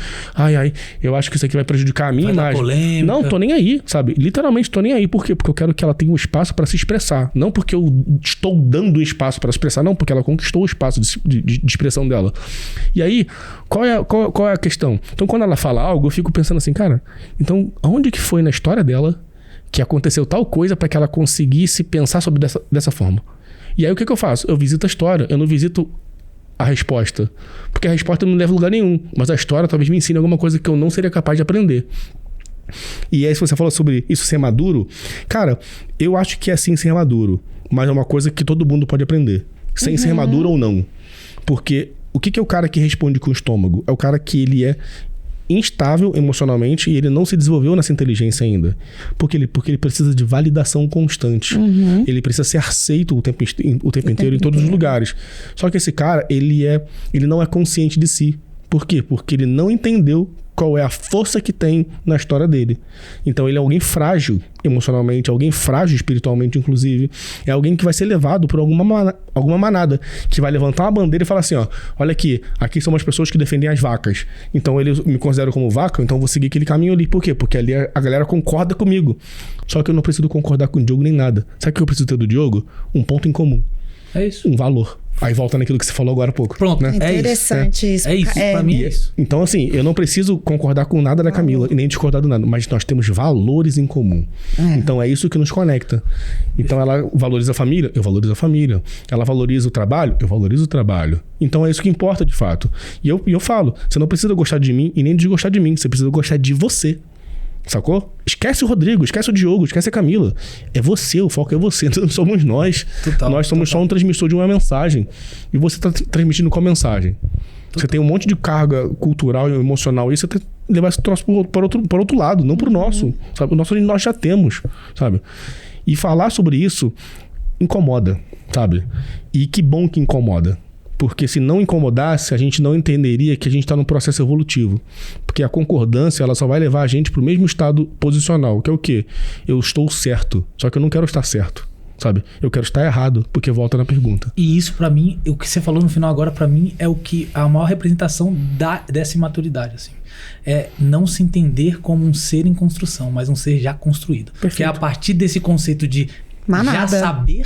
eu acho que isso aqui vai prejudicar a minha imagem. Polêmica. Não, tô nem aí, sabe? Literalmente tô nem aí. Por quê? Porque eu quero que ela tenha um espaço pra se expressar. Não porque eu estou dando um espaço pra se expressar, não, porque ela conquistou o espaço de expressão dela. E aí, qual é a questão? Então quando ela fala algo, eu fico pensando assim, cara, então aonde que foi na história dela que aconteceu tal coisa pra que ela conseguisse pensar sobre dessa forma? E aí o que eu faço? Eu visito a história, eu não visito a resposta. Porque a resposta não me leva a lugar nenhum. Mas a história talvez me ensine alguma coisa que eu não seria capaz de aprender. E aí se você fala sobre isso ser maduro, cara, eu acho que é sim ser maduro. Mas é uma coisa que todo mundo pode aprender. Sem ser maduro ou não. Porque o que é o cara que responde com o estômago? É o cara que ele é instável emocionalmente e ele não se desenvolveu nessa inteligência ainda. Porque ele precisa de validação constante. Ele precisa ser aceito o tempo inteiro em todos os lugares. Só que esse cara, ele não é consciente de si. Por quê? Porque ele não entendeu qual é a força que tem na história dele. Então ele é alguém frágil emocionalmente, alguém frágil espiritualmente, inclusive. É alguém que vai ser levado por alguma manada, que vai levantar uma bandeira e falar assim, ó, olha aqui são as pessoas que defendem as vacas. Então ele me considera como vaca, então eu vou seguir aquele caminho ali. Por quê? Porque ali a galera concorda comigo. Só que eu não preciso concordar com o Diogo nem nada. Sabe o que eu preciso ter do Diogo? Um ponto em comum. É isso. Um valor. Aí volta naquilo que você falou agora há pouco. Pronto, né? Interessante isso. É isso, pra mim é isso. Então assim, eu não preciso concordar com nada da Camila e nem discordar do nada, mas nós temos valores em comum. Então é isso que nos conecta. Então ela valoriza a família, eu valorizo a família. Ela valoriza o trabalho, eu valorizo o trabalho. Então é isso que importa de fato. E eu falo, você não precisa gostar de mim e nem desgostar de mim, você precisa gostar de você. Sacou? Esquece o Rodrigo, esquece o Diogo, esquece a Camila. É você, o foco é você, não somos nós. Nós somos só um transmissor de uma mensagem. E você tá transmitindo qual mensagem? Você tem um monte de carga cultural e emocional e você tem que levar esse troço para outro lado, não pro nosso. Sabe? O nosso nós já temos, sabe? E falar sobre isso incomoda, sabe? E que bom que incomoda. Porque se não incomodasse, a gente não entenderia que a gente está num processo evolutivo. Porque a concordância, ela só vai levar a gente para o mesmo estado posicional, que é o quê? Eu estou certo, só que eu não quero estar certo, sabe? Eu quero estar errado, porque volta na pergunta. E isso, para mim, o que você falou no final agora, para mim, é o que a maior representação dessa imaturidade, assim. É não se entender como um ser em construção, mas um ser já construído. Perfeito. Porque é a partir desse conceito de já saber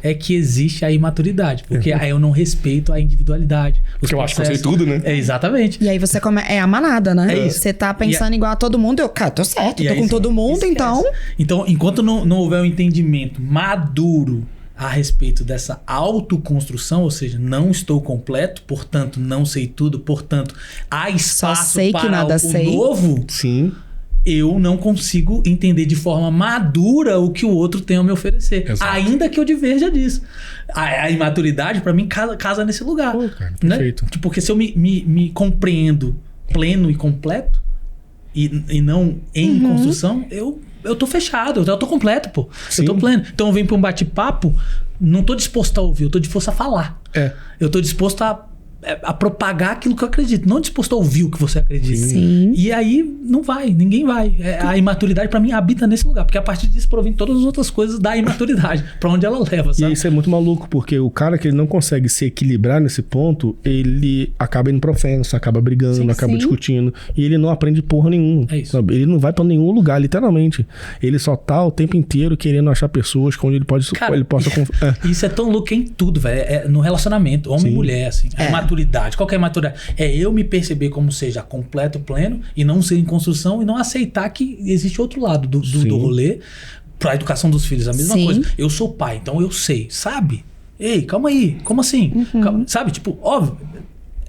é que existe a imaturidade. Porque aí eu não respeito a individualidade. Porque eu acho que eu sei tudo, né? É, exatamente. E aí você é a manada, né? É isso. Você tá pensando igual a todo mundo. Cara, tô certo, tô com todo mundo, esquece. então... Então, enquanto não houver um entendimento maduro a respeito dessa autoconstrução, ou seja, não estou completo, portanto, não sei tudo, portanto, há espaço para o novo... Sim. Eu não consigo entender de forma madura o que o outro tem a me oferecer. Exato. Ainda que eu diverja disso. A imaturidade, pra mim, casa nesse lugar. Pô, cara, né? perfeito. Porque se eu me compreendo pleno e completo, e não em construção, eu tô fechado, eu tô completo, pô. Sim. Eu tô pleno. Então eu venho pra um bate-papo, não tô disposto a ouvir, eu tô disposto a falar. Eu tô disposto a a propagar aquilo que eu acredito, não disposto a ouvir o que você acredita. Sim. E aí não vai, ninguém vai. A imaturidade pra mim habita nesse lugar, porque a partir disso provém todas as outras coisas da imaturidade, pra onde ela leva, sabe? E isso é muito maluco, porque o cara que ele não consegue se equilibrar nesse ponto, ele acaba indo pra ofensa, acaba brigando, Sim, acaba sim. discutindo, e ele não aprende porra nenhuma. É isso. Sabe? Ele não vai pra nenhum lugar, literalmente. Ele só tá o tempo inteiro querendo achar pessoas com onde ele pode, Cara, ele possa isso é tão louco em tudo, velho. É no relacionamento, homem e mulher, assim. A imaturidade. Qual que é a maturidade? É eu me perceber como seja completo, pleno, e não ser em construção, e não aceitar que existe outro lado do rolê. Pra educação dos filhos, a mesma Sim. coisa. Eu sou pai, então eu sei, sabe? Ei, calma aí, como assim? Sabe, tipo, óbvio,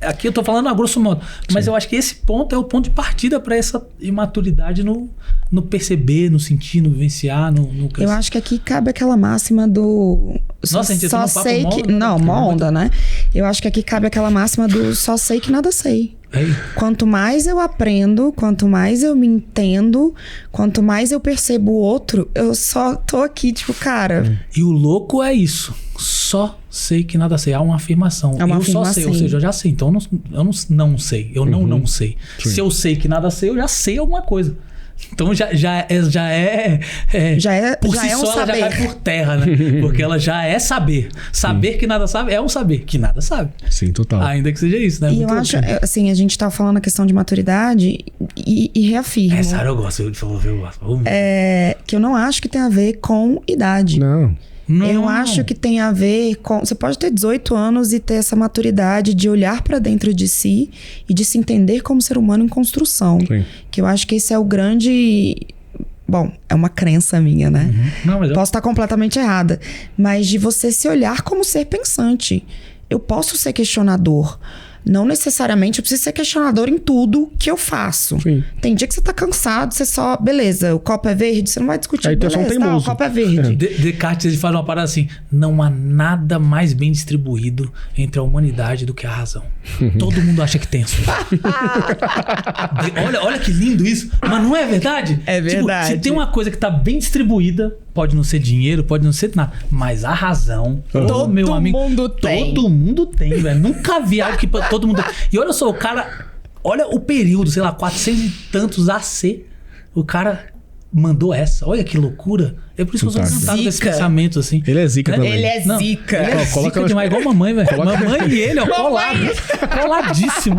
aqui eu tô falando a grosso modo, mas eu acho que esse ponto é o ponto de partida pra essa imaturidade no perceber, no sentir, no vivenciar, no Eu acho que aqui cabe aquela máxima do... Nossa, a gente só entrou num papo sei mó- que... Não, uma onda, né? Eu acho que aqui cabe aquela máxima do só sei que nada sei. Ei, Quanto mais eu aprendo, quanto mais eu me entendo, quanto mais eu percebo o outro, eu só tô aqui, tipo, cara... e o louco é isso. Só sei que nada sei. Há uma afirmação. É uma eu só sei, afirmação. ou seja, eu já sei. Então eu não sei. Eu não sei. Se eu sei que nada sei, eu já sei alguma coisa. Então já é por já si é um só ela já saber. cai por terra, né? Porque ela já é saber. Saber que nada sabe é um saber que nada sabe. Sim, total. Ainda que seja isso, né? E Muito eu louco. acho, assim, a gente tá falando a questão de maturidade e reafirmo Essa área eu gosto. Eu gosto. que eu não acho que tem a ver com idade. Não. Eu acho que tem a ver com... Você pode ter 18 anos e ter essa maturidade de olhar pra dentro de si e de se entender como ser humano em construção. Sim. Que eu acho que esse é o grande... Bom, é uma crença minha, né? Não, mas Posso estar completamente errada. Mas de você se olhar como ser pensante. Eu posso ser questionador. Não necessariamente eu preciso ser questionador em tudo que eu faço. Sim. Tem dia que você tá cansado, você só... Beleza, o copo é verde, você não vai discutir. Aí tu é só um Beleza, tá, o teimoso. copo é verde. Descartes ele faz uma parada assim: não há nada mais bem distribuído entre a humanidade do que a razão. Todo mundo acha que tem a sua. olha que lindo isso, mas não é verdade? É verdade. Tipo, se tem uma coisa que tá bem distribuída, pode não ser dinheiro, pode não ser nada, mas a razão, Todo meu amigo, mundo tem. todo mundo tem, velho. Nunca vi algo que todo mundo tem. E olha só, o cara, olha o período, sei lá, 400 e tantos AC, o cara mandou essa. Olha que loucura. É por isso que eu sou Fantástico. encantado com esse Zica. pensamento, assim. Ele é zica Né? também. Ele é Não, zica. Ele é Ó, coloca zica nas- demais, igual mamãe, velho. Coloca- Mamãe e ele, ó, colado. Coladíssimo.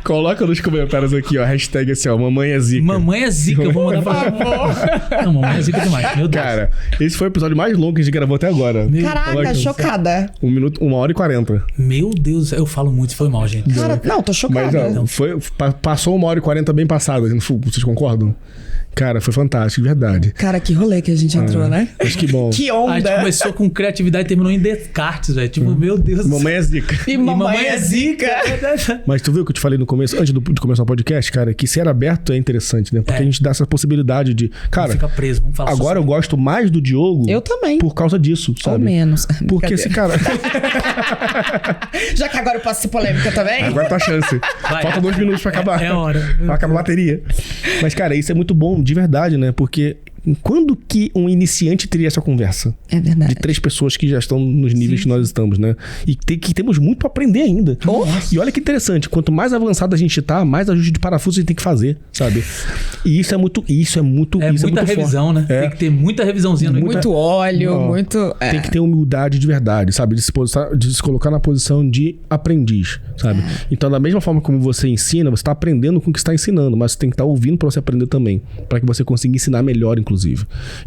Coloca nos comentários aqui, ó, hashtag assim, ó, mamãe é zica. Mamãe é zica, eu vou mandar pra... Não, mamãe é zica demais, meu Deus. Cara, esse foi o episódio mais longo que a gente gravou até agora. Caraca, Coloca- chocada. 1h40. Meu Deus, eu falo muito, foi mal, gente. Cara, não, tô Mas chocada. ó, passou 1h40 bem passada. Vocês concordam? Cara, foi fantástico, de verdade. Cara, que rolê que a gente entrou, né? Mas que bom. Que A gente onda. começou com criatividade e terminou em Descartes, velho. Tipo, meu Deus do céu. Mamãe é zica. E mamãe é zica. Mas tu viu o que eu te falei no começo, antes de começar o podcast, cara, que ser aberto é interessante, né? Porque É. a gente dá essa possibilidade de... Cara, Fica preso, vamos falar agora eu gosto mais do Diogo Eu também. por causa disso, Ou sabe? menos. Porque esse cara... Já que agora eu posso ser polêmica também. Agora tá a chance. Vai. Falta 2 minutos pra acabar. É a hora. Vai acabar a bateria. Mas, cara, isso é muito bom, de verdade, né? Porque quando que um iniciante teria essa conversa? É verdade. De 3 pessoas que já estão nos níveis que nós estamos, né? E que temos muito pra aprender ainda. E olha que interessante, quanto mais avançado a gente tá, mais ajuste de parafuso a gente tem que fazer, sabe? E isso é muito É muita revisão, forte. né? É. Tem que ter muita revisãozinha no Muito óleo, Ó, muito... Tem que ter humildade de verdade, sabe? De se colocar na posição de aprendiz, sabe? Então, da mesma forma como você ensina, você está aprendendo com o que está ensinando, mas você tem que estar ouvindo para você aprender também, para que você consiga ensinar melhor, inclusive.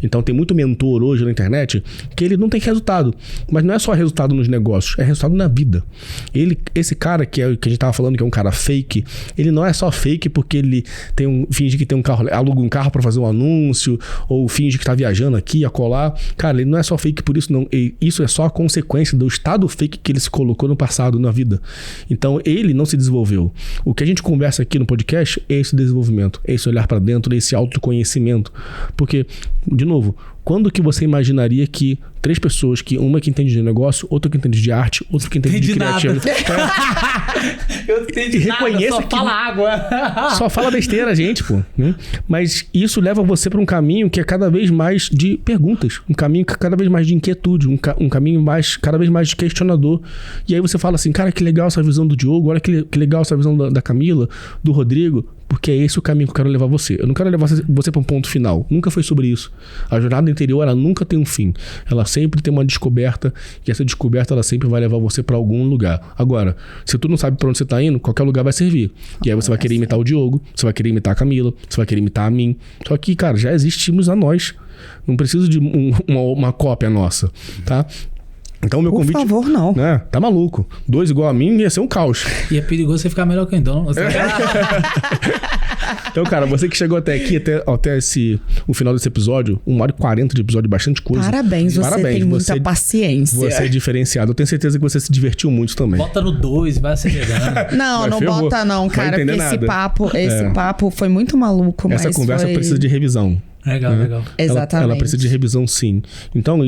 Então, tem muito mentor hoje na internet que ele não tem resultado, mas não é só resultado nos negócios, é resultado na vida. Esse cara que a gente tava falando que é um cara fake, ele não é só fake porque ele finge que tem um carro, aluga um carro para fazer um anúncio, ou finge que tá viajando aqui, acolá. Cara, ele não é só fake por isso, não. Isso é só a consequência do estado fake que ele se colocou no passado, na vida. Então, ele não se desenvolveu. O que a gente conversa aqui no podcast é esse desenvolvimento, é esse olhar para dentro, é esse autoconhecimento. Porque, de novo, Quando que você imaginaria que 3 pessoas, que uma que entende de negócio, outra que entende de arte, outra que entende de criativo... Eu não entendi nada, só fala água. Só fala besteira, gente, pô. Né? Mas isso leva você para um caminho que é cada vez mais de perguntas. Um caminho cada vez mais de inquietude. Um caminho cada vez mais de questionador. E aí você fala assim, cara, que legal essa visão do Diogo. Olha que legal essa visão da Camila, do Rodrigo. Porque é esse o caminho que eu quero levar você. Eu não quero levar você para um ponto final. Nunca foi sobre isso. A jornada interior, ela nunca tem um fim. Ela sempre tem uma descoberta. E essa descoberta, ela sempre vai levar você para algum lugar. Agora, se tu não sabe para onde você tá indo, qualquer lugar vai servir. E aí você vai querer imitar o Diogo. Você vai querer imitar a Camila. Você vai querer imitar a mim. Só que, cara, já existimos a nós. Não preciso de uma cópia nossa, tá? Então, meu convite... Por favor, não. Né? Tá maluco. 2 igual a mim ia ser um caos. E é perigoso você ficar melhor que eu, então. Então, cara, você que chegou até aqui, até o final desse episódio, 1h40 de episódio, bastante coisa. Parabéns, você tem muita paciência. Você é diferenciado. Eu tenho certeza que você se divertiu muito também. Bota no 2 e vai acelerando. Não bota não, cara. Porque esse papo foi muito maluco. Essa conversa precisa de revisão. Legal, né? legal. Exatamente. Ela precisa de revisão, sim. Então,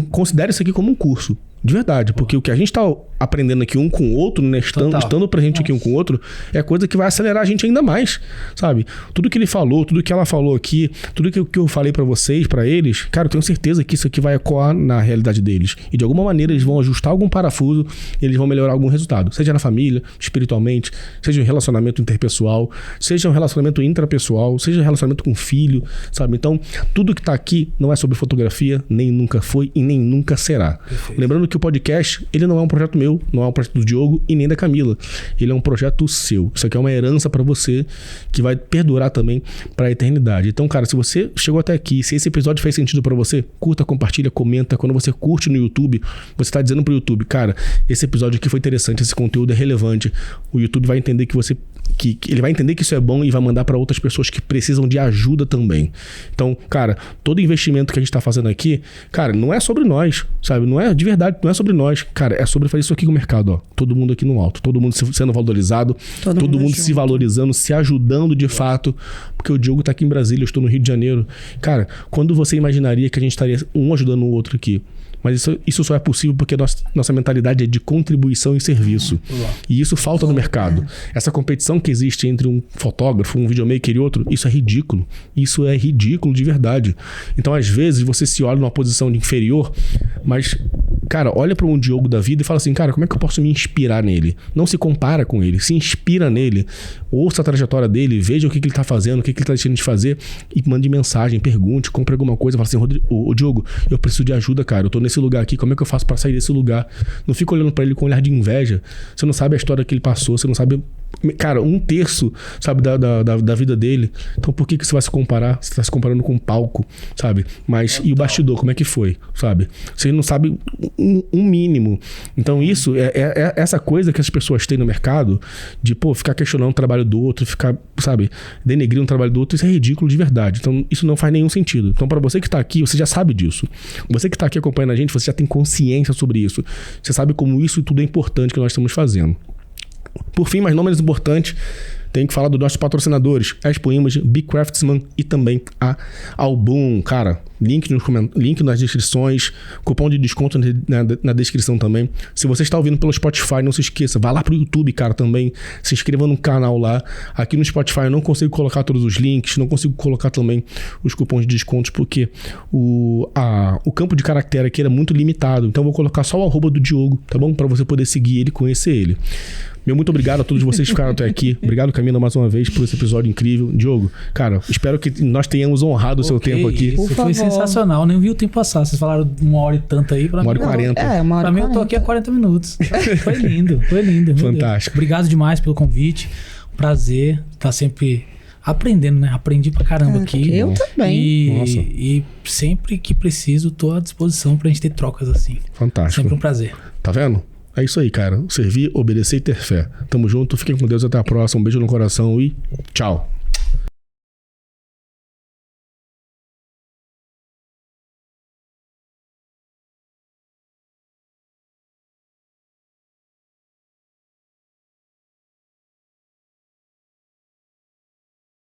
considere isso aqui como um curso. De verdade, porque o que a gente tá aprendendo aqui um com o outro, né? Estando presente aqui um com o outro, é coisa que vai acelerar a gente ainda mais, sabe? Tudo que ele falou, tudo que ela falou aqui, tudo que eu falei pra vocês, pra eles, cara, eu tenho certeza que isso aqui vai ecoar na realidade deles. E de alguma maneira eles vão ajustar algum parafuso e eles vão melhorar algum resultado. Seja na família, espiritualmente, seja um relacionamento interpessoal, seja um relacionamento intrapessoal, seja um relacionamento com filho, sabe? Então, tudo que tá aqui não é sobre fotografia, nem nunca foi e nem nunca será. Perfeito. Lembrando que o podcast, ele não é um projeto meu, não é um projeto do Diogo e nem da Camila. Ele é um projeto seu. Isso aqui é uma herança pra você que vai perdurar também pra eternidade. Então, cara, se você chegou até aqui, se esse episódio fez sentido pra você, curta, compartilha, comenta. Quando você curte no YouTube, você tá dizendo pro YouTube, cara, esse episódio aqui foi interessante, esse conteúdo é relevante. O YouTube vai entender que você... Que ele vai entender que isso é bom e vai mandar para outras pessoas que precisam de ajuda também. Então, cara, todo investimento que a gente tá fazendo aqui, cara, não é sobre nós, sabe? Não é de verdade, não é sobre nós. Cara, é sobre fazer isso aqui com o mercado, ó. Todo mundo aqui no alto, todo mundo sendo valorizado, todo mundo se valorizando, se ajudando de fato. Porque o Diogo tá aqui em Brasília, eu estou no Rio de Janeiro. Cara, quando você imaginaria que a gente estaria um ajudando o outro aqui? Mas isso só é possível porque nossa mentalidade é de contribuição e serviço. E isso falta no mercado. Essa competição que existe entre um fotógrafo, um videomaker e outro, isso é ridículo. Isso é ridículo de verdade. Então, às vezes, você se olha numa posição de inferior, mas, cara, olha para um Diogo da vida e fala assim, cara, como é que eu posso me inspirar nele? Não se compara com ele, se inspira nele. Ouça a trajetória dele, veja o que ele tá fazendo, o que ele tá deixando de fazer e mande mensagem, pergunte, compre alguma coisa. Fala assim, ô Diogo, eu preciso de ajuda, cara. Eu tô nesse lugar aqui, como é que eu faço pra sair desse lugar? Não fica olhando pra ele com um olhar de inveja. Você não sabe a história que ele passou, você não sabe, cara, 1/3, sabe, da vida dele. Então por que você vai se comparar? Você tá se comparando com um palco, sabe? Mas e o bastidor, como é que foi, sabe? Você não sabe um mínimo. Então isso é essa coisa que as pessoas têm no mercado de, pô, ficar questionando o trabalho do outro, ficar, sabe, denegrindo o trabalho do outro. Isso é ridículo de verdade. Então isso não faz nenhum sentido. Então pra você que tá aqui, você já sabe disso. Você que tá aqui acompanhando a gente, você já tem consciência sobre isso. Você sabe como isso tudo é importante que nós estamos fazendo. Por fim, mas não menos importante, tenho que falar dos nossos patrocinadores, Expo Image, Big Craftsman e também a Album. Cara, link nas descrições, cupom de desconto na descrição também. Se você está ouvindo pelo Spotify, não se esqueça, vá lá pro YouTube, cara, também. Se inscreva no canal lá. Aqui no Spotify eu não consigo colocar todos os links, não consigo colocar também os cupons de descontos, porque o campo de caractere aqui era muito limitado. Então eu vou colocar só o @do Diogo, tá bom? Para você poder seguir ele e conhecer ele. Meu muito obrigado a todos vocês que ficaram até aqui. Obrigado, Camila, mais uma vez por esse episódio incrível. Diogo, cara, espero que nós tenhamos honrado o seu tempo aqui. Isso foi sensacional. Nem vi o tempo passar. Vocês falaram 1h e tanto aí. Pra 1h40. Pra mim, eu tô aqui há 40 minutos. Foi lindo, foi lindo. Fantástico. Obrigado demais pelo convite. Prazer. Tá sempre aprendendo, né? Aprendi pra caramba aqui. Eu também. E sempre que preciso, tô à disposição pra gente ter trocas assim. Fantástico. Sempre um prazer. Tá vendo? É isso aí, cara. Servir, obedecer e ter fé. Tamo junto. Fiquem com Deus. Até a próxima. Um beijo no coração e tchau.